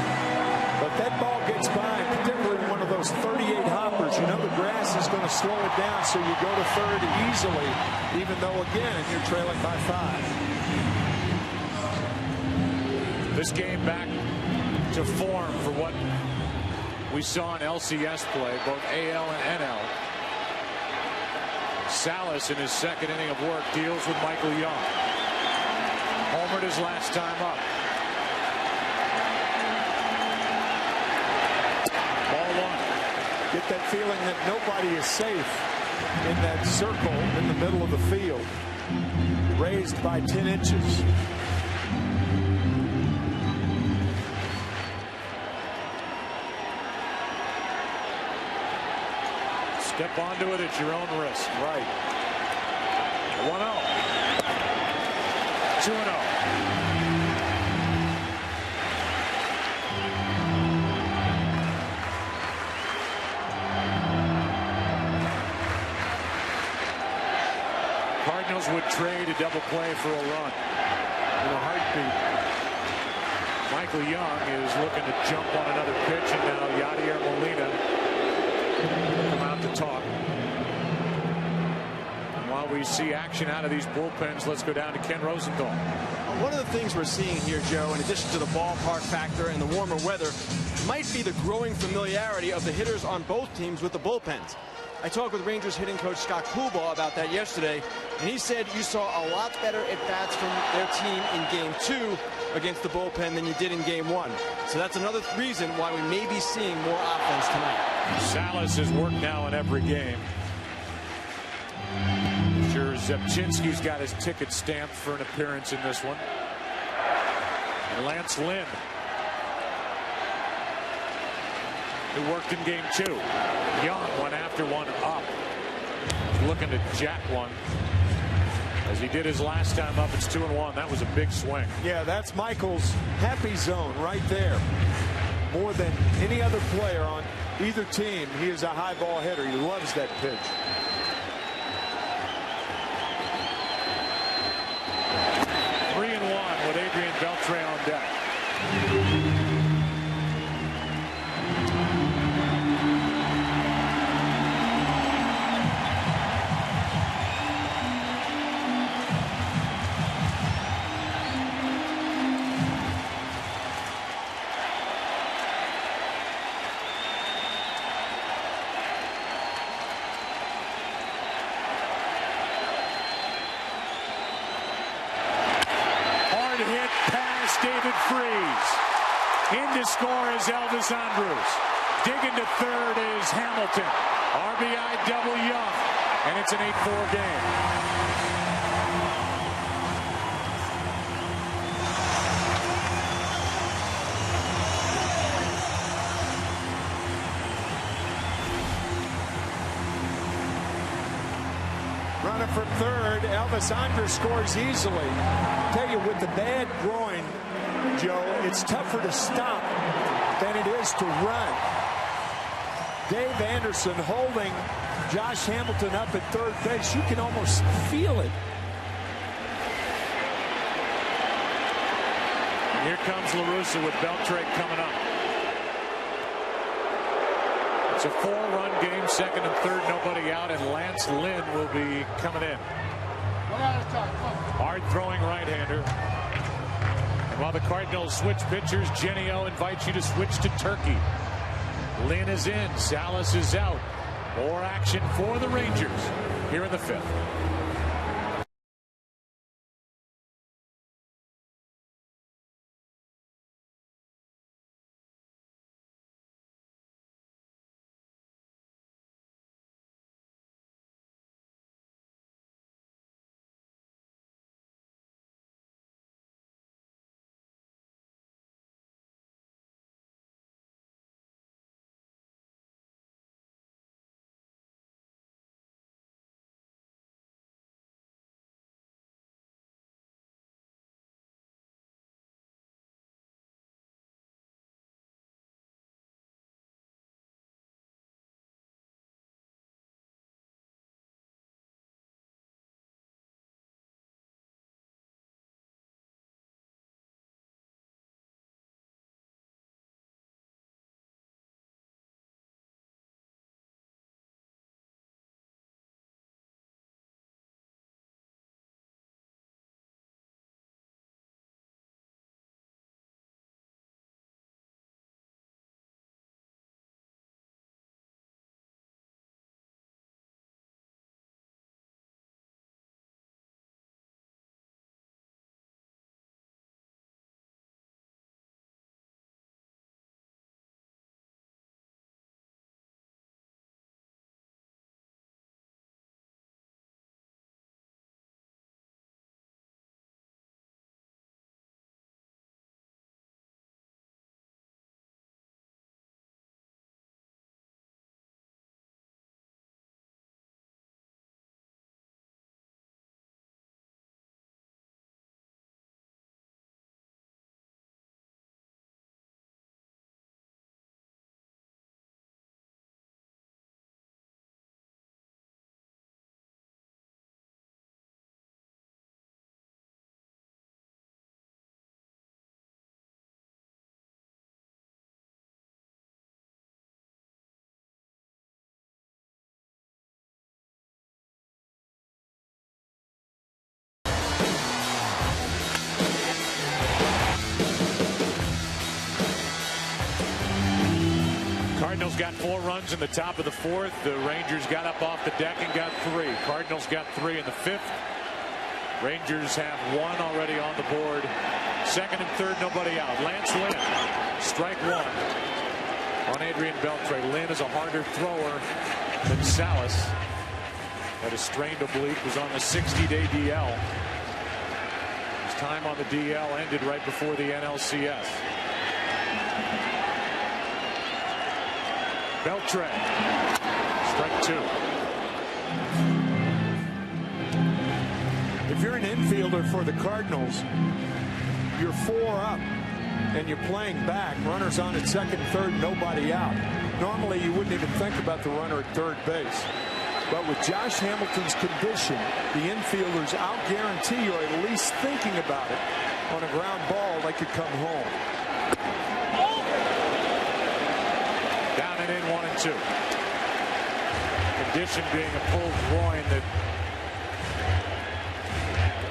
But that ball gets by, particularly one of those 38 hoppers. You know the grass is going to slow it down, so you go to third easily, even though, again, you're trailing by 5. This game back to form for what we saw in LCS play, both AL and NL. Salas in his second inning of work deals with Michael Young. Homered his last time up. Ball 1. Get that feeling that nobody is safe in that circle in the middle of the field. Raised by 10 inches. Step onto it at your own risk. Right. 1-0. 2-0. Cardinals would trade a double play for a run in a heartbeat. Michael Young is looking to jump on another pitch, and now Yadier Molina come out to talk. And while we see action out of these bullpens, let's go down to Ken Rosenthal. One of the things we're seeing here, Joe, in addition to the ballpark factor and the warmer weather, might be the growing familiarity of the hitters on both teams with the bullpens. I talked with Rangers hitting coach Scott Coolbaugh about that yesterday, and he said you saw a lot better at-bats from their team in Game 2 against the bullpen than you did in Game 1. So that's another reason why we may be seeing more offense tonight. Salas has worked now in every game. Sure, Zepchinski's got his ticket stamped for an appearance in this one. And Lance Lynn, who worked in Game 2. Young went after one up. Looking to jack one. As he did his last time up, it's 2-1. That was a big swing. Yeah, that's Michael's happy zone right there. More than any other player on either team, he is a high ball hitter. He loves that pitch. With Adrian Beltre on deck. David Freese. In to score is Elvis Andrus. Digging to third is Hamilton. RBI double Young. And it's an 8-4 game. Running from third, Elvis Andrus scores easily. I tell you, with the bad groin, Joe, it's tougher to stop than it is to run. Dave Anderson holding Josh Hamilton up at third base, you can almost feel it. And here comes LaRussa with Beltre coming up. It's a 4-run game, second and third, nobody out, and Lance Lynn will be coming in. Hard throwing right-hander. And while the Cardinals switch pitchers, Genio invites you to switch to Turkey. Lynn is in, Salas is out. More action for the Rangers here in the fifth. Cardinals got 4 runs in the top of the fourth. The Rangers got up off the deck and got 3. Cardinals got 3 in the fifth. Rangers have 1 already on the board. Second and third, nobody out. Lance Lynn, strike 1 on Adrian Beltre. Lynn is a harder thrower than Salas. Had a strained oblique, was on the 60-day DL. His time on the DL ended right before the NLCS. Beltre, strike 2. If you're an infielder for the Cardinals, you're 4 up and you're playing back. Runners on at second, third, nobody out. Normally you wouldn't even think about the runner at third base. But with Josh Hamilton's condition, the infielders out-guarantee or at least thinking about it. On a ground ball, they could come home. Down and in, 1 and 2. Condition being a pulled groin that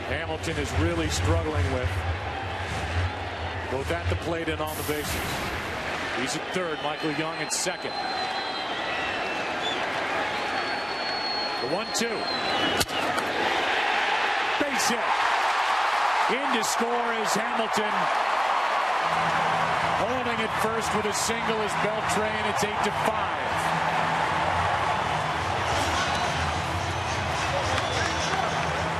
Hamilton is really struggling with, both at the plate and on the bases. He's at third, Michael Young at second. The 1-2. Base hit. In to score is Hamilton. Holding it first with a single is Beltre, and it's 8-5.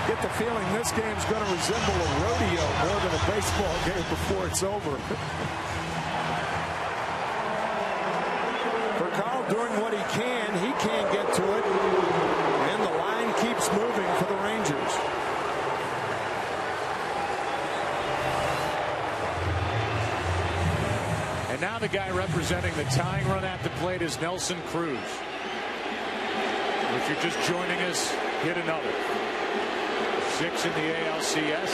Get the feeling this game's going to resemble a rodeo more than a baseball game before it's over. For Carl doing what he can't get to it. And the line keeps moving for the Rangers. And now the guy representing the tying run at the plate is Nelson Cruz. If you're just joining us, hit another. 6 in the ALCS.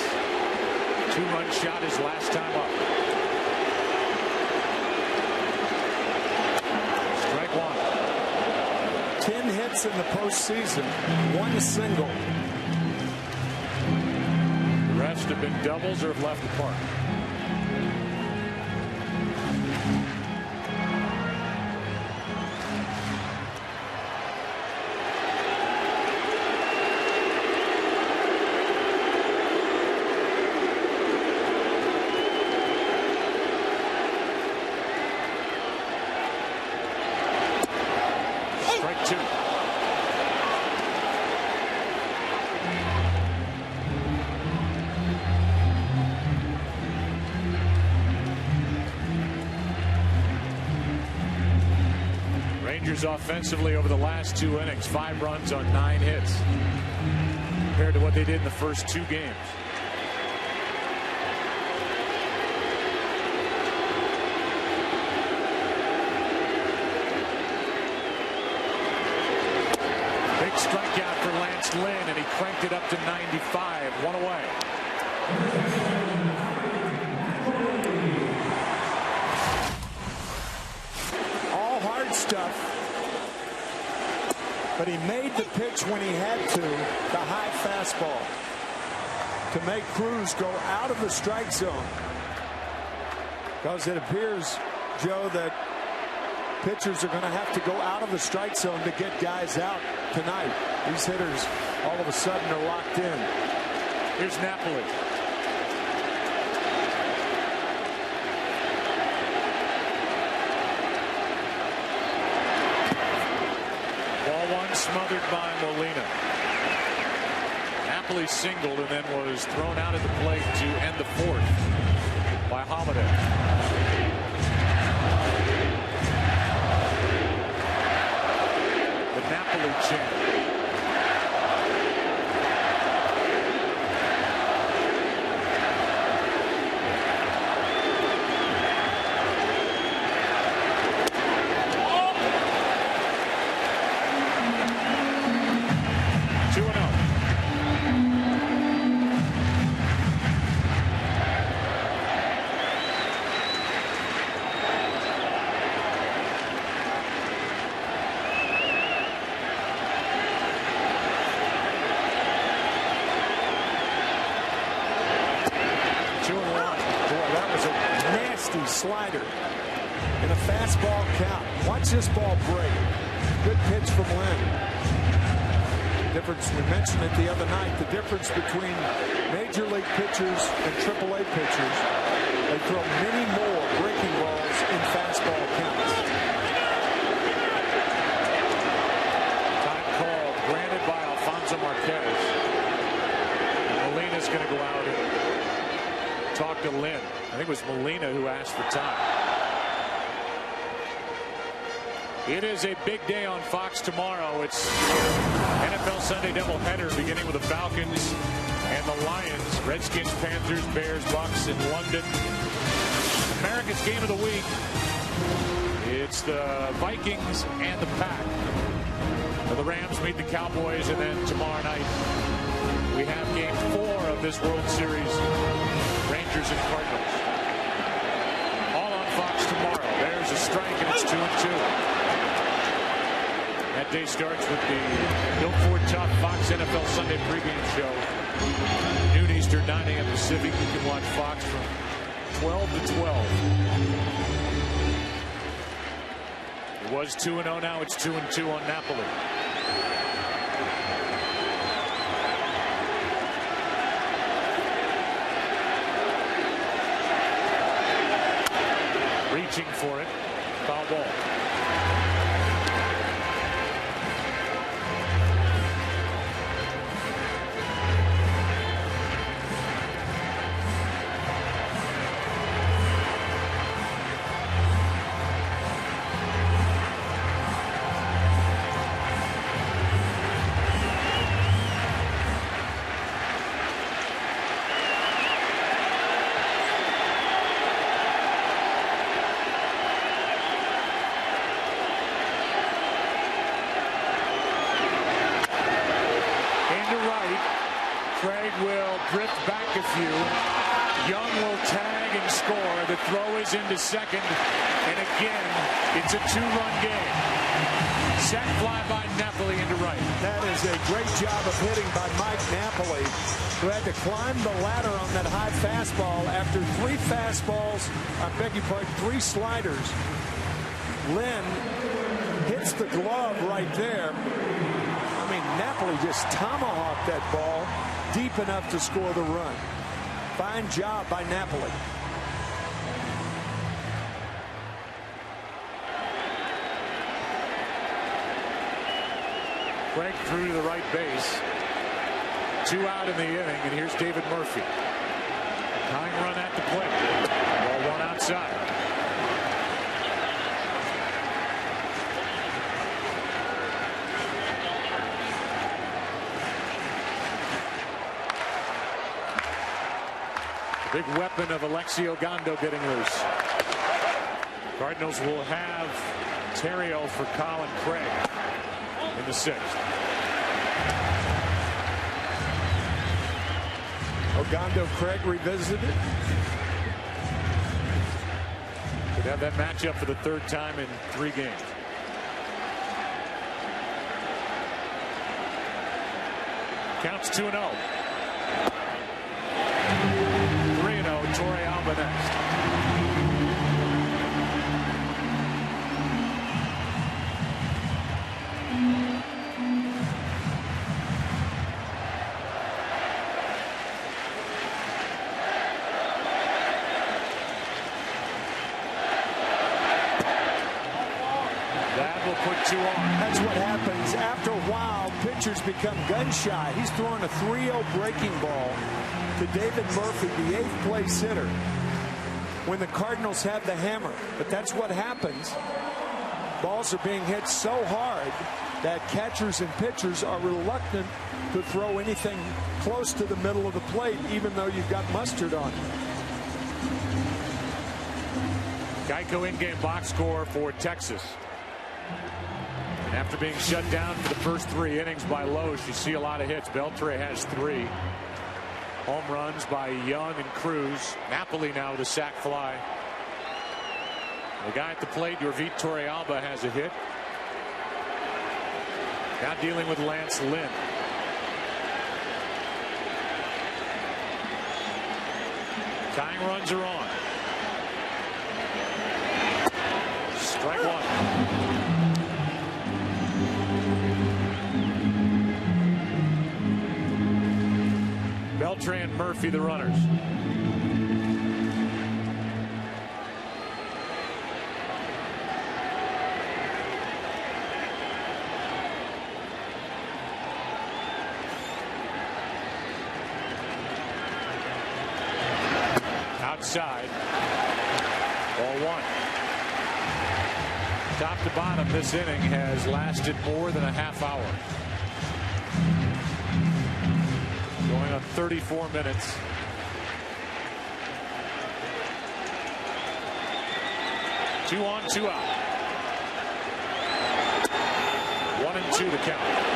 2-run shot his last time up. Strike one. 10 hits in the postseason, 1 single. The rest have been doubles or have left the park. Strike 2. Rangers offensively over the last 2 innings, 5 runs on 9 hits compared to what they did in the first 2 games. Big strikeout for Lance Lynn, and he cranked it up to 95. 1 away. All hard stuff, but he made the pitch when he had to, the high fastball, to make Cruz go out of the strike zone. Because it appears, Joe, that pitchers are going to have to go out of the strike zone to get guys out tonight. These hitters all of a sudden are locked in. Here's Napoli. Ball 1 smothered by Molina. Napoli singled and then was thrown out at the plate to end the 4th by Holiday. Napoli chant. Oh! 2-0. Slider and a fastball count. Watch this ball break. Good pitch from Lynn. Difference, we mentioned it the other night, the difference between major league pitchers and AAA pitchers. They throw many more breaking balls in fastball counts. Time called, granted by Alfonso Marquez. Molina's going to go out and talk to Lynn. I think it was Molina who asked for time. It is a big day on Fox tomorrow. It's NFL Sunday doubleheader beginning with the Falcons and the Lions. Redskins, Panthers, Bears, Bucks in London. America's game of the week. It's the Vikings and the Pack. The Rams meet the Cowboys, and then tomorrow night we have game 4 of this World Series. Rangers and Cardinals. All on Fox tomorrow. There's a strike, and it's 2-2. That day starts with the Built Ford Tough Fox NFL Sunday pregame show. Noon Eastern, 9 a.m. Pacific. You can watch Fox from 12 to 12. It was 2-0. Now it's 2-2 on Napoli. Reaching for it. Foul ball. Craig will drift back a few. Young will tag and score. The throw is into second. And again, it's a 2-run game. Sac fly by Napoli into right. That is a great job of hitting by Mike Napoli, who had to climb the ladder on that high fastball after 3 fastballs, I beg your pardon, 3 sliders. Lynn hits the glove right there. I mean, Napoli just tomahawked that ball deep enough to score the run. Fine job by Napoli. Craig threw to the right base. 2 out in the inning, and here's David Murphy. Tying run at the plate. Ball 1 outside. The big weapon of Alexio Gondo getting loose. Cardinals will have Terrio for Colin Craig in the 6th. Ogando Craig revisited. Could have that matchup for the 3rd time in 3 games. Counts 2-0. 3-0. Torre Alba next. That's what happens after a while. Pitchers become gun shy. He's throwing a 3-0 breaking ball to David Murphy, the 8th place hitter, when the Cardinals have the hammer. But that's what happens. Balls are being hit so hard that catchers and pitchers are reluctant to throw anything close to the middle of the plate, even though you've got mustard on it. Geico in-game box score for Texas. And after being shut down for the first 3 innings by Loesch, you see a lot of hits. Beltre has 3. Home runs by Young and Cruz. Napoli now with a sac fly. The guy at the plate, Yorvit Torrealba, has a hit. Now dealing with Lance Lynn. Tying runs are on. Strike 1. Beltre and Murphy the runners. Outside. Ball 1. Top to bottom, this inning has lasted more than a half hour. Going on 34 minutes. Two on, 2 out. 1-2 the count.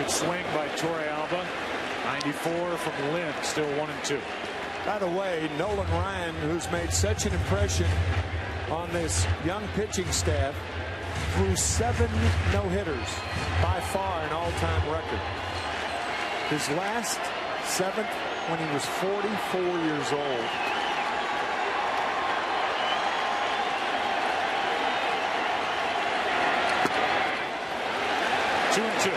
Swing by Torrealba. 94 from Lynn. Still 1-2. By the way, Nolan Ryan, who's made such an impression on this young pitching staff, threw 7 no-hitters, by far an all-time record. His last 7th when he was 44 years old. Two and 2.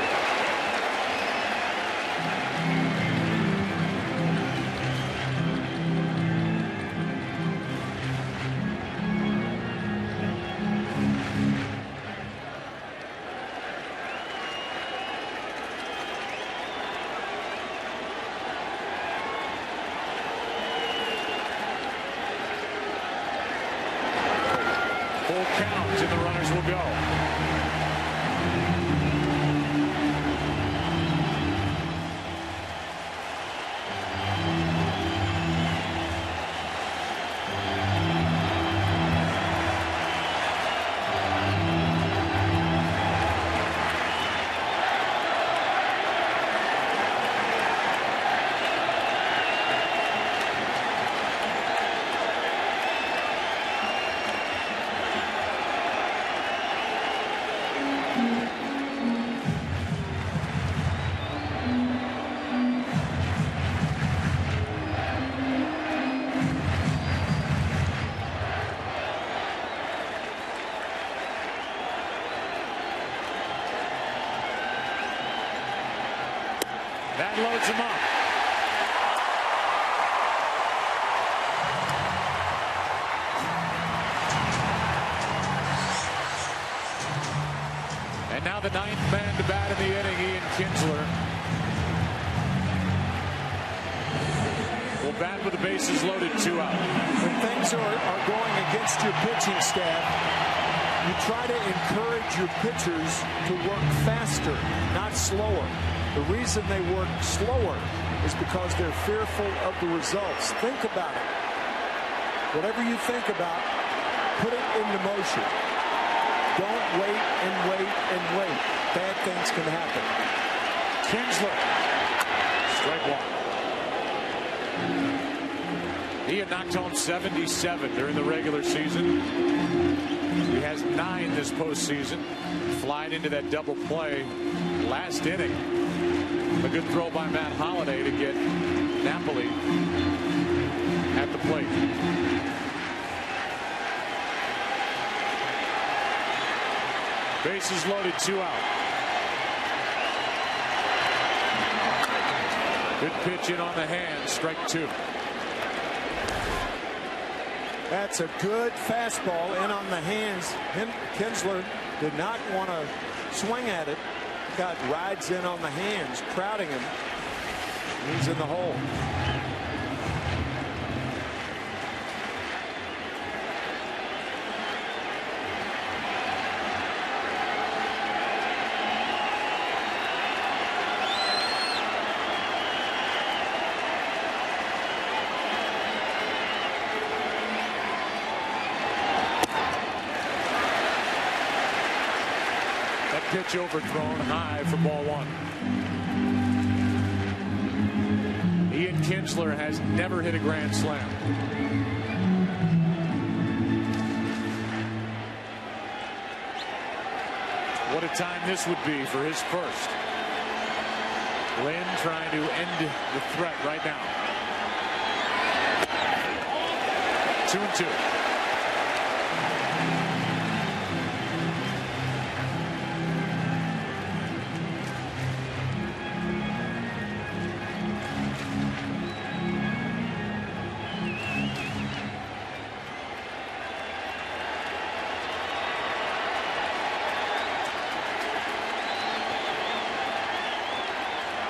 Full count, and the runners will go. That loads him up. And now the ninth man to bat in the inning, Ian Kinsler. Will bat with the bases loaded, 2 out. When things are going against your pitching staff, you try to encourage your pitchers to work faster, not slower. The reason they work slower is because they're fearful of the results. Think about it. Whatever you think about, put it into motion. Don't wait and wait and wait. Bad things can happen. Kinsler. Strike one. He had knocked home 77 during the regular season. He has 9 this postseason. Flying into that double play last inning. A good throw by Matt Holliday to get Napoli at the plate. Bases loaded, 2 out. Good pitch in on the hand, strike 2. That's a good fastball in on the hands. Kinsler did not want to swing at it. Got rides in on the hands, crowding him. He's in the hole. Pitch overthrown high for ball 1. Ian Kinsler has never hit a grand slam. What a time this would be for his first. Lynn trying to end the threat right now. 2-2.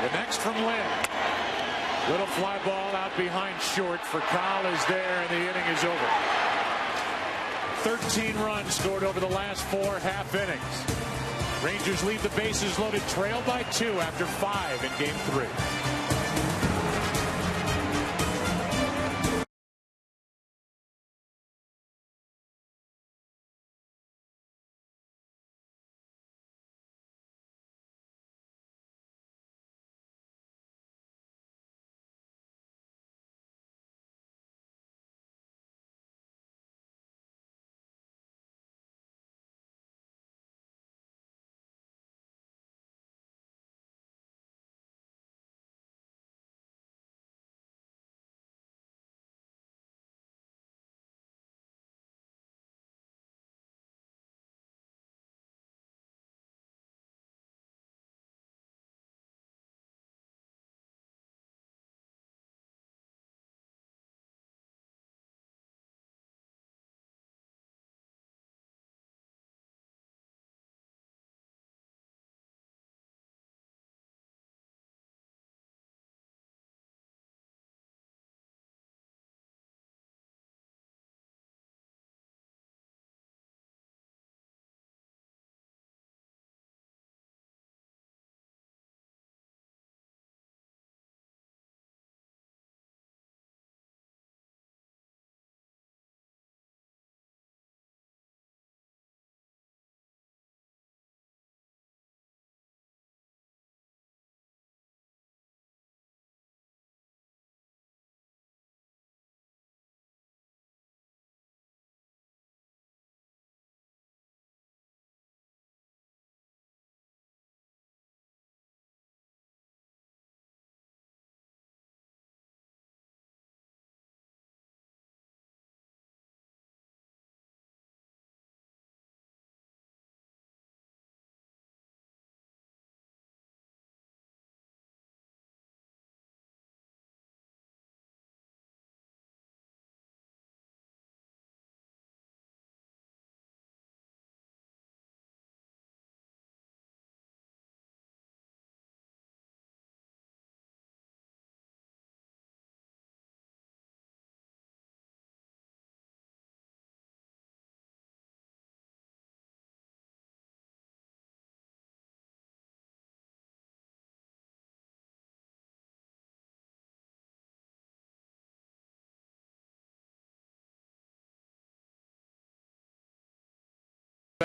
The next from Lynn. Little fly ball out behind short for Kyle is there, and the inning is over. 13 runs scored over the last 4 half innings. Rangers lead the bases loaded, trail by 2 after 5 in game 3.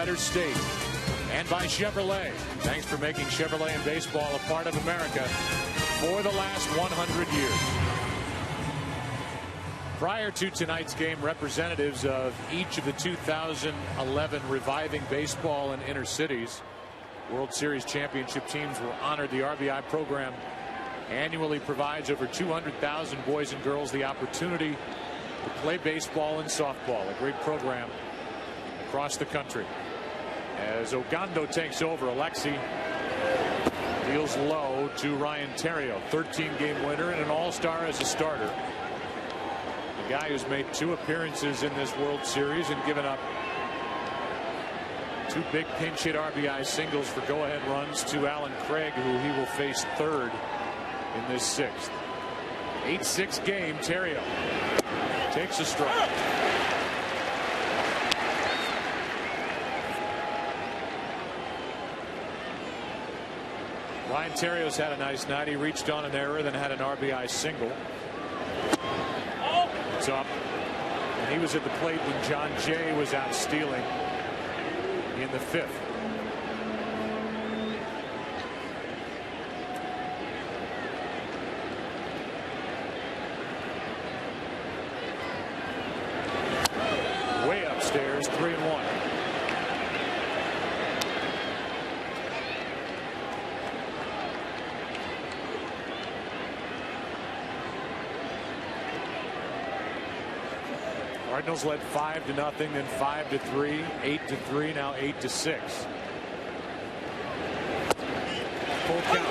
better state. And by Chevrolet. Thanks for making Chevrolet and baseball a part of America for the last 100 years. Prior to tonight's game, representatives of each of the 2011 Reviving Baseball and Inner Cities World Series championship teams were honored. The RBI program annually provides over 200,000 boys and girls the opportunity to play baseball and softball. A great program across the country. As Ogando takes over, Alexi deals low to Ryan Theriot, 13-game winner and an all-star as a starter. The guy who's made 2 appearances in this World Series and given up 2 big pinch hit RBI singles for go-ahead runs to Alan Craig, who he will face third in this 6th. 8-6 game. Theriot takes a strike. Ryan Theriot's had a nice night. He reached on an error, then had an RBI single. It's up. And he was at the plate when John Jay was out stealing in the 5th. Way upstairs, 3-1. Cardinals led 5-0, then 5-3, 8-3, now 8-6. Full count.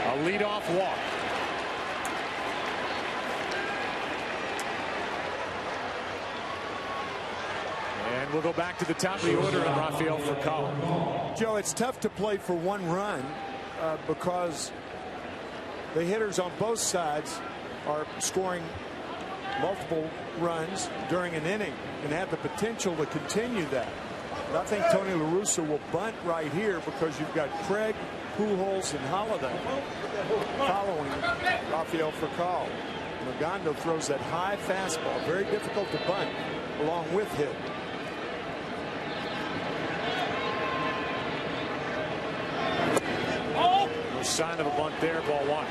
A leadoff walk. We'll go back to the top of the order and Rafael Furcal. Joe, it's tough to play for 1 run because the hitters on both sides are scoring multiple runs during an inning and have the potential to continue that. But I think Tony La Russa will bunt right here because you've got Craig, Pujols, and Holiday following Rafael Furcal. Ogando throws that high fastball, very difficult to bunt along with hit. No sign of a bunt there. Ball 1.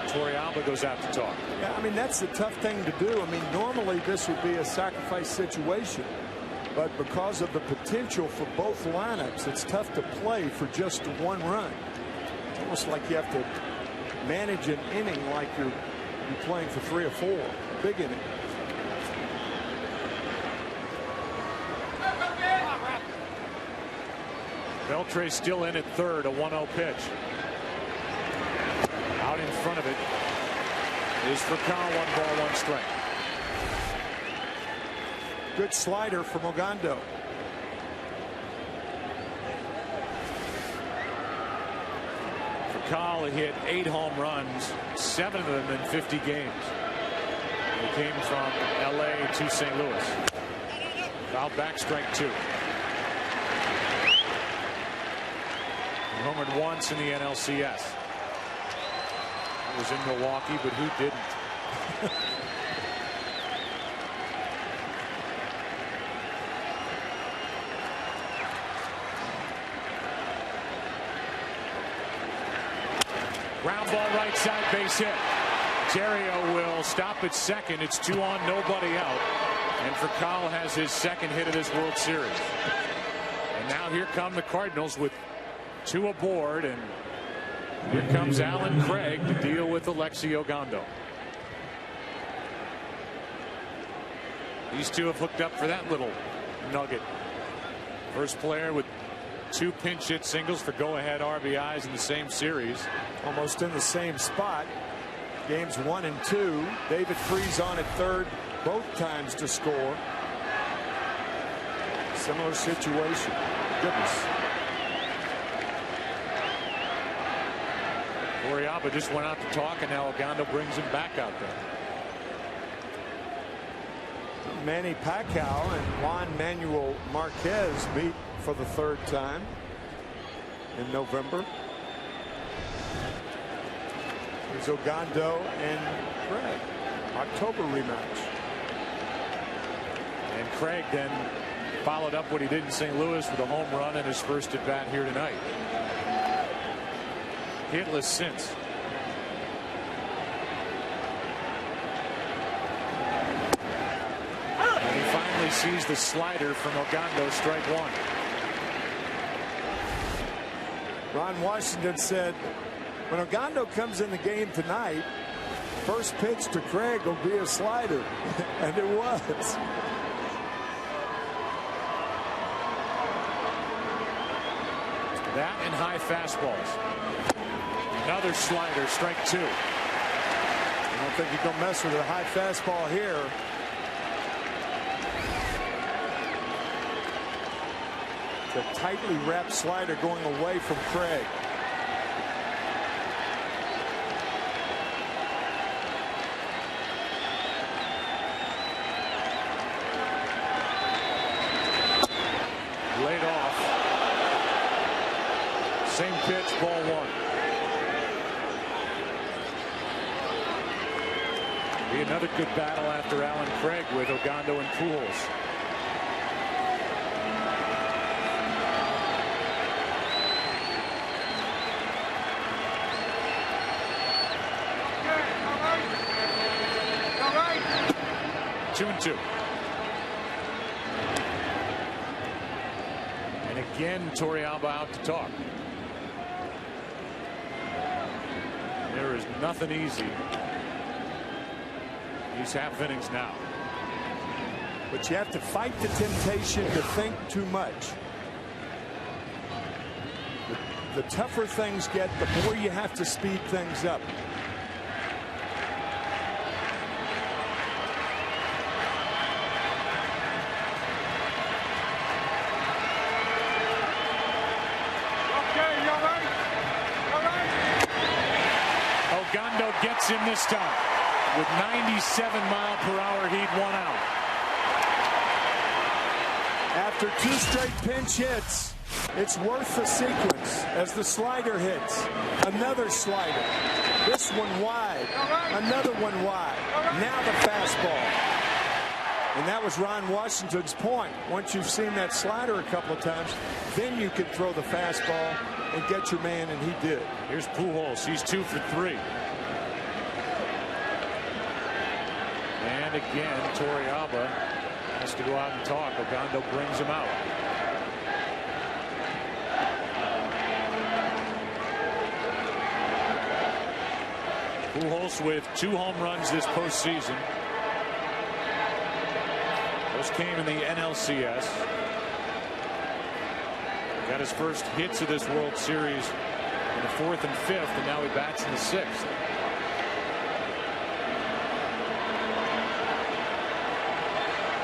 Torrealba goes out to talk. Yeah, I mean, that's the tough thing to do. I mean, normally this would be a sacrifice situation, but because of the potential for both lineups, it's tough to play for just 1 run. It's almost like you have to manage an inning like you're playing for 3 or 4. Big inning. Beltre still in at third, a 1-0 pitch. Out in front of it is Furcal, 1 ball, 1 strike. Good slider from Ogando. Furcal hit 8 home runs, 7 of them in 50 games. He came from LA to St. Louis. Foul back, strike 2. He homered once in the NLCS. It was in Milwaukee, but who didn't? Ground ball right side, base hit. Theriot will stop at second. It's 2 on, nobody out. And Furcal has his 2nd hit of this World Series. And now here come the Cardinals with 2 aboard, and here comes Alan Craig to deal with Alexi Ogando. These 2 have hooked up for that little nugget. First player with 2 pinch hit singles for go-ahead RBIs in the same series. Almost in the same spot. Games 1 and 2. David Freese on at third both times to score. Similar situation. Goodness. Torrealba just went out to talk, and now Ogando brings him back out there. Manny Pacquiao and Juan Manuel Marquez meet for the 3rd time in November. There's Ogando and Craig. October rematch. And Craig then followed up what he did in St. Louis with a home run in his first at bat here tonight. Hitless since. And he finally sees the slider from Ogando, strike one. Ron Washington said, when Ogando comes in the game tonight, first pitch to Craig will be a slider. And it was. That and high fastballs. Another slider, strike two. I don't think you can mess with a high fastball here. It's a tightly wrapped slider going away from Craig. Laid off. Same pitch, ball one. Be another good battle after Alan Craig with Ogando and Pujols. Two and two. And again, Torrealba out to talk. There is nothing easy. These half innings now. But you have to fight the temptation to think too much. The tougher things get, the more you have to speed things up. Ogando gets him this time with 97-mile-per-hour heat, 1 out. After 2 straight pinch hits, it's worth the sequence as the slider hits. Another slider. This one wide. Another one wide. Now the fastball. And that was Ron Washington's point. Once you've seen that slider a couple of times, then you can throw the fastball and get your man, and he did. Here's Pujols. He's 2 for 3. And again, Torrealba has to go out and talk. Ogando brings him out. Pujols with 2 home runs this postseason. Those came in the NLCS. Got his first hits of this World Series in the 4th and 5th, and now he bats in the 6th.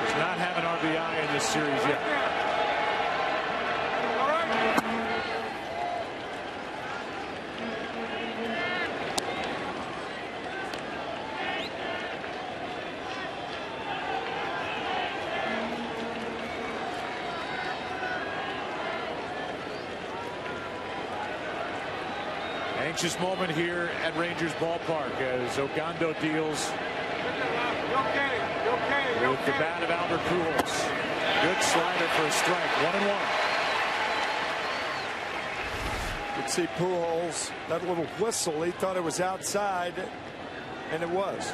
Does not have an RBI in this series yet. Anxious moment here at Rangers Ballpark as Ogando deals with the bat of Albert Pujols. Good slider for a strike. 1-1. You can see Pujols, that little whistle, he thought it was outside, and it was.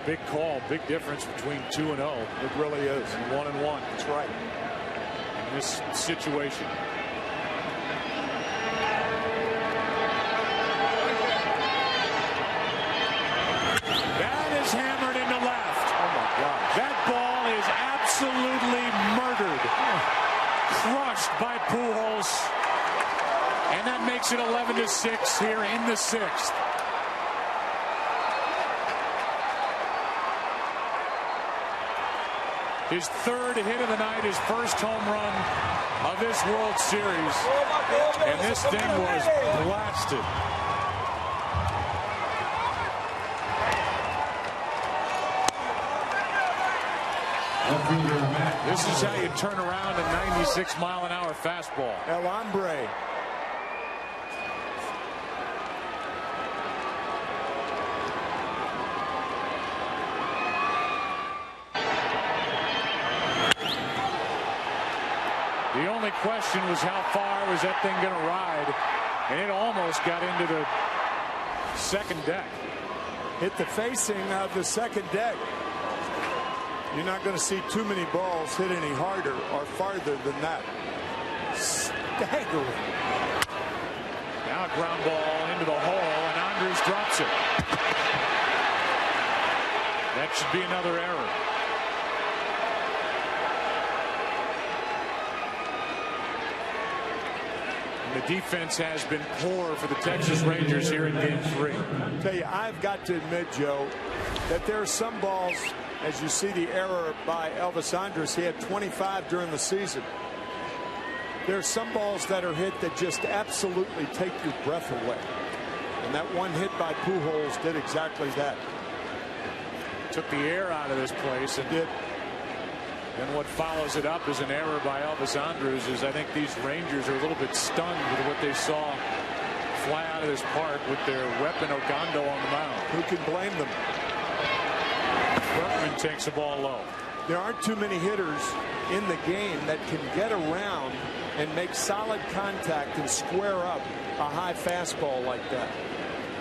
Big call, big difference between 2 and 0. It really is. And 1-1. That's right. In this situation. That is hammered into left. Oh my God. That ball is absolutely murdered. Crushed by Pujols. And that makes it 11-6 here in the 6th. His 3rd hit of the night, his first home run of this World Series. And this thing was blasted. This is how you turn around a 96-mile-an-hour fastball. El Hombre. The only question was how far was that thing going to ride, and it almost got into the second deck. Hit the facing of the second deck. You're not going to see too many balls hit any harder or farther than that. Staggering. Now a ground ball into the hole, and Andres drops it. That should be another error. The defense has been poor for the Texas Rangers here in Game 3. I tell you, I've got to admit, Joe, that there are some balls, as you see the error by Elvis Andres, he had 25 during the season. There are some balls that are hit that just absolutely take your breath away. And that one hit by Pujols did exactly that. Took the air out of this place and did. And what follows it up is an error by Elvis Andres. Is I think these Rangers are a little bit stunned with what they saw fly out of this park with their weapon Ogando on the mound. Who can blame them? Berkman takes the ball low. There aren't too many hitters in the game that can get around and make solid contact and square up a high fastball like that.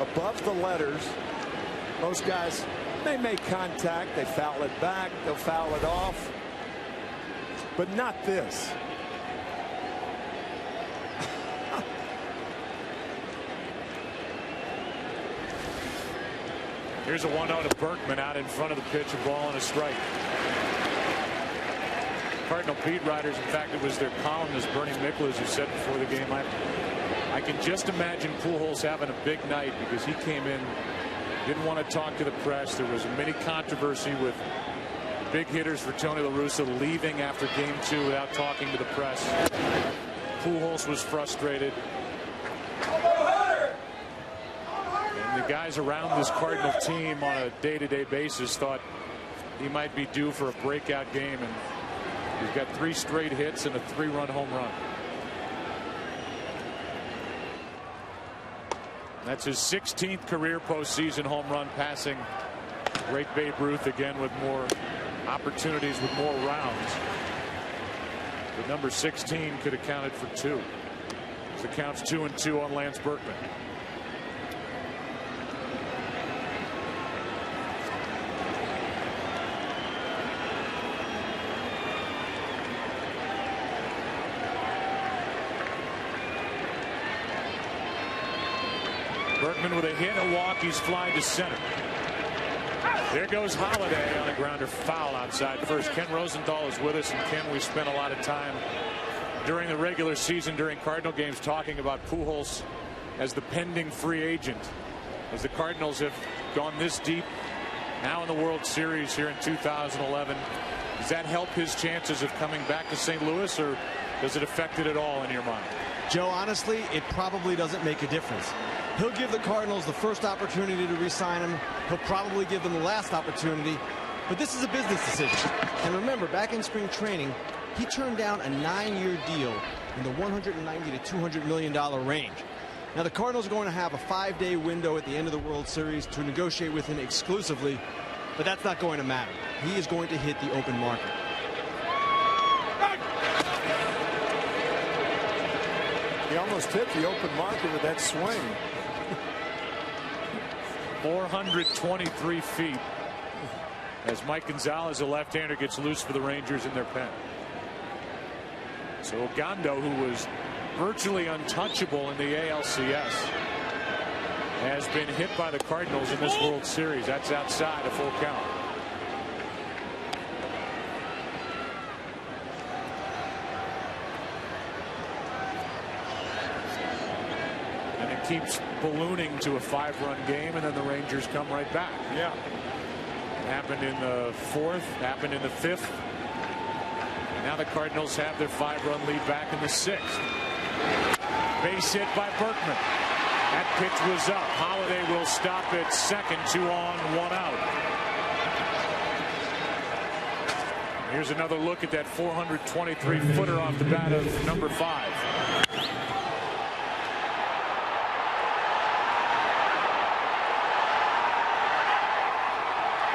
Above the letters, most guys, they make contact, they foul it back, they'll foul it off. But not this. Here's a 1-0 to Berkman out in front of the pitch, a ball and a strike. Cardinal beat writers, in fact, it was their columnist Bernie Miklasz who said before the game, I can just imagine Pujols having a big night because he came in, didn't want to talk to the press. There was a mini controversy with big hitters for Tony La Russa leaving after Game 2 without talking to the press. Pujols was frustrated. And the guys around this Cardinal team on a day-to-day basis thought he might be due for a breakout game, and he's got 3 straight hits and a 3-run home run. That's his 16th career postseason home run, passing great Babe Ruth again with more opportunities with more rounds. The number 16 could have counted for 2. So the count's 2-2 on Lance Berkman. Berkman with a hit, a walk, he's flying to center. There goes Holiday on a grounder foul outside first. Ken Rosenthal is with us, and Ken, we spent a lot of time during the regular season during Cardinal games talking about Pujols as the pending free agent, as the Cardinals have gone this deep now in the World Series here in 2011. Does that help his chances of coming back to St. Louis, or does it affect it at all in your mind? Joe, honestly, it probably doesn't make a difference. He'll give the Cardinals the first opportunity to re-sign him. He'll probably give them the last opportunity. But this is a business decision. And remember, back in spring training, he turned down a 9-year deal in the $190 to $200 million range. Now, the Cardinals are going to have a 5-day window at the end of the World Series to negotiate with him exclusively, but that's not going to matter. He is going to hit the open market. He almost hit the open market with that swing. 423 feet as Mike Gonzalez, a left-hander, gets loose for the Rangers in their pen. So Ogando, who was virtually untouchable in the ALCS, has been hit by the Cardinals in this World Series. That's outside a full count. And it keeps ballooning to a 5-run game, and then the Rangers come right back. Yeah. It happened in the 4th, happened in the 5th. And now the Cardinals have their 5-run lead back in the 6th. Base hit by Berkman. That pitch was up. Holiday will stop at second, 2 on, 1 out. Here's another look at that 423-footer off the bat of number 5.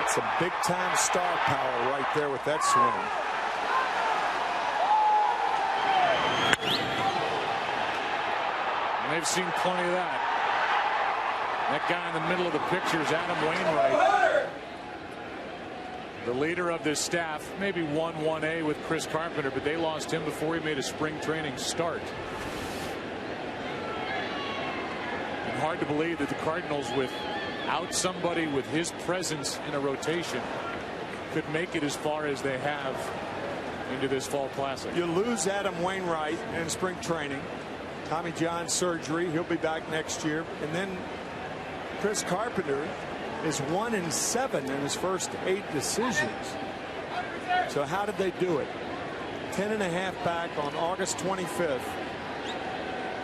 It's some big-time star power right there with that swing. And they've seen plenty of that. That guy in the middle of the picture is Adam Wainwright, the leader of this staff. Maybe 1-1A with Chris Carpenter, but they lost him before he made a spring training start. And hard to believe that the Cardinals, without somebody with his presence in a rotation, could make it as far as they have into this fall classic. You lose Adam Wainwright in spring training. Tommy John surgery. He'll be back next year. And then Chris Carpenter is 1-7 in his first 8 decisions. So how did they do it? 10.5 back on August 25th.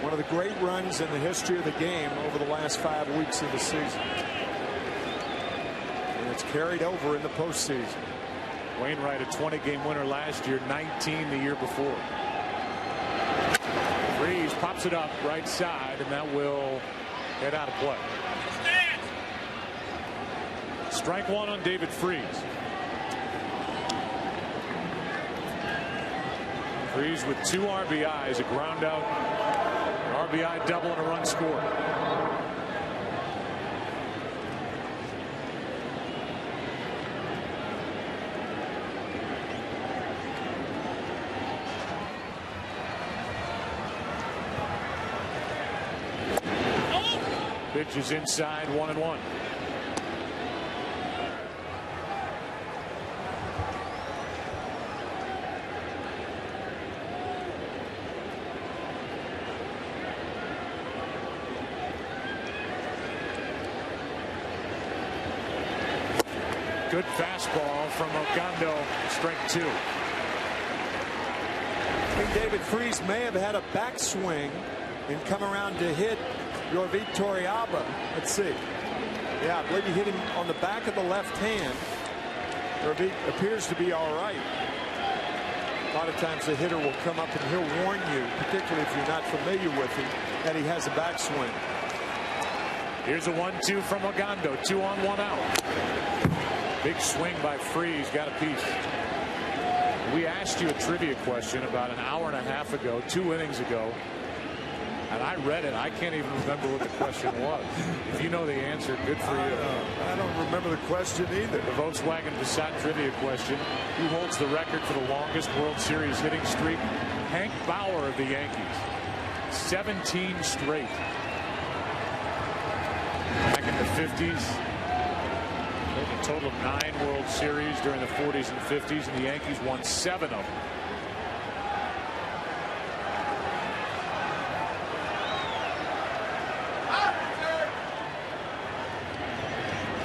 One of the great runs in the history of the game over the last 5 weeks of the season. And it's carried over in the postseason. Wainwright, a 20-game winner last year, 19 the year before. Freeze pops it up right side, and that will get out of play. Strike one on David Freeze. Freeze with 2 RBIs, a ground out, an RBI double, and a run scored. Pitch is inside, 1-1. Good fastball from Ogando, strike 2. I think David Freeze may have had a backswing and come around to hit your Torrealba. Let's see. Yeah, I believe he hit him on the back of the left hand. Jorvit appears to be all right. A lot of times the hitter will come up and he'll warn you, particularly if you're not familiar with him, that he has a backswing. Here's a 1-2 from Ogando. 2 on, 1 out. Big swing by Freeze, got a piece. We asked you a trivia question about an hour and a half ago, 2 innings ago, and I read it. I can't even remember what the question was. If you know the answer, good for you. I don't remember the question either. The Volkswagen Passat trivia question: who holds the record for the longest World Series hitting streak? Hank Bauer of the Yankees. 17 straight. Back in the 50s. A total of 9 World Series during the 40s and 50s, and the Yankees won 7 of them.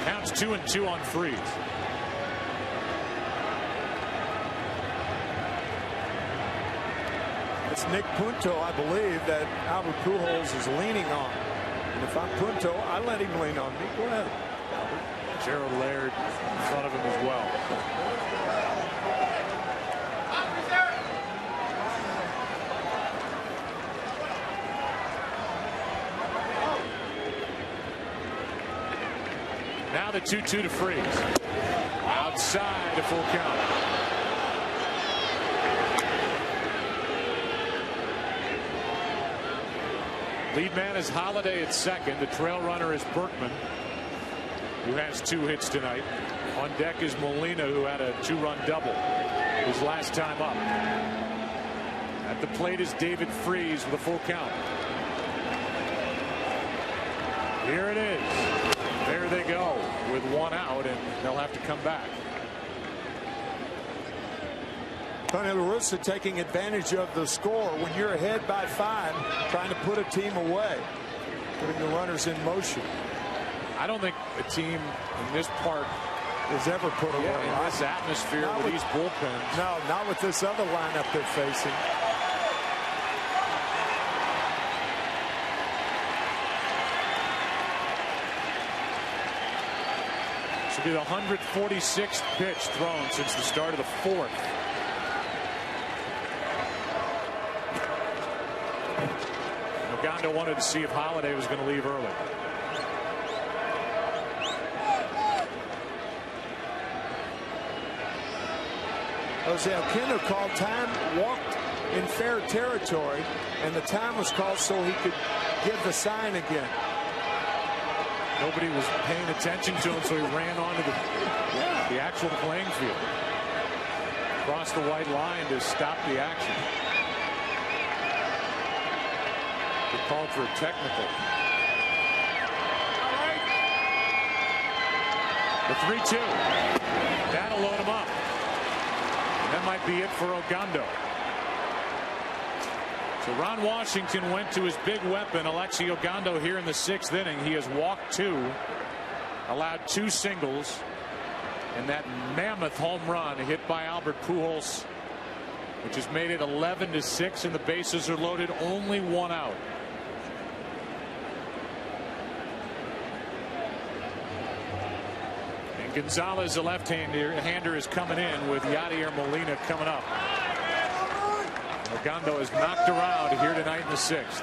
Counts 2-2 on Freeze. It's Nick Punto, I believe, that Albert Pujols is leaning on. And if I'm Punto, I let him lean on me. Go ahead, Albert. Gerald Laird in front of him as well. Now the 2-2 to Freeze. Outside, a full count. Lead man is Holiday at second. The trail runner is Berkman, who has 2 hits tonight. On deck is Molina, who had a 2-run double his last time up. At the plate is David Freeze with a full count. Here it is. There they go with 1 out, and they'll have to come back. Tony La Russa taking advantage of the score when you're ahead by 5, trying to put a team away, putting the runners in motion. I don't think a team in this park is ever put away. In this atmosphere with these bullpens. No, not with this other lineup they're facing. This will be the 146th pitch thrown since the start of the 4th. Ogando wanted to see if Holiday was going to leave early. Jose Alquino called time, walked in fair territory, and the time was called so he could give the sign again. Nobody was paying attention to him, so he ran onto the actual playing field. Across the white line to stop the action. They called for a technical. The 3-2. That'll load him up. That might be it for Ogando. So Ron Washington went to his big weapon, Alexi Ogando, here in the 6th inning. He has walked 2, allowed 2 singles, and that mammoth home run hit by Albert Pujols, which has made it 11-6, and the bases are loaded, only 1 out. And Gonzalez, the left-hander, is coming in with Yadier Molina coming up. Ogando is knocked around here tonight in the 6th.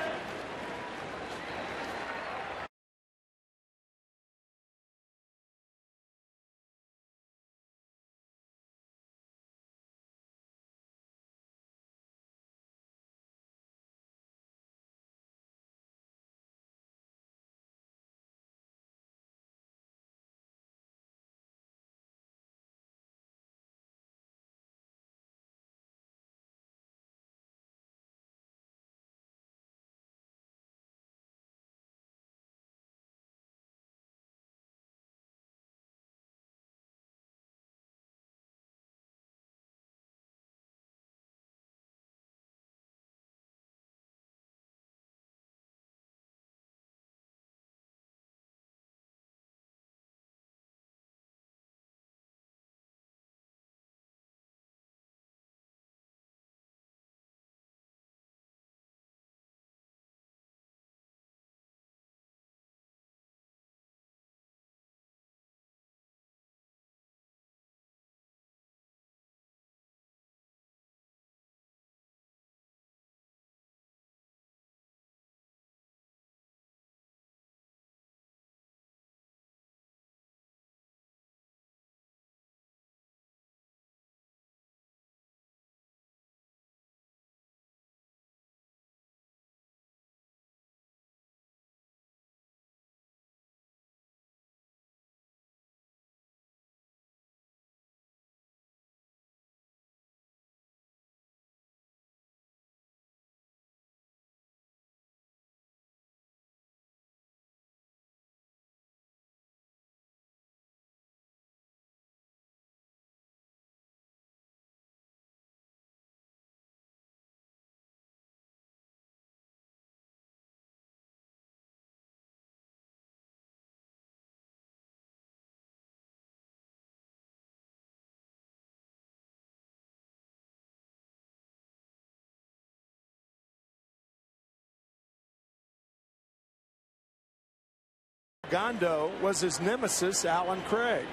Ogando was his nemesis, Alan Craig.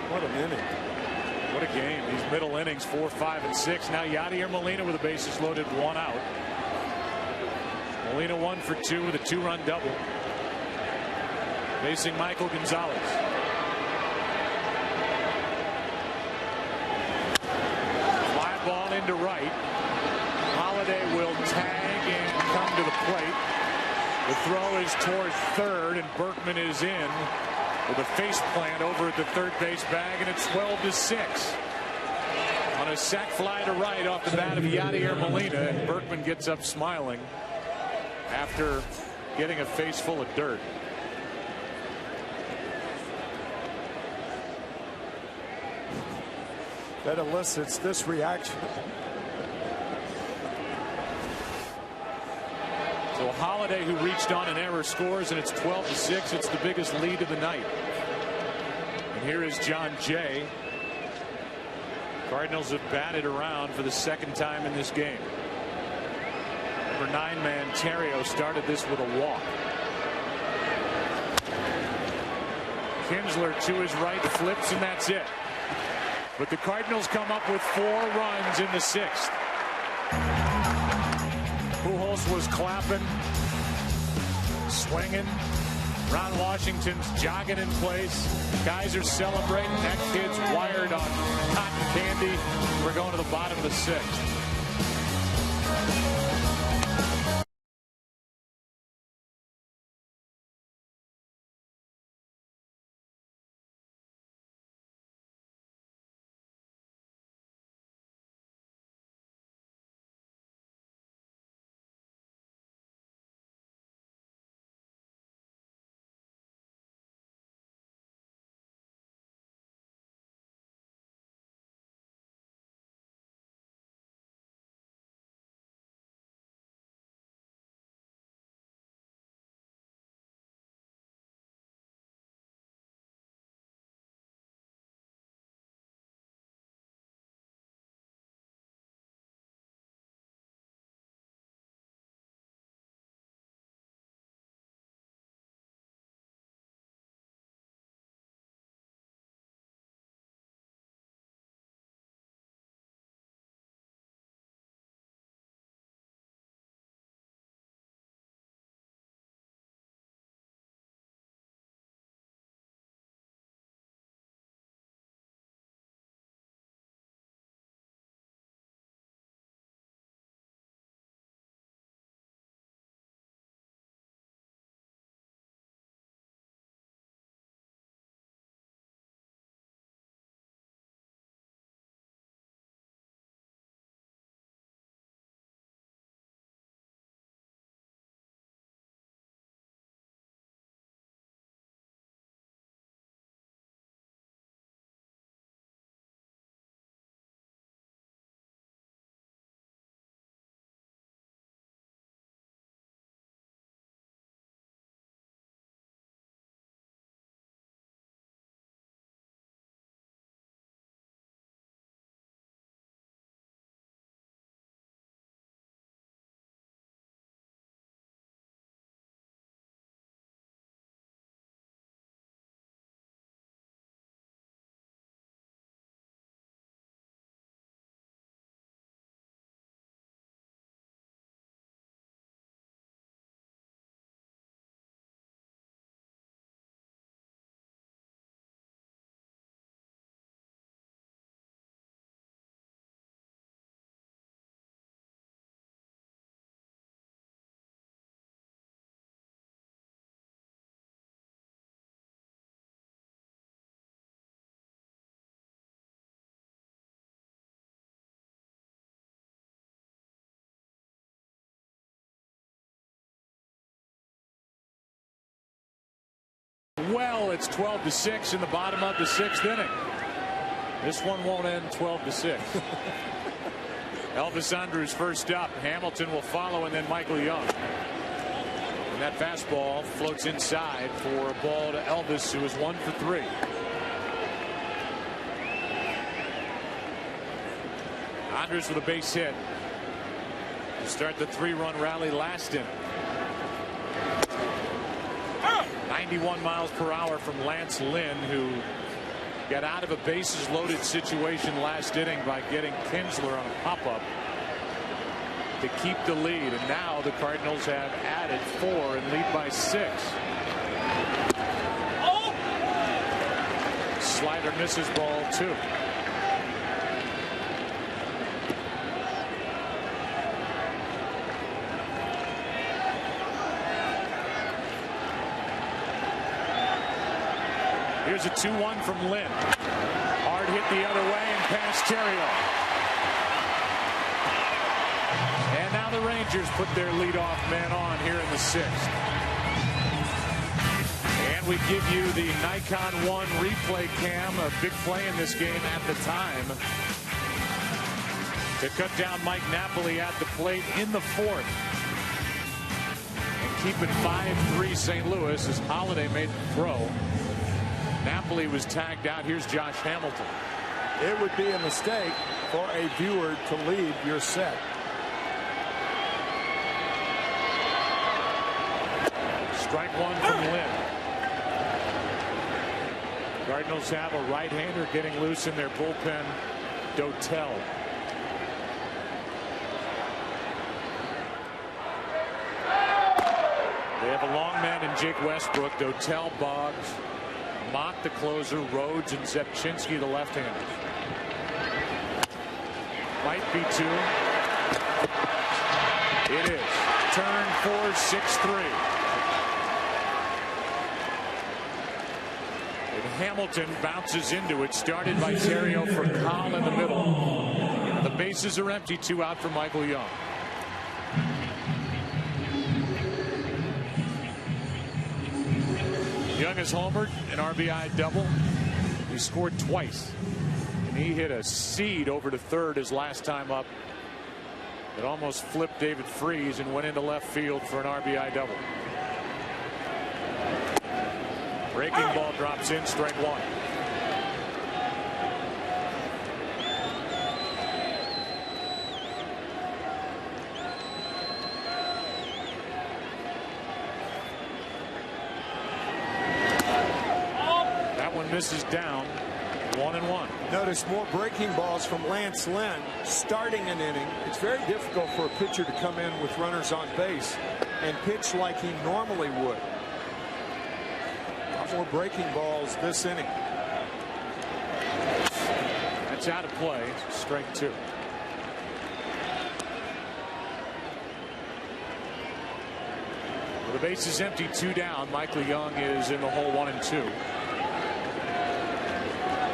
What an inning. What a game. These middle innings, 4, 5, and 6. Now Yadier Molina with the bases loaded, 1 out. Molina 1 for 2 with a 2-run double. Facing Michael Gonzalez. Fly ball into right. Holiday will tag and come to the plate. The throw is towards third, and Berkman is in with a face plant over at the third base bag, and it's 12-6. On a sac fly to right off the bat of Yadier Molina, and Berkman gets up smiling after getting a face full of dirt. That elicits this reaction. So Holiday, who reached on an error, scores, and it's 12-6. It's the biggest lead of the night. And here is John Jay. Cardinals have batted around for the 2nd time in this game. Number 9-man Terrio started this with a walk. Kinsler to his right flips, and that's it. But the Cardinals come up with 4 runs in the 6th. Pujols was clapping, swinging. Ron Washington's jogging in place. Guys are celebrating. That kid's wired on cotton candy. We're going to the bottom of the 6th. Well, it's 12-6 in the bottom of the 6th inning. This one won't end 12-6. Elvis Andrus first up. Hamilton will follow, and then Michael Young. And that fastball floats inside for a ball to Elvis, who is 1 for 3. Andrus with a base hit to start the 3-run rally last inning. 91 miles per hour from Lance Lynn, who got out of a bases loaded situation last inning by getting Kinsler on a pop-up to keep the lead. And now the Cardinals have added 4 and lead by 6. Oh! Slider misses, ball 2. Here's a 2-1 from Lynn. Hard hit the other way and past Terrio. And now the Rangers put their leadoff man on here in the 6th. And we give you the Nikon 1 replay cam, a big play in this game at the time, to cut down Mike Napoli at the plate in the 4th. And keep it 5-3 St. Louis as Holiday made the throw. Napoli was tagged out. Here's Josh Hamilton. It would be a mistake for a viewer to leave your set. Strike 1 from Lynn. Cardinals have a right-hander getting loose in their bullpen, Dotel. They have a long man in Jake Westbrook, Dotel, Boggs, Mott the closer, Rhodes, and Zepchinski the left-handers. Might be two. It is. Turn 4, 6-3. And Hamilton bounces into it. Started by Terrio for Kyle in the middle. The bases are empty. 2 out for Michael Young. Young has homered, an RBI double. He scored twice. And he hit a seed over to third his last time up. It almost flipped David Freese and went into left field for an RBI double. Breaking ball drops in, strike 1. That one misses down. 1-1. Notice more breaking balls from Lance Lynn starting an inning. It's very difficult for a pitcher to come in with runners on base and pitch like he normally would. A lot more breaking balls this inning. That's out of play. Strike 2. Well, the base is empty, 2 down. Michael Young is in the hole, 1-2.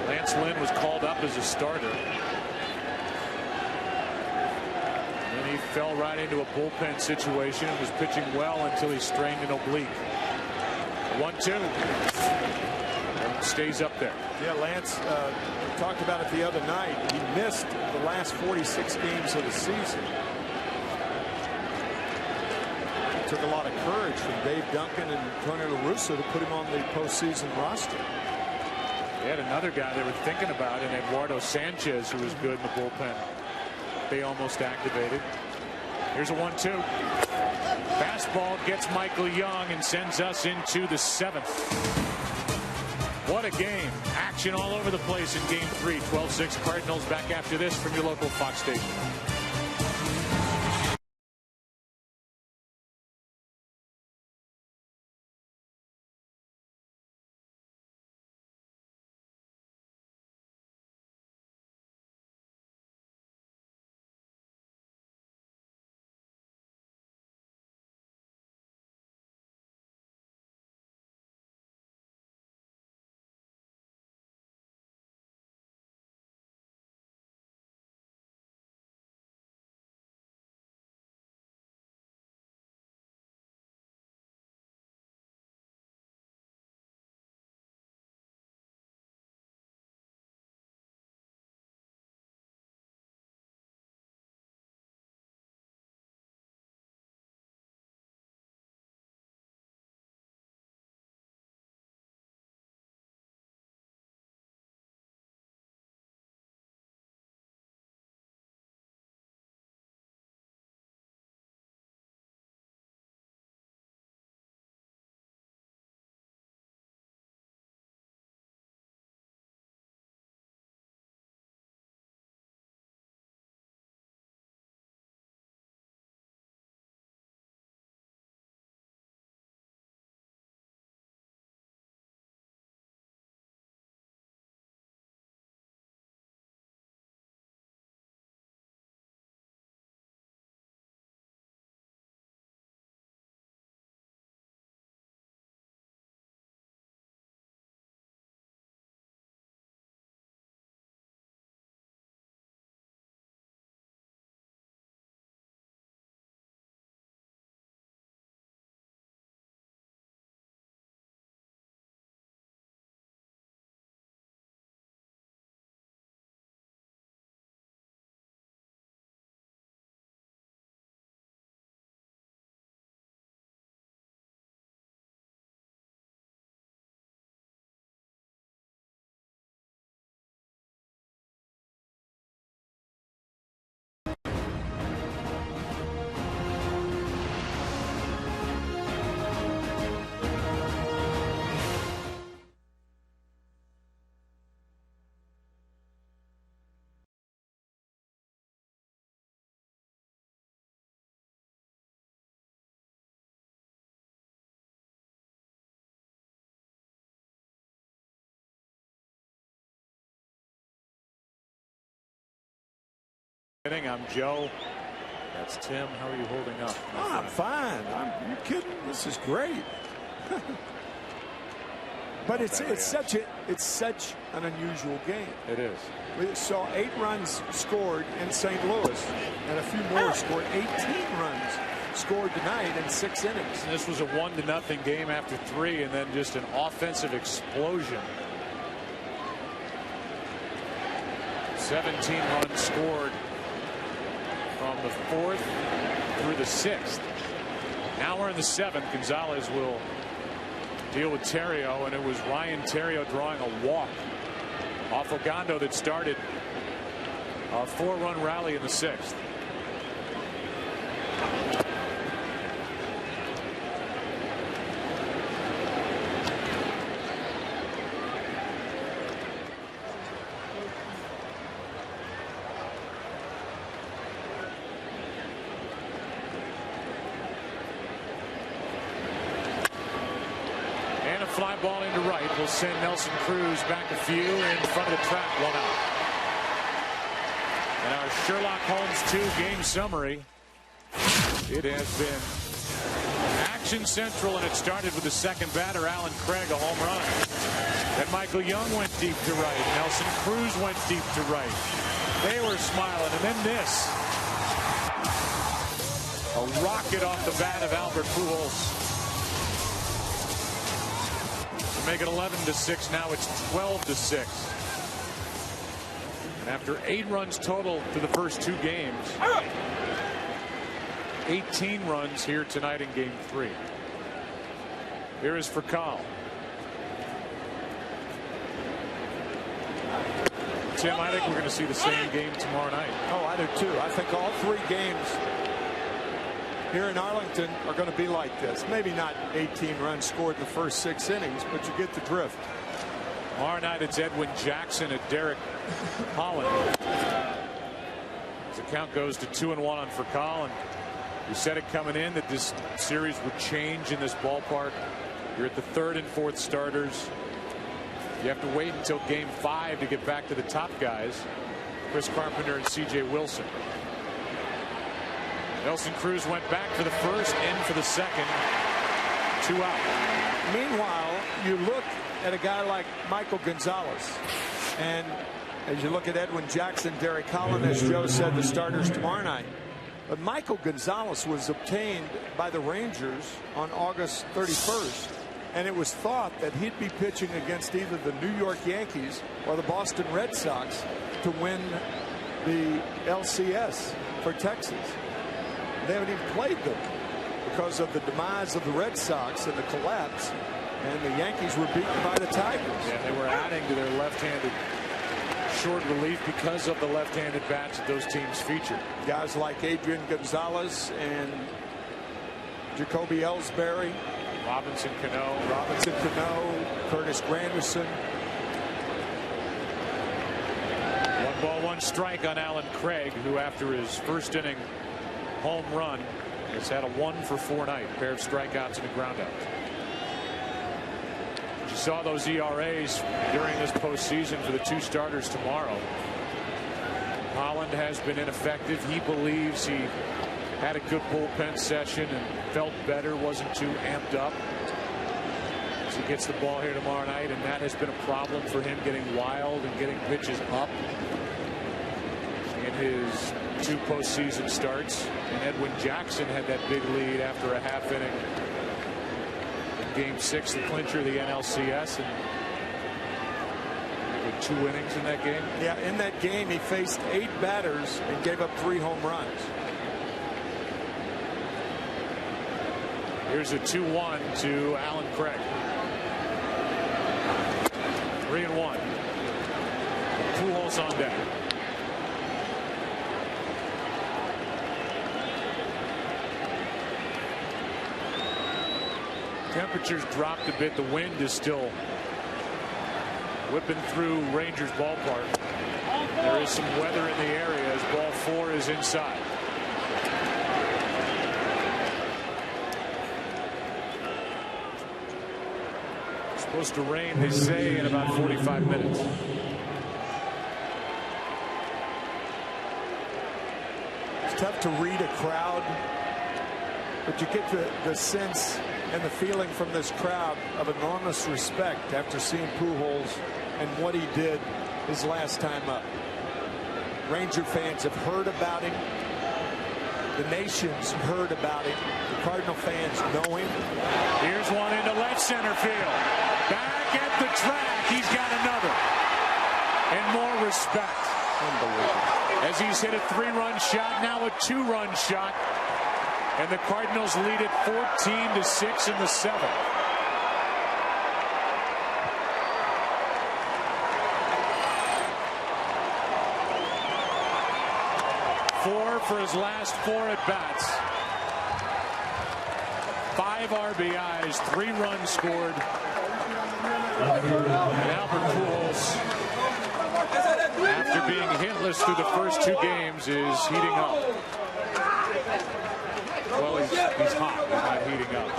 Lance Lynn was called up as a starter. And he fell right into a bullpen situation and was pitching well until he strained an oblique. 1-2. Stays up there. Yeah, Lance, we talked about it the other night. He missed the last 46 games of the season. It took a lot of courage from Dave Duncan and Tony La Russa to put him on the postseason roster. They had another guy they were thinking about in Eduardo Sanchez, who was good in the bullpen. They almost activated. Here's a 1-2. Fastball gets Michael Young and sends us into the 7th. What a game. Action all over the place in game 3. 12-6 Cardinals back after this from your local Fox station. I'm Joe. That's Tim. How are you holding up? I'm fine. You kidding? This is great. But it's such an unusual game. It is. We saw 8 runs scored in St. Louis, and a few more scored. 18 runs scored tonight in 6 innings. And this was a 1-0 game after 3, and then just an offensive explosion. 17 runs scored from the 4th through the 6th. Now we're in the 7th. Gonzalez will deal with Terrio, and it was Ryan Terrio drawing a walk off Ogando that started a 4-run rally in the 6th. Fly ball into right will send Nelson Cruz back a few in front of the track. 1 out. And our Sherlock Holmes 2 game summary. It has been action central, and it started with the second batter, Alan Craig, a home run. Then Michael Young went deep to right. Nelson Cruz went deep to right. They were smiling, and then this. A rocket off the bat of Albert Pujols. Make it 11-6. Now it's 12-6. And after 8 runs total to the first 2 games, 18 runs here tonight in game 3. Here is Furcal. Tim, I think we're going to see the same game tomorrow night. Oh, I do too. I think all 3 games here in Arlington are going to be like this. Maybe not 18 runs scored in the first 6 innings, but you get the drift. Tomorrow night it's Edwin Jackson at Derek Holland. As the count goes to 2-1 on Furcal, and we said it coming in that this series would change in this ballpark. You're at the 3rd and 4th starters. You have to wait until game 5 to get back to the top guys, Chris Carpenter and C.J. Wilson. Nelson Cruz went back for the first, in for the second. 2 out. Meanwhile, you look at a guy like Michael Gonzalez, and as you look at Edwin Jackson, Derek Holland, as Joe said, the starters tomorrow night. But Michael Gonzalez was obtained by the Rangers on August 31st, and it was thought that he'd be pitching against either the New York Yankees or the Boston Red Sox to win the LCS for Texas. They haven't even played them because of the demise of the Red Sox and the collapse, and the Yankees were beaten by the Tigers. Yeah, they were adding to their left-handed short relief because of the left-handed bats that those teams featured. Guys like Adrian Gonzalez and Jacoby Ellsbury, Robinson Cano, Curtis Granderson. 1 ball, 1 strike on Alan Craig, who after his first inning home run has had a 1-for-4 night. A pair of strikeouts and a ground out. You saw those ERAs during this postseason for the 2 starters tomorrow. Holland has been ineffective. He believes he had a good bullpen session and felt better, wasn't too amped up. As he gets the ball here tomorrow night, and that has been a problem for him, getting wild and getting pitches up in his 2 postseason starts. And Edwin Jackson had that big lead after a half inning in game 6, the clincher of the NLCS, and with 2 innings in that game. Yeah, in that game he faced 8 batters and gave up 3 home runs. Here's a 2-1 to Alan Craig. 3-1. Pujols on deck. Temperatures dropped a bit. The wind is still whipping through Rangers ballpark. There is some weather in the area as ball 4 is inside. It's supposed to rain, they say, in about 45 minutes. tough to read a crowd, but you get the sense and the feeling from this crowd of enormous respect after seeing Pujols and what he did his last time up. Ranger fans have heard about him. The nation's heard about him. The Cardinal fans know him. Here's one into left center field. Back at the track. He's got another. And more respect. Unbelievable. As he's hit a 3-run shot, now a 2-run shot. And the Cardinals lead it 14-6 in the 7th. For his last 4 at-bats. 5 RBIs, 3 runs scored. And Albert Pujols, after being hitless through the first 2 games, is heating up. Well, he's hot. He's not heating up.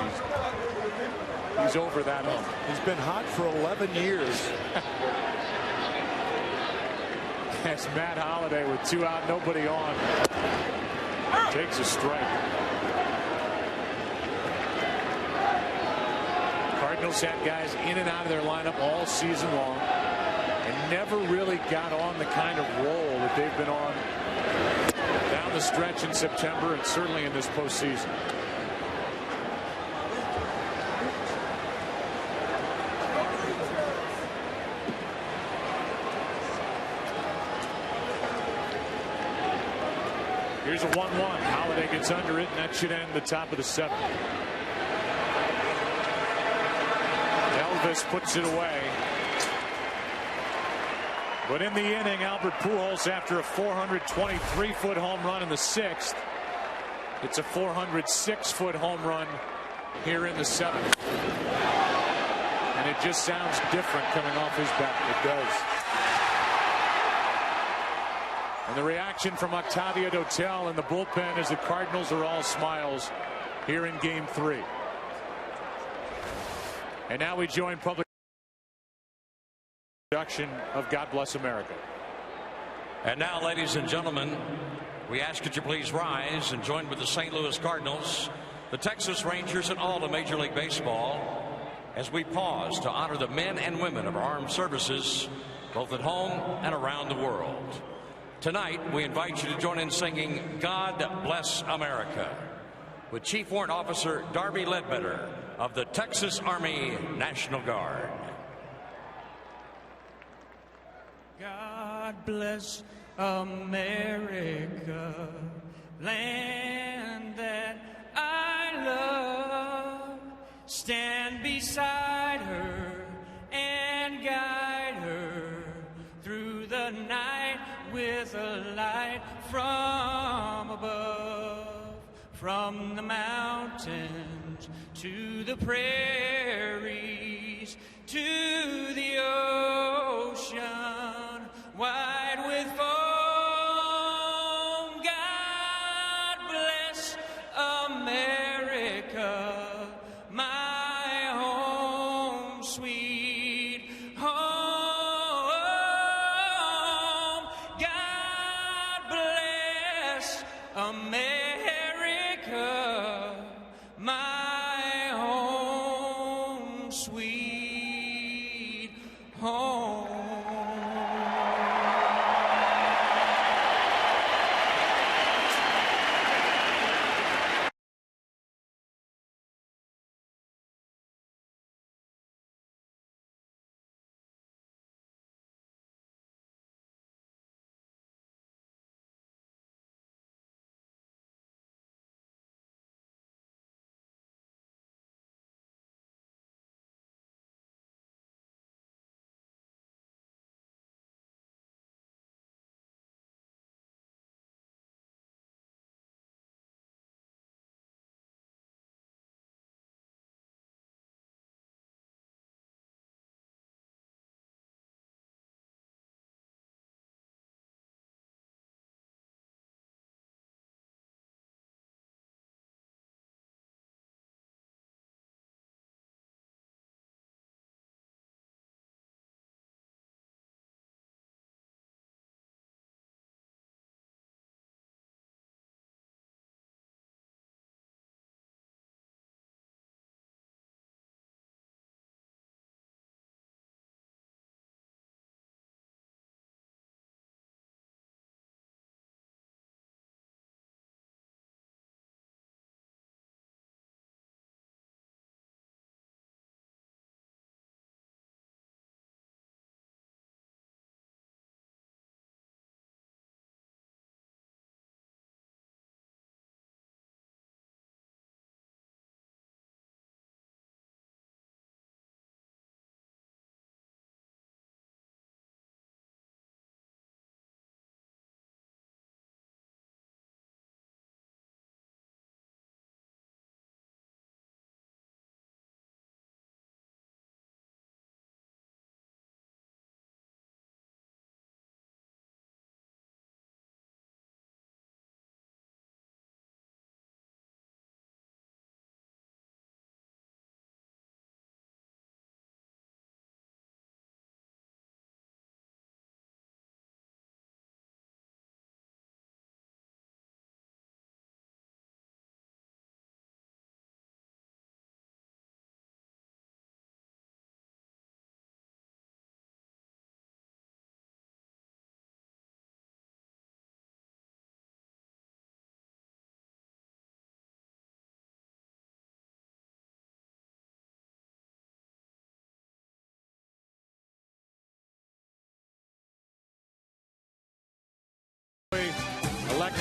He's over that hump. He's been hot for 11 years. That's Matt Holliday with 2 out, nobody on. Takes a strike. Cardinals had guys in and out of their lineup all season long and never really got on the kind of roll that they've been on down the stretch in September and certainly in this postseason. Here's a 1-1. Holliday gets under it, and that should end the top of the 7th. Elvis puts it away. But in the inning, Albert Pujols, after a 423-foot home run in the 6th, it's a 406-foot home run here in the 7th. And it just sounds different coming off his bat. It does. And the reaction from Octavio Dotel in the bullpen as the Cardinals are all smiles here in Game 3. And now we join public production of God Bless America. And now, ladies and gentlemen, we ask that you please rise and join with the St. Louis Cardinals, the Texas Rangers, and all of Major League Baseball as we pause to honor the men and women of our armed services, both at home and around the world. Tonight, we invite you to join in singing God Bless America with Chief Warrant Officer Darby Ledbetter of the Texas Army National Guard. God bless America, land that I love. Stand beside her and guide her through the night with a light from above. From the mountains to the prairies to the ocean wide with foam. God bless America, my home, sweet home. God bless America, my home, sweet home.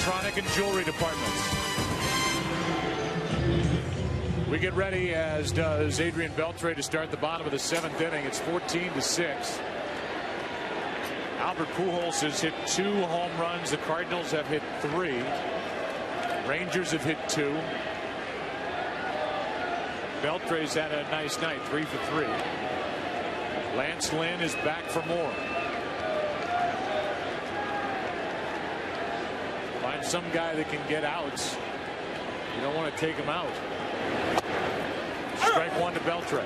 electronic and jewelry departments. We get ready, as does Adrian Beltre, to start the bottom of the 7th inning. It's 14-6. Albert Pujols has hit 2 home runs. The Cardinals have hit 3. Rangers have hit 2. Beltre's had a nice night, 3 for 3. Lance Lynn is back for more. Find some guy that can get outs. You don't want to take him out. Strike 1 to Beltre.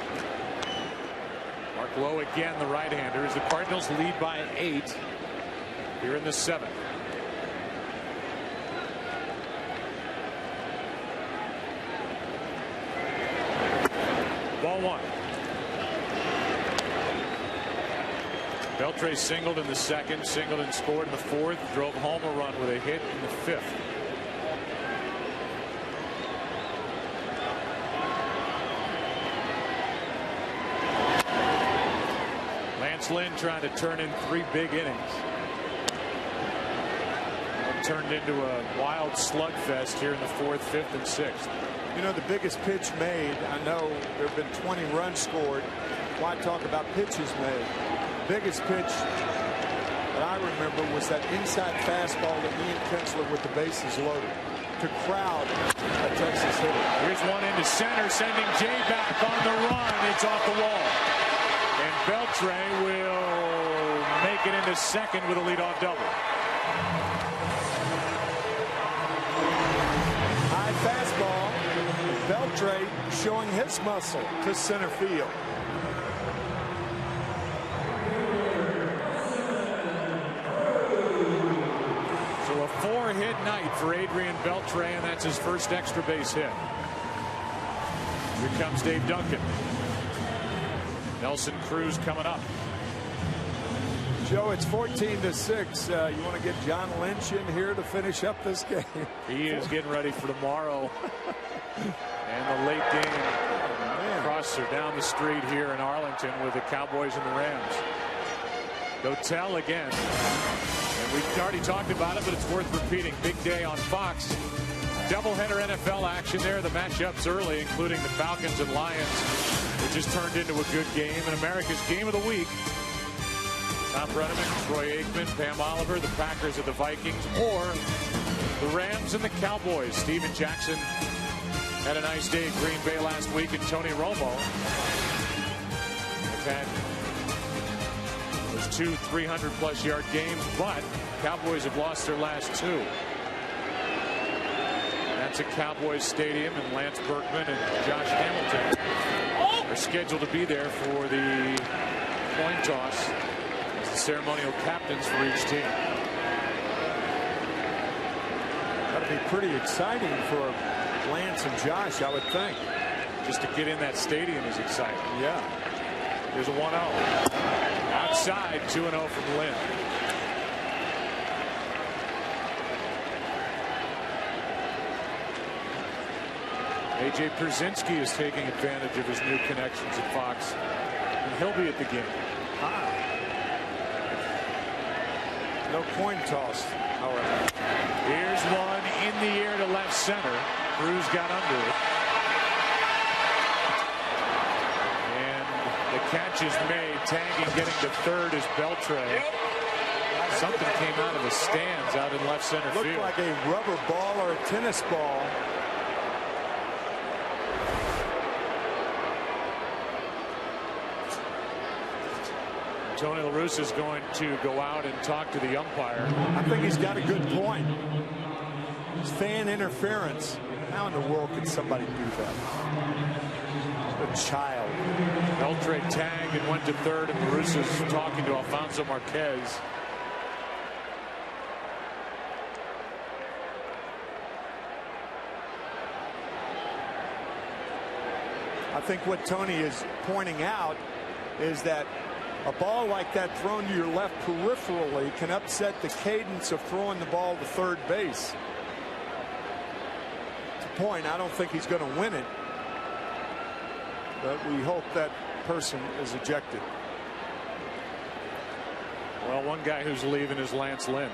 Mark Lowe again, the right-hander, as the Cardinals lead by 8 here in the 7th. Ball 1. Beltre singled in the 2nd, singled and scored in the 4th, drove home a run with a hit in the 5th. Lance Lynn trying to turn in 3 big innings. It turned into a wild slugfest here in the 4th, 5th, and 6th. You know, the biggest pitch made, I know there have been 20 runs scored. Why talk about pitches made? Biggest pitch that I remember was that inside fastball to Ian Kinsler with the bases loaded to crowd a Texas hitter. Here's one into center, sending Jay back on the run. It's off the wall. And Beltre will make it into 2nd with a leadoff double. High fastball. Beltre showing his muscle to center field. So a 4-hit night for Adrian Beltre, and that's his first extra base hit. Here comes Dave Duncan. Nelson Cruz coming up. Joe, it's 14-6. You want to get John Lynch in here to finish up this game? He is getting ready for tomorrow. And the late game crosser down the street here in Arlington with the Cowboys and the Rams. Dotel again. And we've already talked about it, but it's worth repeating. Big day on Fox. Doubleheader NFL action there. The matchups early, including the Falcons and Lions, which has turned into a good game. And America's Game of the Week. Tom Brenneman, Troy Aikman, Pam Oliver, the Packers and the Vikings, or the Rams and the Cowboys. Steven Jackson had a nice day at Green Bay last week, and Tony Romo have had those 2 300-plus yard games, but Cowboys have lost their last 2. That's at Cowboys Stadium, and Lance Berkman and Josh Hamilton are scheduled to be there for the coin toss as the ceremonial captains for each team. That'll be pretty exciting for Lance and Josh, I would think. Just to get in that stadium is exciting. Yeah. Here's a 1-0. Outside, 2-0 from Lynn. A.J. Pierzynski is taking advantage of his new connections at Fox, and he'll be at the game. No coin toss, however. Here's one in the air to left center. Cruz got under it. And the catch is made. Tagging getting to 3rd is Beltre. Something came out of the stands out in left center field. Looked like a rubber ball or a tennis ball. Tony La Russa is going to go out and talk to the umpire. I think he's got a good point. It's fan interference. How in the world could somebody do that? A child. Beltre tagged and went to 3rd, and La Russa's talking to Alfonso Marquez. I think what Tony is pointing out is that a ball like that thrown to your left peripherally can upset the cadence of throwing the ball to 3rd base. To the point, I don't think he's going to win it, but we hope that person is ejected. Well, one guy who's leaving is Lance Lynn.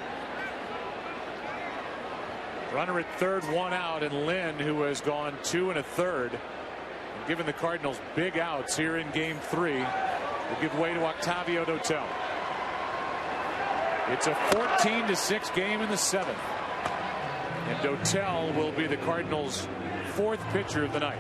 Runner at third, one out, and Lynn, who has gone 2 1/3, and given the Cardinals big outs here in Game 3, will give way to Octavio Dotel. It's a 14-6 game in the 7th, and Dotel will be the Cardinals' 4th pitcher of the night.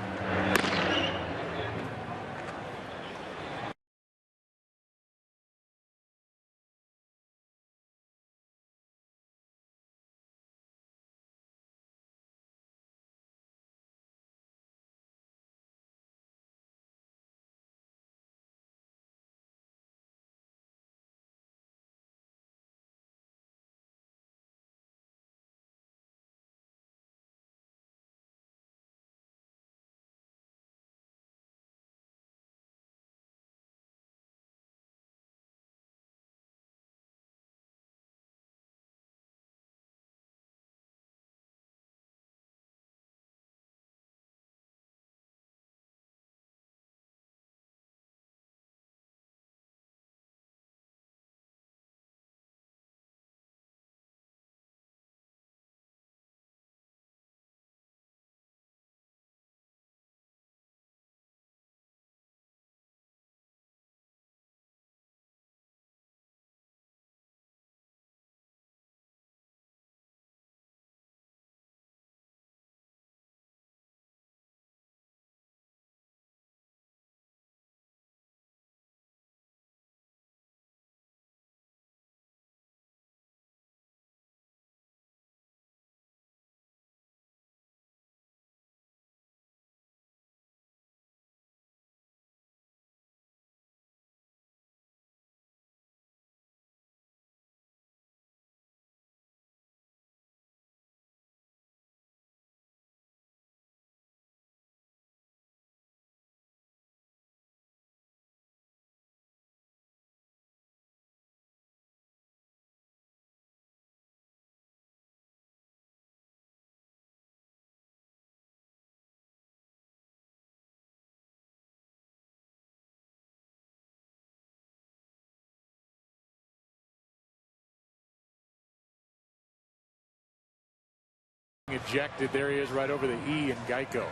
Ejected. There he is right over the E in Geico.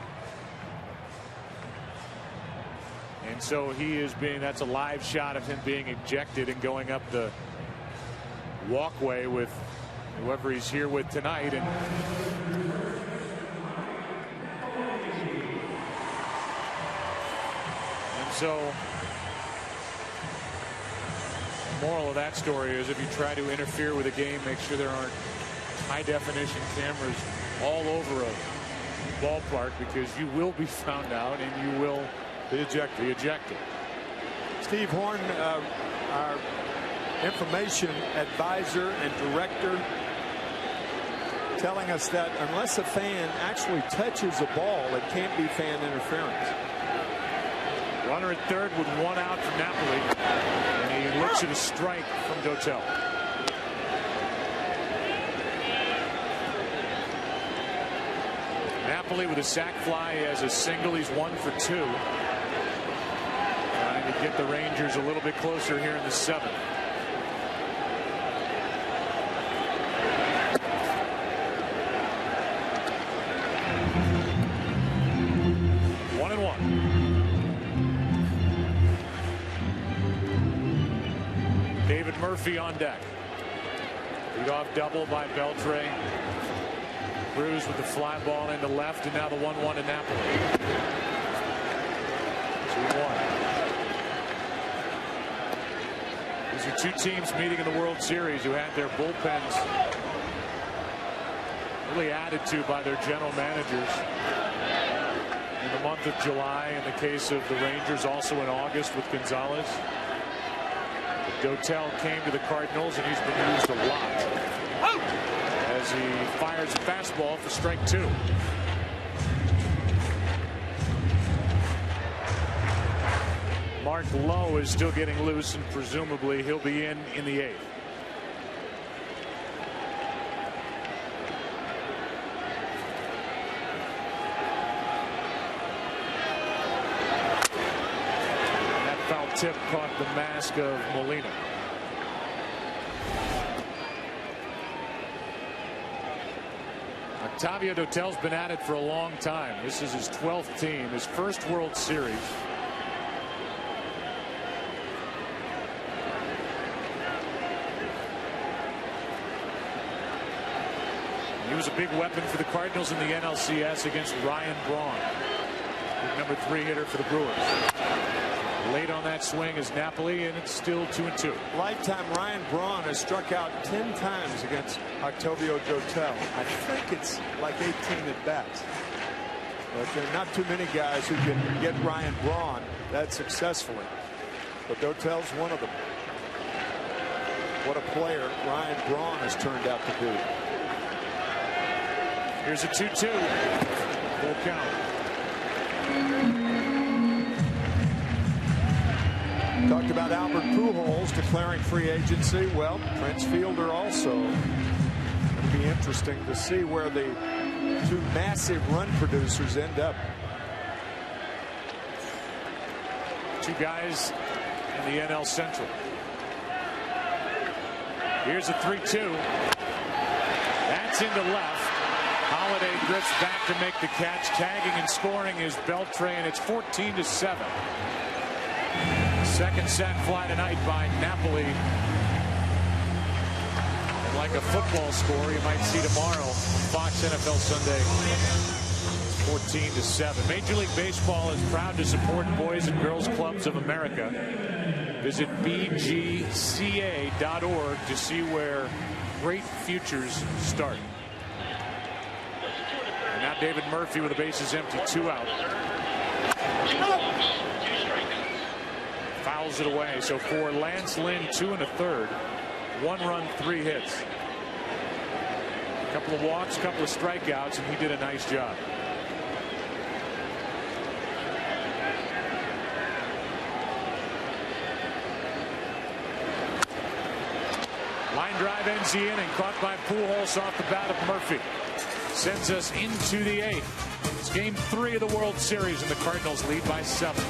And so he is being, that's a live shot of him being ejected and going up the walkway with whoever he's here with tonight. And so the moral of that story is if you try to interfere with a game, make sure there aren't high definition cameras all over a ballpark, because you will be found out and you will be ejected. Steve Horn, our information advisor and director, telling us that unless a fan actually touches a ball, it can't be fan interference. Runner at third with one out from Napoli, and he looks at a strike from Dotel. Napoli with a sac fly as a single. He's 1 for 2. Trying to get the Rangers a little bit closer here in the 7th. One and one. David Murphy on deck. Lead off double by Beltre. Cruz with the fly ball into left, and now the 1-1 to Napoli. 2-1. These are two teams meeting in the World Series who had their bullpens really added to by their general managers in the month of July. In the case of the Rangers, also in August with Gonzalez. Dotel came to the Cardinals, and he's been used a lot. As he fires a fastball for strike 2. Mark Lowe is still getting loose, and presumably he'll be in the 8th. That foul tip caught the mask of Molina. Octavio Dotel's been at it for a long time. This is his 12th team, his first World Series. He was a big weapon for the Cardinals in the NLCS against Ryan Braun, number 3 hitter for the Brewers. Late on that swing is Napoli, and it's still 2-2. Lifetime Ryan Braun has struck out 10 times against Octavio Dotel. I think it's like 18 at bats. But there are not too many guys who can get Ryan Braun that successfully. But Dotel's one of them. What a player Ryan Braun has turned out to be. Here's a 2-2. Full count. Talked about Albert Pujols declaring free agency. Well, Prince Fielder also. It'll be interesting to see where the 2 massive run producers end up. 2 guys in the NL Central. Here's a 3-2. That's into left. Holiday drifts back to make the catch. Tagging and scoring is Beltre, and it's 14-7. Second sac fly tonight by Napoli. And like a football score you might see tomorrow on Fox NFL Sunday. 14-7. Major League Baseball is proud to support Boys and Girls Clubs of America. Visit bgca.org to see where great futures start. And now David Murphy with the bases empty, 2 out. Fouls it away. So for Lance Lynn, 2 1/3, 1 run, 3 hits. A couple of walks, a couple of strikeouts, and he did a nice job. Line drive ends the inning, caught by Pujols off the bat of Murphy. Sends us into the 8th. It's game 3 of the World Series, and the Cardinals lead by 7.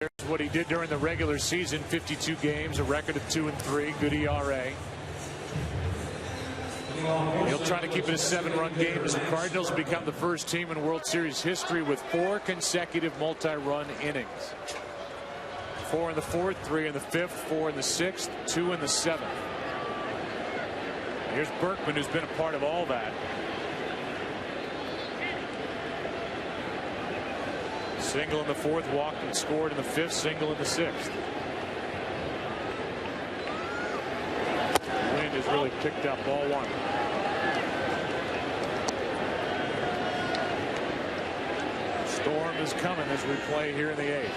Here's what he did during the regular season: 52 games, a record of 2-3, good ERA. He'll try to keep it a 7-run game as the Cardinals become the first team in World Series history with 4 consecutive multi-run innings. 4 in the 4th, 3 in the 5th, 4 in the 6th, 2 in the 7th. Here's Berkman, who's been a part of all that. Single in the 4th, walked and scored in the 5th, single in the 6th. The wind has really picked up. Ball 1. Storm is coming as we play here in the 8th.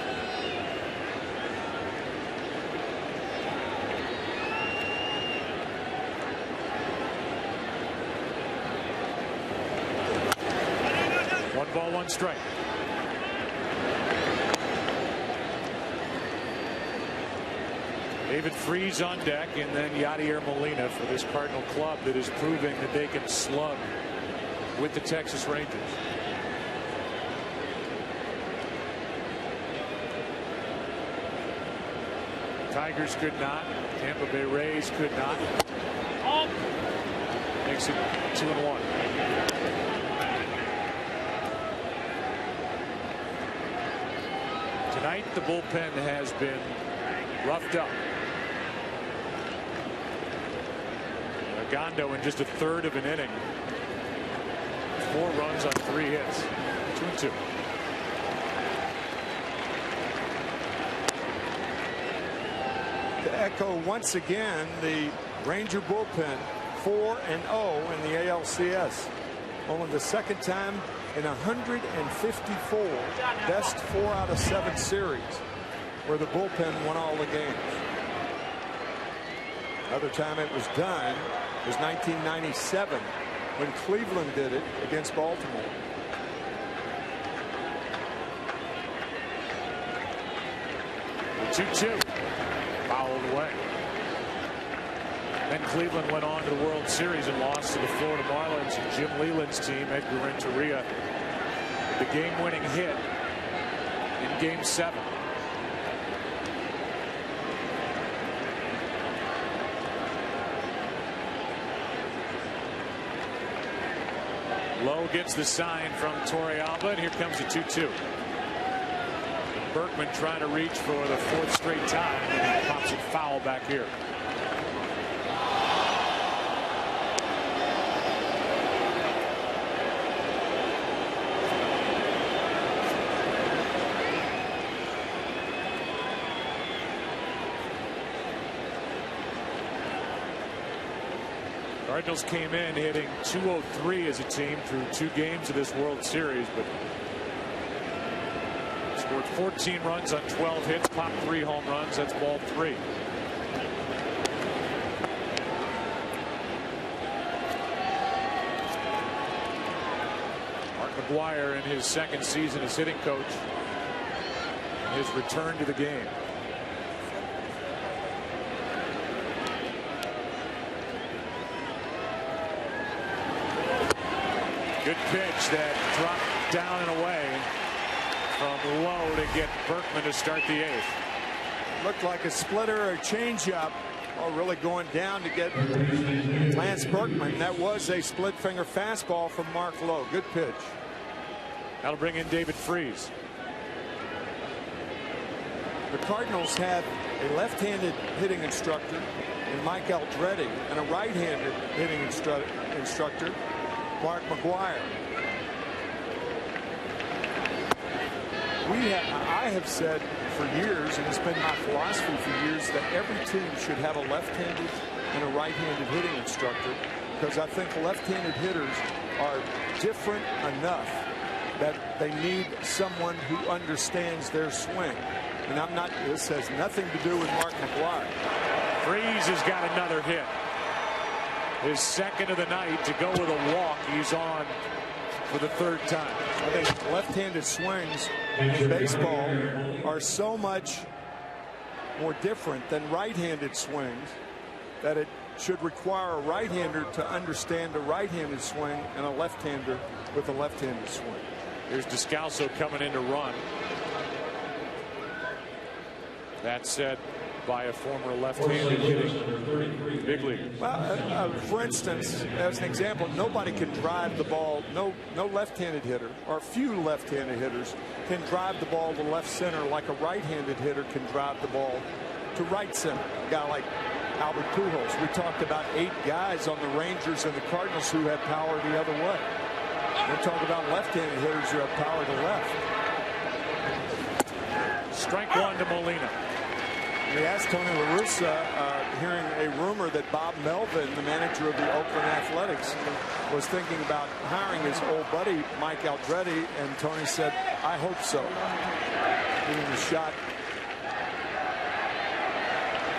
One ball, one strike. David Freese on deck, and then Yadier Molina for this Cardinal club that is proving that they can slug with the Texas Rangers. Tigers could not. Tampa Bay Rays could not. Makes it 2-1. Tonight the bullpen has been roughed up. Gondo in just a 1/3 of an inning. 4 runs on 3 hits. 2-2. To echo once again, the Ranger bullpen 4-0 in the ALCS. Only the 2nd time in 154 best 4 out of 7 series where the bullpen won all the games. Another time it was done was 1997 when Cleveland did it against Baltimore. The 2-2 fouled away. Then Cleveland went on to the World Series and lost to the Florida Marlins. Jim Leyland's team, Edgar Renteria, the game-winning hit in Game 7. Lowe gets the sign from Torrealba, and here comes the 2-2. Berkman trying to reach for the 4th straight time, and he pops it foul back here. Cardinals came in hitting .203 as a team through 2 games of this World Series, but scored 14 runs on 12 hits, popped 3 home runs. That's ball 3. Mark McGwire in his 2nd season as hitting coach, and his return to the game. Good pitch that dropped down and away from Lowe to get Berkman to start the 8th. Looked like a splitter or a changeup. Oh, really going down to get Lance Berkman. That was a split finger fastball from Mark Lowe. Good pitch. That'll bring in David Freese. The Cardinals had a left-handed hitting instructor in Mike Aldretti and a right-handed hitting instructor, Mark McGwire. I have said for years, and it's been my philosophy for years, that every team should have a left-handed and a right-handed hitting instructor, because I think left-handed hitters are different enough that they need someone who understands their swing. And this has nothing to do with Mark McGwire. Freese has got another hit. His 2nd of the night to go with a walk. He's on for the 3rd time. I think left-handed swings in baseball are so much more different than right-handed swings that it should require a right-hander to understand a right-handed swing and a left-hander with a left-handed swing. Here's Descalso coming in to run. That said by a former left-handed hitting big league. Well, for instance, as an example, nobody can drive the ball. No left-handed hitter, or few left-handed hitters, can drive the ball to left center like a right-handed hitter can drive the ball to right center. A guy like Albert Pujols. We talked about 8 guys on the Rangers and the Cardinals who have power the other way. We talk about left-handed hitters who have power to left. Strike one to Molina. We asked Tony La Russa, hearing a rumor that Bob Melvin, the manager of the Oakland Athletics, was thinking about hiring his old buddy Mike Aldrete, and Tony said, I hope so. Giving him a shot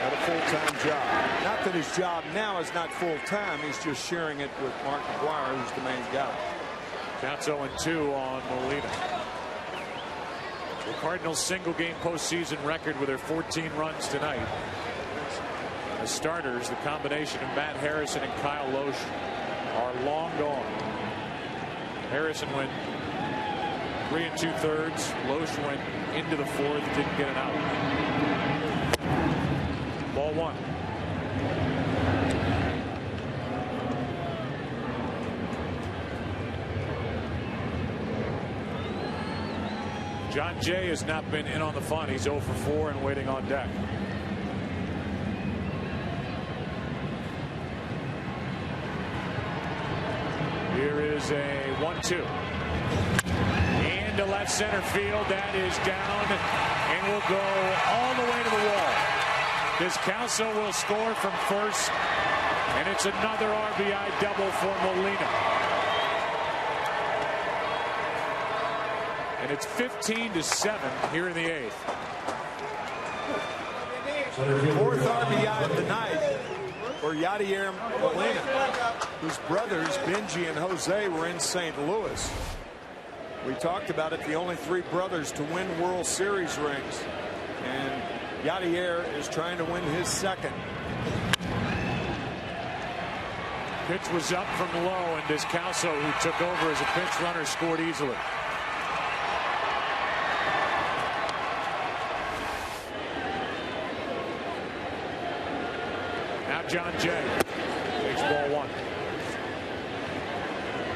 at a full-time job. Not that his job now is not full-time, he's just sharing it with Mark McGwire, who's the main guy. Counts 0-2 on Molina. The Cardinals' single-game postseason record with their 14 runs tonight. As starters, the combination of Matt Harrison and Kyle Loesch are long gone. Harrison went 3 2/3. Loesch went into the 4th, didn't get an out. Ball 1. John Jay has not been in on the fun. He's 0 for 4 and waiting on deck. Here is a 1-2. Into left center field. That is down and will go all the way to the wall. Descalso will score from first, and it's another RBI double for Molina. And it's 15-7 here in the 8th. 4th RBI of the night for Yadier Molina, whose brothers Benji and Jose were in St. Louis. We talked about it, the only 3 brothers to win World Series rings, and Yadier is trying to win his 2nd. Pitch was up from low, and Descalso, who took over as a pinch runner, scored easily. John Jay takes ball 1.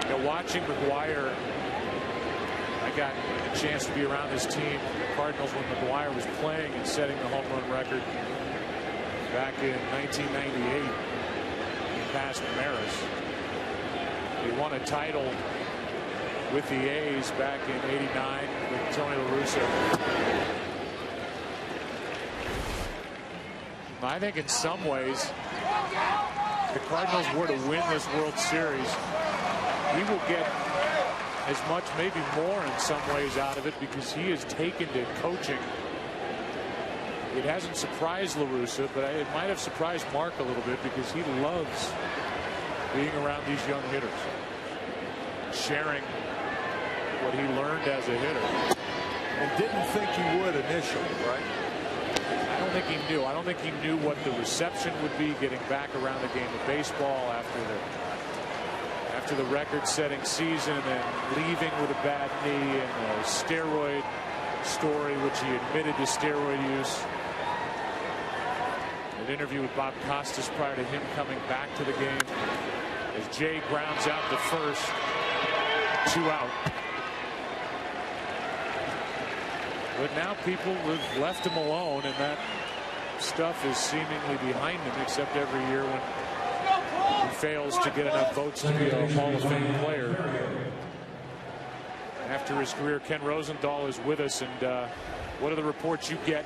Now, watching McGwire, I got a chance to be around this team, the Cardinals, when McGwire was playing and setting the home run record back in 1998. He passed Maris. He won a title with the A's back in '89 with Tony La Russa. I think in some ways, the Cardinals were to win this World Series, he will get as much, maybe more in some ways, out of it, because he has taken to coaching. It hasn't surprised La Russa, but it might have surprised Mark a little bit, because he loves being around these young hitters, sharing what he learned as a hitter. And didn't think he would initially, right? I don't think he knew. I don't think he knew what the reception would be getting back around the game of baseball after the record-setting season, and then leaving with a bad knee and a steroid story, which he admitted to steroid use. An interview with Bob Costas prior to him coming back to the game, as Jay grounds out the first, 2 out. But now people have left him alone, and that stuff is seemingly behind him, except every year when he fails to get enough votes to be a Hall of Fame player. After his career, Ken Rosenthal is with us, and what are the reports you get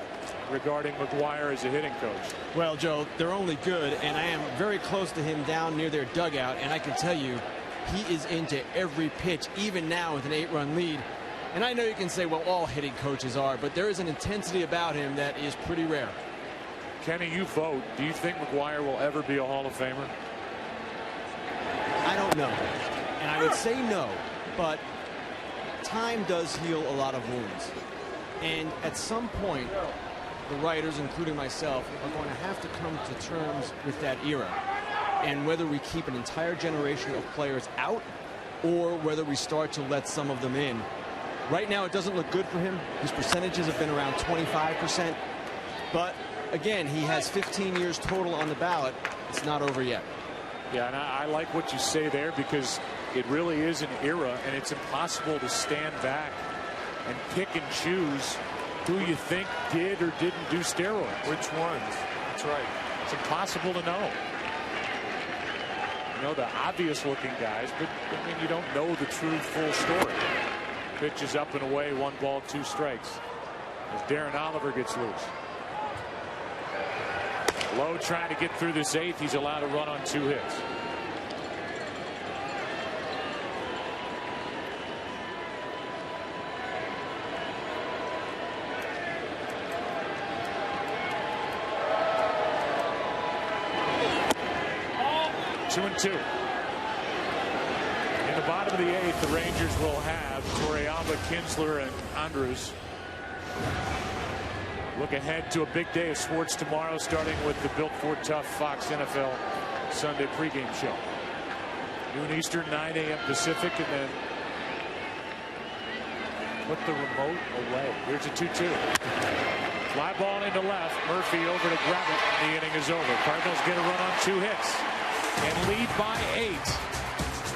regarding McGwire as a hitting coach? Well, Joe, they're only good, and I am very close to him down near their dugout, and I can tell you he is into every pitch, even now with an 8-run lead. And I know you can say, well, all hitting coaches are, but there is an intensity about him that is pretty rare. Kenny, you vote. Do you think McGwire will ever be a Hall of Famer? I don't know. And I would say no, but time does heal a lot of wounds. And at some point, the writers, including myself, are going to have to come to terms with that era. And whether we keep an entire generation of players out or whether we start to let some of them in. Right now, it doesn't look good for him. His percentages have been around 25%. But again, he has 15 years total on the ballot. It's not over yet. Yeah, and I like what you say there, because it really is an era, and it's impossible to stand back and pick and choose who you think did or didn't do steroids. Which ones? That's right. It's impossible to know. You know the obvious looking guys, but I mean, you don't know the true full story. Pitch is up and away, 1 ball, 2 strikes. As Darren Oliver gets loose. Lowe trying to get through this 8th. He's allowed to run on 2 hits. Two and 2. In the bottom of the 8th, the Rangers will have Torrealba, Kinsler, and Andrus. Look ahead to a big day of sports tomorrow, starting with the Built Ford Tough Fox NFL Sunday pregame show. Noon Eastern, 9 a.m. Pacific, and then put the remote away. Here's a 2-2. Fly ball into left. Murphy over to grab it. The inning is over. Cardinals get a run on 2 hits and lead by 8.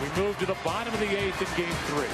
We move to the bottom of the 8th in Game 3.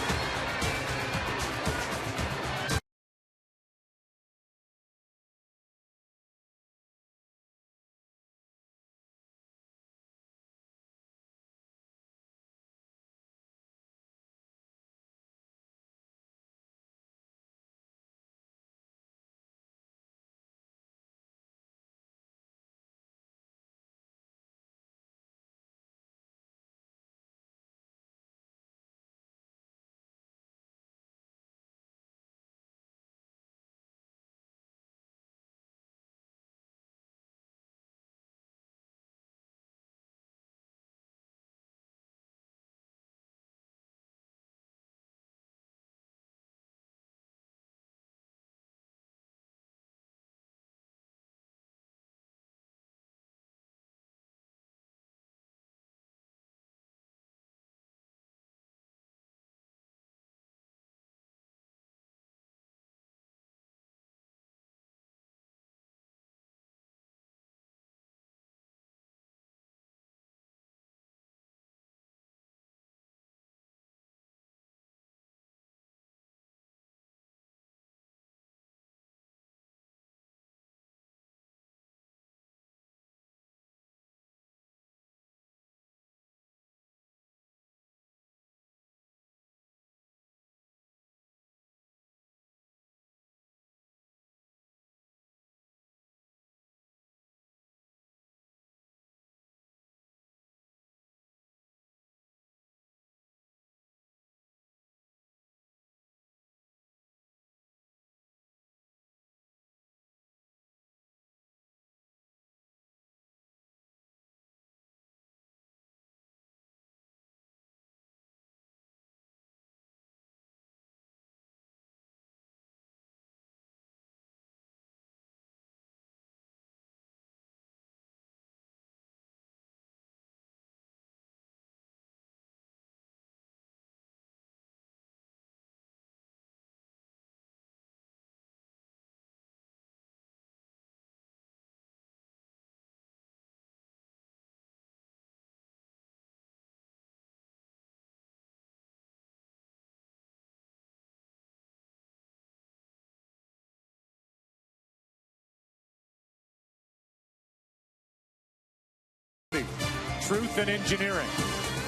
Truth in Engineering.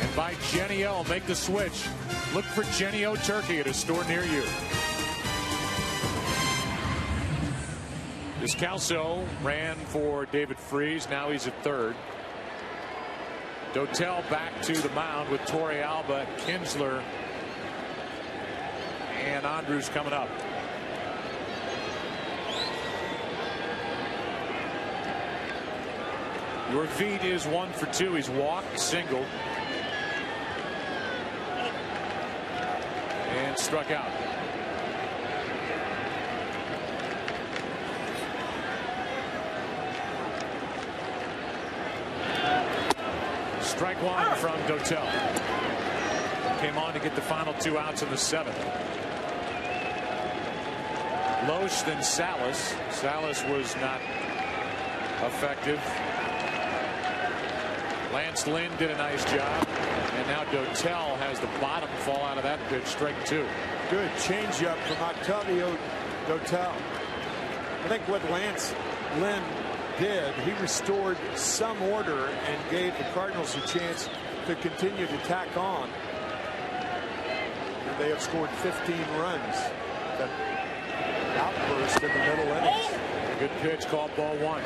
And by Jenny O. Make the switch. Look for Jenny O Turkey at a store near you. Descalso ran for David Freese. Now he's at third. Dotel back to the mound with Torrealba, Kinsler, and Andrus coming up. Urquidy is 1 for 2. He's walked, singled, and struck out. Strike 1 from Dotel. Came on to get the final 2 outs in the 7th. Loesch, then Salas. Salas was not effective. Lance Lynn did a nice job, and now Dotel has the bottom fall out of that pitch. Strike 2. Good changeup from Octavio Dotel. I think what Lance Lynn did, he restored some order and gave the Cardinals a chance to continue to tack on. And they have scored 15 runs. That outburst in the middle innings. Good pitch, called ball 1.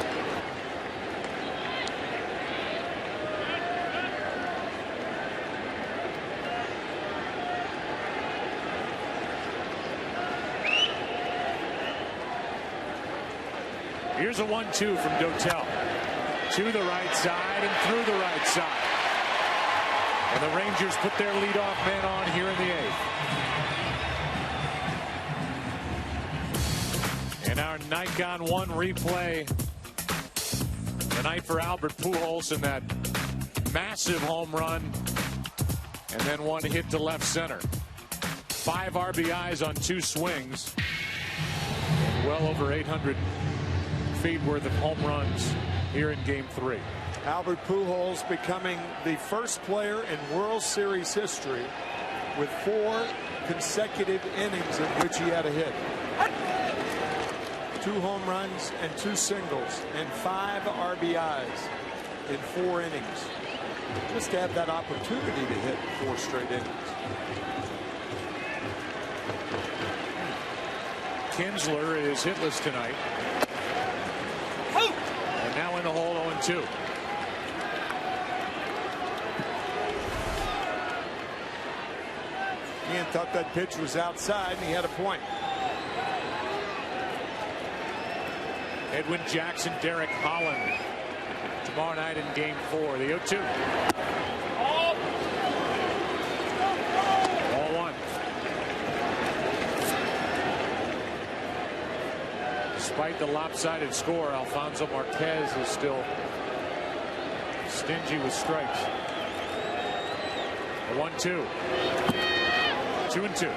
Here's a 1-2 from Dotel. To the right side and through the right side. And the Rangers put their leadoff man on here in the 8th. And our night gone 1 replay tonight for Albert Pujols in that massive home run. And then 1 hit to left center. 5 RBIs on 2 swings. And well over 800 feet worth of home runs here in Game 3. Albert Pujols becoming the first player in World Series history with 4 consecutive innings in which he had a hit. 2 home runs and 2 singles and 5 RBIs in 4 innings. Just to have that opportunity to hit 4 straight innings. Kinsler is hitless tonight. And now in the hole, 0-2. Ian thought that pitch was outside, and he had a point. Edwin Jackson, Derek Holland. Tomorrow night in Game 4, the 0-2. Ball 1. Despite the lopsided score, Alfonso Marquez is still stingy with strikes. A 1-2. 2-2.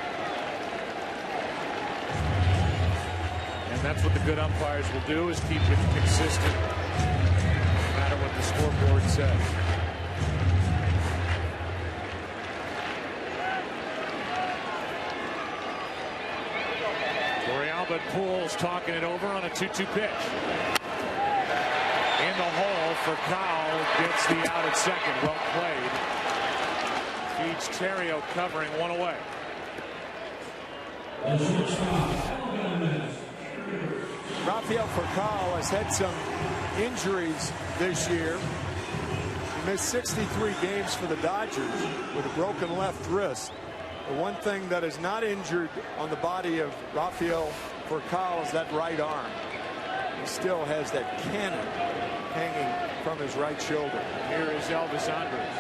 And that's what the good umpires will do, is keep it consistent no matter what the scoreboard says. But Pujols talking it over on a 2-2 pitch. In the hole for Kyle, gets the out at second. Well played. Feeds Terrio covering 1 away. Rafael Furcal has had some injuries this year. He missed 63 games for the Dodgers with a broken left wrist. The one thing that is not injured on the body of Rafael Furcal is that right arm. He still has that cannon hanging from his right shoulder. Here is Elvis Andrus.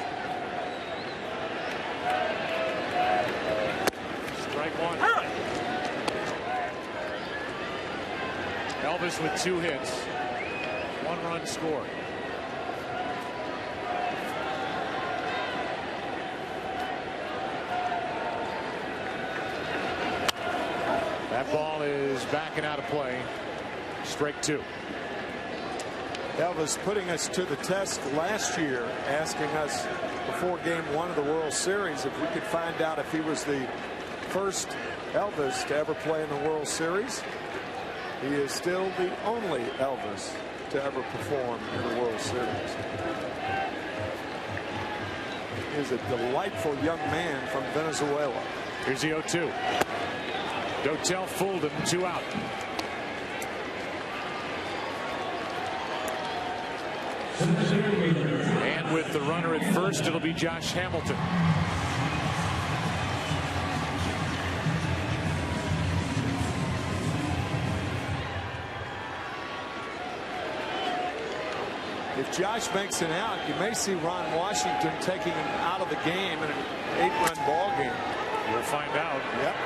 Strike 1. Elvis with 2 hits. 1 run scored. That ball is backing out of play. Strike 2. Elvis putting us to the test last year, asking us before Game 1 of the World Series if we could find out if he was the first Elvis to ever play in the World Series. He is still the only Elvis to ever perform in the World Series. He is a delightful young man from Venezuela. Here's the 0-2. Dotel fooled him, 2 out. And with the runner at first, it'll be Josh Hamilton. If Josh makes an out, you may see Ron Washington taking him out of the game in an 8-run ball game. We'll find out. Yep.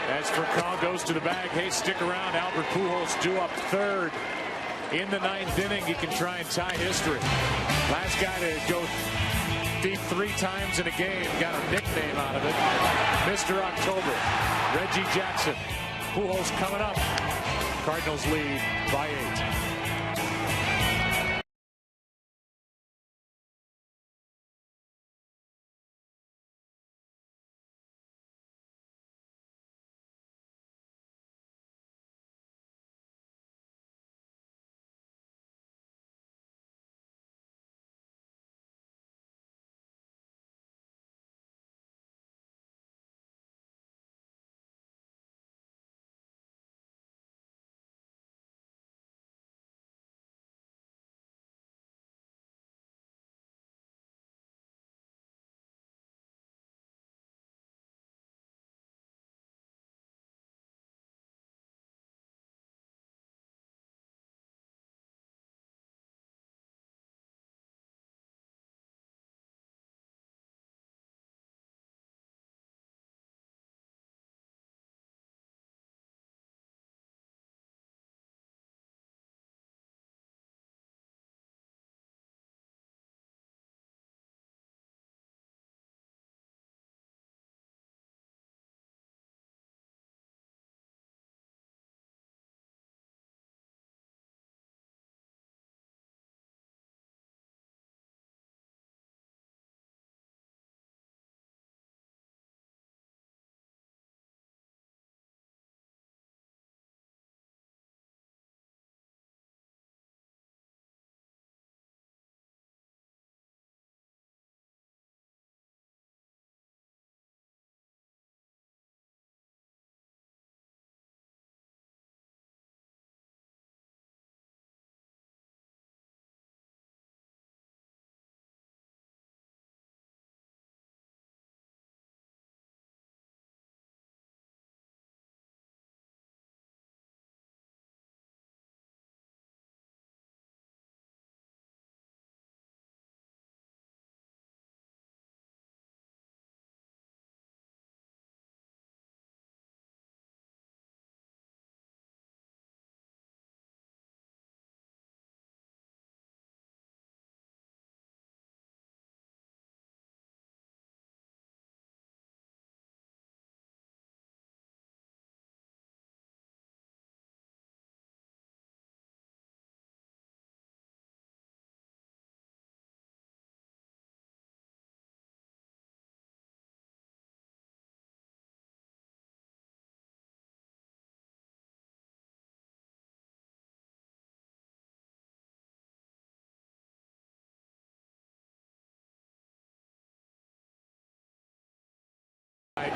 As Furcal goes to the bag, hey, stick around. Albert Pujols due up 3rd in the 9th inning. He can try and tie history. Last guy to go deep 3 times in a game, got a nickname out of it. Mr. October, Reggie Jackson. Pujols coming up. Cardinals lead by 8.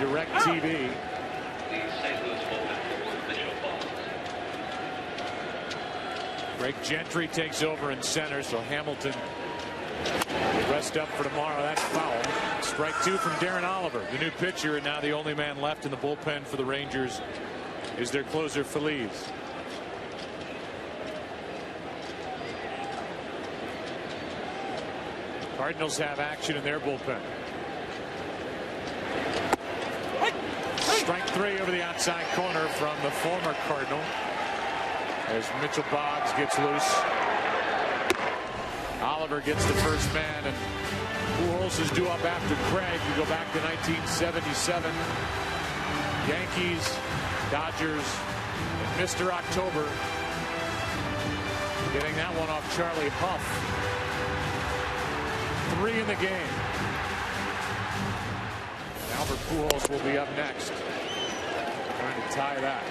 DirecTV. Greg Gentry takes over in center, so Hamilton will rest up for tomorrow. That's foul. Strike 2 from Darren Oliver, the new pitcher, and now the only man left in the bullpen for the Rangers is their closer, Feliz. Cardinals have action in their bullpen. Strike 3 over the outside corner from the former Cardinal as Mitchell Boggs gets loose. Oliver gets the first man, and Pujols is due up after Craig. We go back to 1977. Yankees, Dodgers, and Mr. October getting that one off Charlie Huff. 3 in the game. Albert Pujols will be up next, trying to tie that.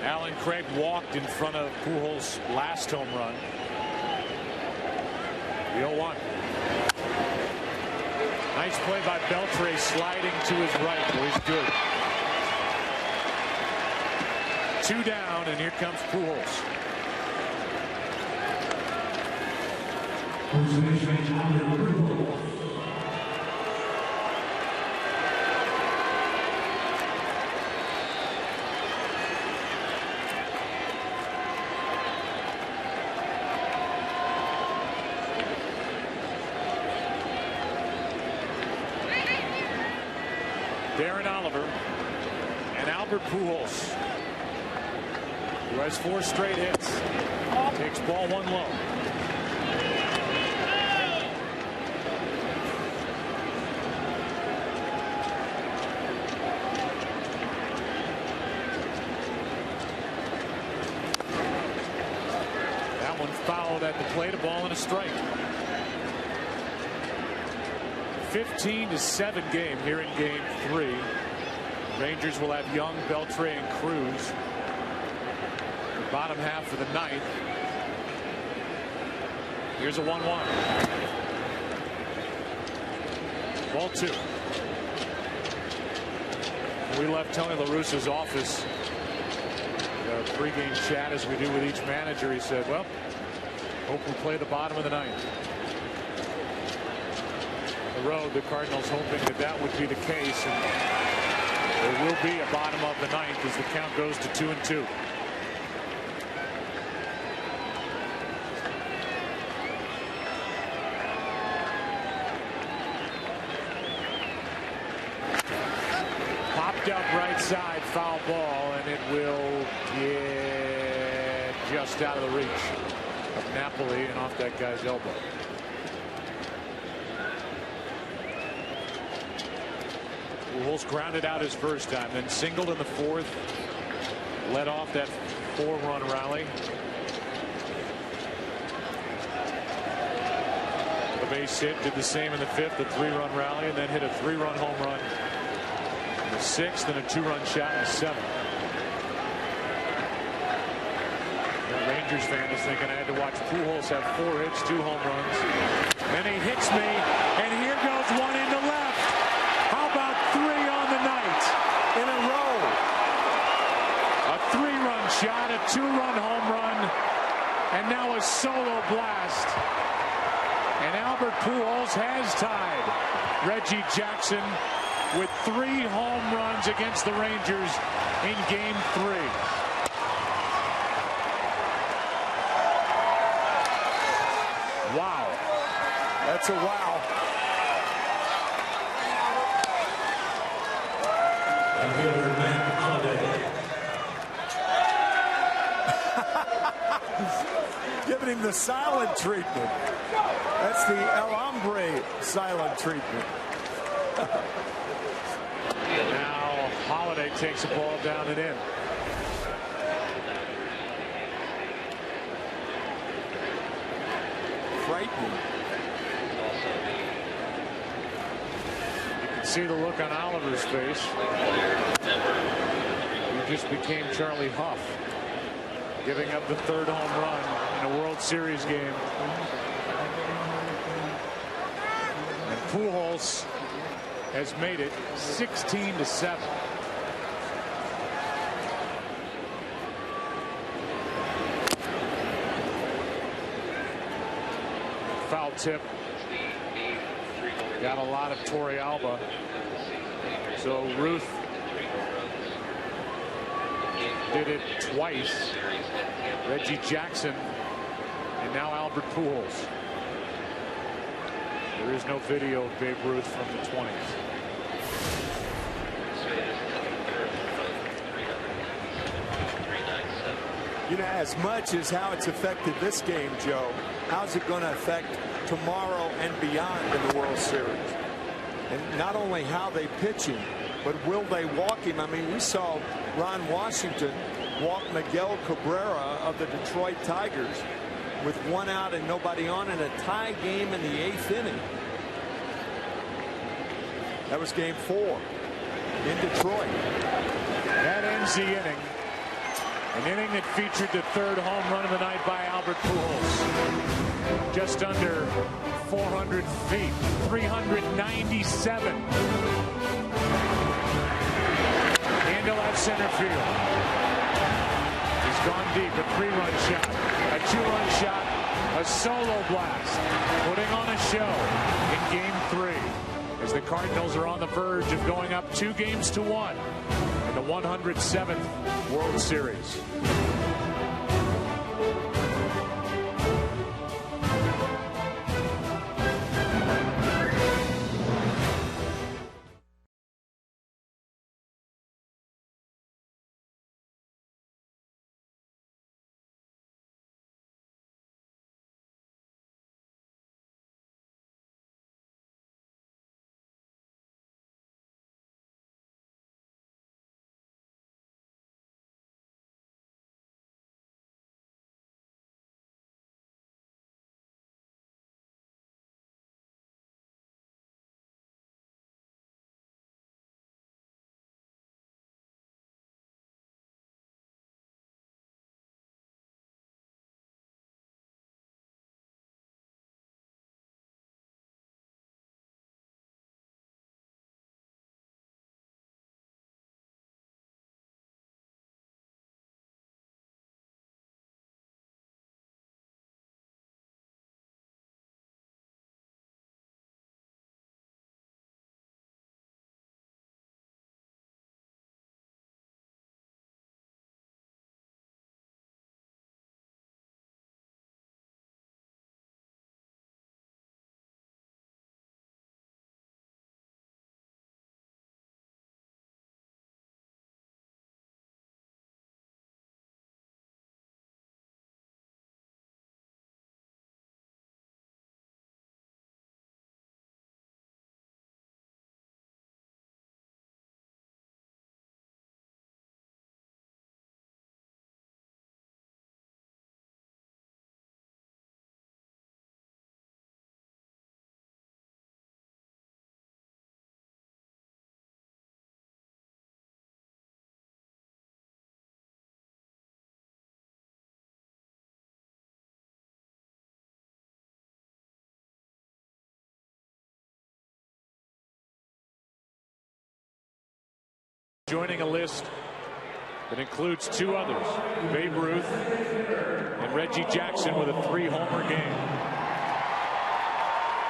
Alan Craig walked in front of Pujols' last home run. The 0-1. Nice play by Beltre, sliding to his right. Well, he's good. 2 down, and here comes Pujols. Darren Oliver and Albert Pujols, who has 4 straight hits, takes ball 1 low. That one fouled at the plate, a ball and a strike. 15-7 game here in game 3. Rangers will have Young, Beltre, and Cruz. The bottom half of the 9th. Here's a 1-1. Ball 2. We left Tony La Russa's office. A pregame chat as we do with each manager. He said, well, hope we play the bottom of the 9th. The road, the Cardinals hoping that that would be the case, and there will be a bottom of the 9th as the count goes to 2-2. Popped up right side, foul ball, and it will get just out of the reach of Napoli and off that guy's elbow. Pujols grounded out his first time, then singled in the 4th, led off that 4-run rally. The base hit, did the same in the 5th, a 3-run rally, and then hit a 3-run home run in the 6th and a 2-run shot in the 7th. The Rangers fan is thinking I had to watch Pujols have 4 hits, 2 home runs. Then he hits me, and here goes one into left. How about 3 on the night in a row? A 3-run shot, a 2-run home run, and now a solo blast. And Albert Pujols has tied Reggie Jackson with 3 home runs against the Rangers in game 3. Wow. That's a wow. Giving him the silent treatment. That's the El Hombre silent treatment. Now Holiday takes the ball down and in. Frightening. You can see the look on Oliver's face. He just became Charlie Huff, giving up the 3rd home run in a World Series game. Pujols has made it 16-7. Foul tip. Got a lot of Torrealba. So Ruth did it twice. Reggie Jackson and now Albert Pujols. There is no video of Babe Ruth from the 20s. You know, as much as how it's affected this game, Joe, how's it going to affect tomorrow and beyond in the World Series? And not only how they pitch him, but will they walk him? I mean, we saw Ron Washington walk Miguel Cabrera of the Detroit Tigers with 1 out and nobody on in a tie game in the 8th inning. That was game 4 in Detroit. That ends the inning. An inning that featured the 3rd home run of the night by Albert Pujols. Just under 400 feet, 397. Into left center field. He's gone deep. A 3-run shot, a 2-run shot, a solo blast, putting on a show in game 3 as the Cardinals are on the verge of going up 2-1 in the 107th World Series. Joining a list that includes 2 others, Babe Ruth and Reggie Jackson with a 3-homer game.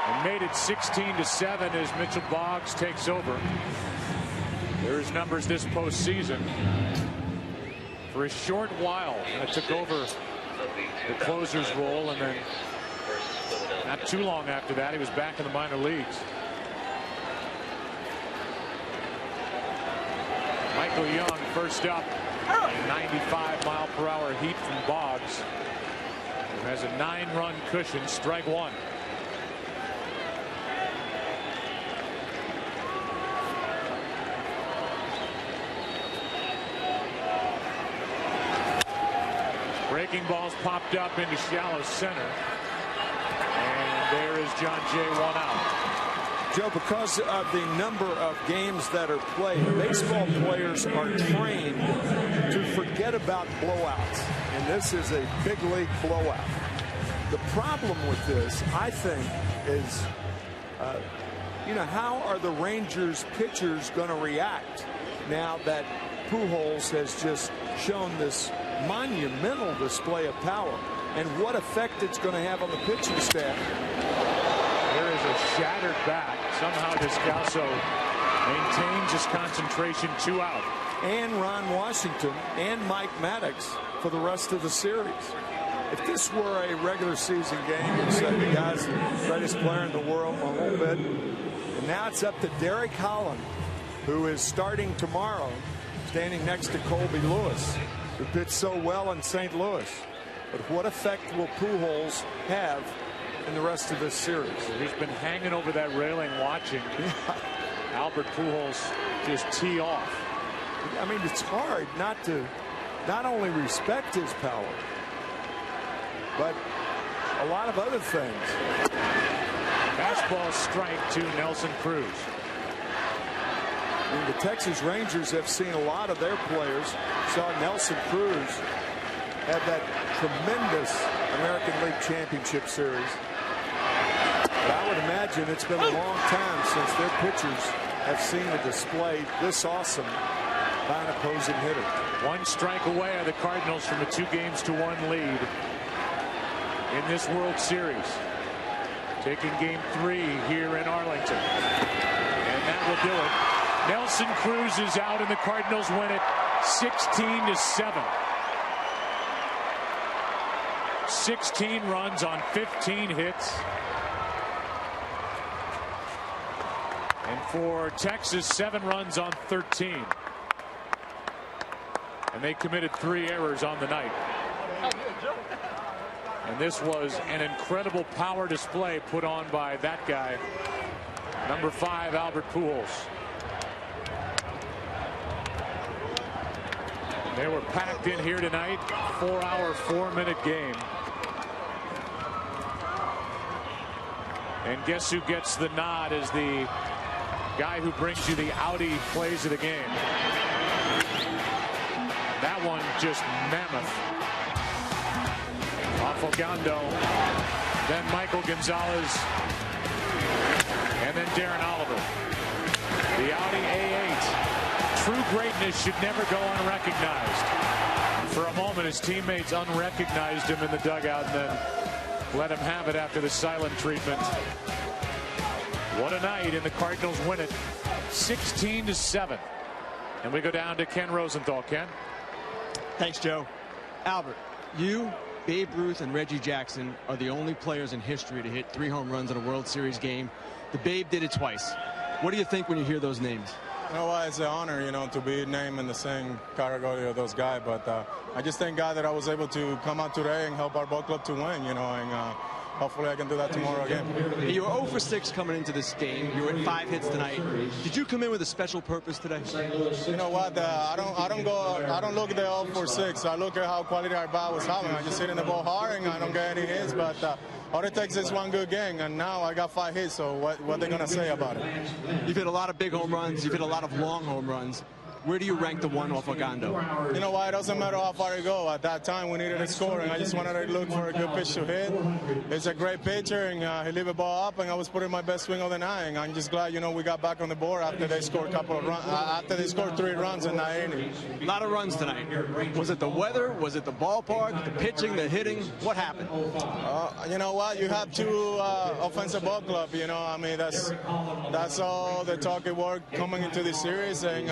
And made it 16-7 as Mitchell Boggs takes over. There his numbers this postseason. For a short while, took over the closer's role, and then not too long after that, he was back in the minor leagues. Michael Young first up, 95-mile-per-hour heat from Boggs, who has a 9-run cushion, strike 1. Breaking balls popped up into shallow center, and there is John Jay, 1 out. Joe, because of the number of games that are played, baseball players are trained to forget about blowouts, and this is a big league blowout. The problem with this, I think, is you know, how are the Rangers pitchers going to react now that Pujols has just shown this monumental display of power, and what effect it's going to have on the pitching staff? There is a shattered bat. Somehow Descalso maintains his concentration, 2 out. And Ron Washington and Mike Maddox for the rest of the series. If this were a regular season game, you'd say the guy's the greatest player in the world a little bit. And now it's up to Derek Holland, who is starting tomorrow, standing next to Colby Lewis, who pitched so well in St. Louis. But what effect will Pujols have in the rest of this series? He's been hanging over that railing watching Albert Pujols just tee off. I mean, it's hard not to not only respect his power, but a lot of other things. Fastball strike to Nelson Cruz. I mean, the Texas Rangers have seen a lot of their players. Saw Nelson Cruz have that tremendous American League Championship Series. But I would imagine it's been a long time since their pitchers have seen a display this awesome by an opposing hitter. 1 strike away are the Cardinals from a 2-1 lead in this World Series. Taking game 3 here in Arlington. And that will do it. Nelson Cruz is out and the Cardinals win it 16-7. 16 runs on 15 hits. And for Texas, 7 runs on 13. And they committed 3 errors on the night. And this was an incredible power display put on by that guy, number 5, Albert Pujols. They were packed in here tonight. 4-hour, 4-minute game. And guess who gets the nod as the guy who brings you the Audi plays of the game. That one just mammoth. Off Ogando, then Michael Gonzalez, and then Darren Oliver. The Audi A8. True greatness should never go unrecognized. For a moment, his teammates unrecognized him in the dugout and then let him have it after the silent treatment. What a night, and the Cardinals win it 16-7. And we go down to Ken Rosenthal. Ken? Thanks, Joe. Albert, you, Babe Ruth, and Reggie Jackson are the only players in history to hit 3 home runs in a World Series game. The Babe did it twice. What do you think when you hear those names? You know what? It's an honor, you know, to be named in the same category of those guys. But I just thank God that I was able to come out today and help our ball club to win, you know, and hopefully I can do that tomorrow again. You were 0 for 6 coming into this game. You were at 5 hits tonight. Did you come in with a special purpose today? You know what? I don't look at the 0 for 6. I look at how quality our bat was having. I just hit in the ball hard and I don't get any hits. But all it takes is 1 good game, and now I got 5 hits. So what are they gonna say about it? You've hit a lot of big home runs. You've hit a lot of long home runs. Where do you rank the one off Ogando? You know why? It doesn't matter how far you go. At that time, we needed a score, and I just wanted to look for a good pitch to hit. He's a great pitcher, and he leave the ball up, and I was putting my best swing of the night. And I'm just glad, you know, we got back on the board after they scored a couple of runs. After they scored 3 runs in that inning. A lot of runs tonight. Was it the weather? Was it the ballpark? The pitching? The hitting? What happened? You know what? You have 2 offensive ball club. You know, I mean, that's all the talking work coming into this series, and.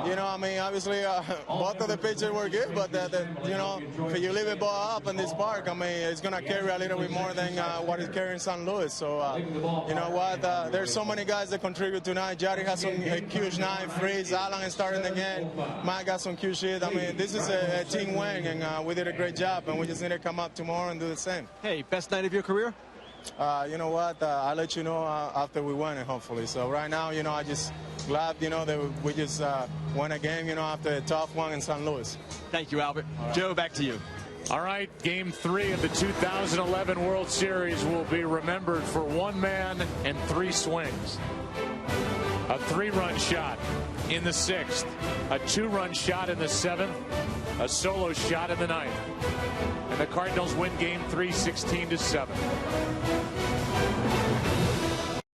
You know, I mean, obviously, both of the pitchers were good, but, you know, if you leave the ball up in this park, I mean, it's going to carry a little bit more than what it's carrying in St. Louis. So, you know what, there's so many guys that contribute tonight. Jari has some huge night. Freeze, Alan is starting again. Mike got some huge shit. I mean, this is a team win, and we did a great job, and we just need to come up tomorrow and do the same. Hey, best night of your career? You know what, I'll let you know after we win it, hopefully. So right now, you know, I just glad, you know, that we just won a game, you know, after a tough one in St. Louis. Thank you, Albert. Right. Joe, back to you. All right, game 3 of the 2011 World Series will be remembered for 1 man and 3 swings. A 3-run shot in the 6th, a 2-run shot in the 7th, a solo shot in the 9th. And the Cardinals win game 3, 16-7.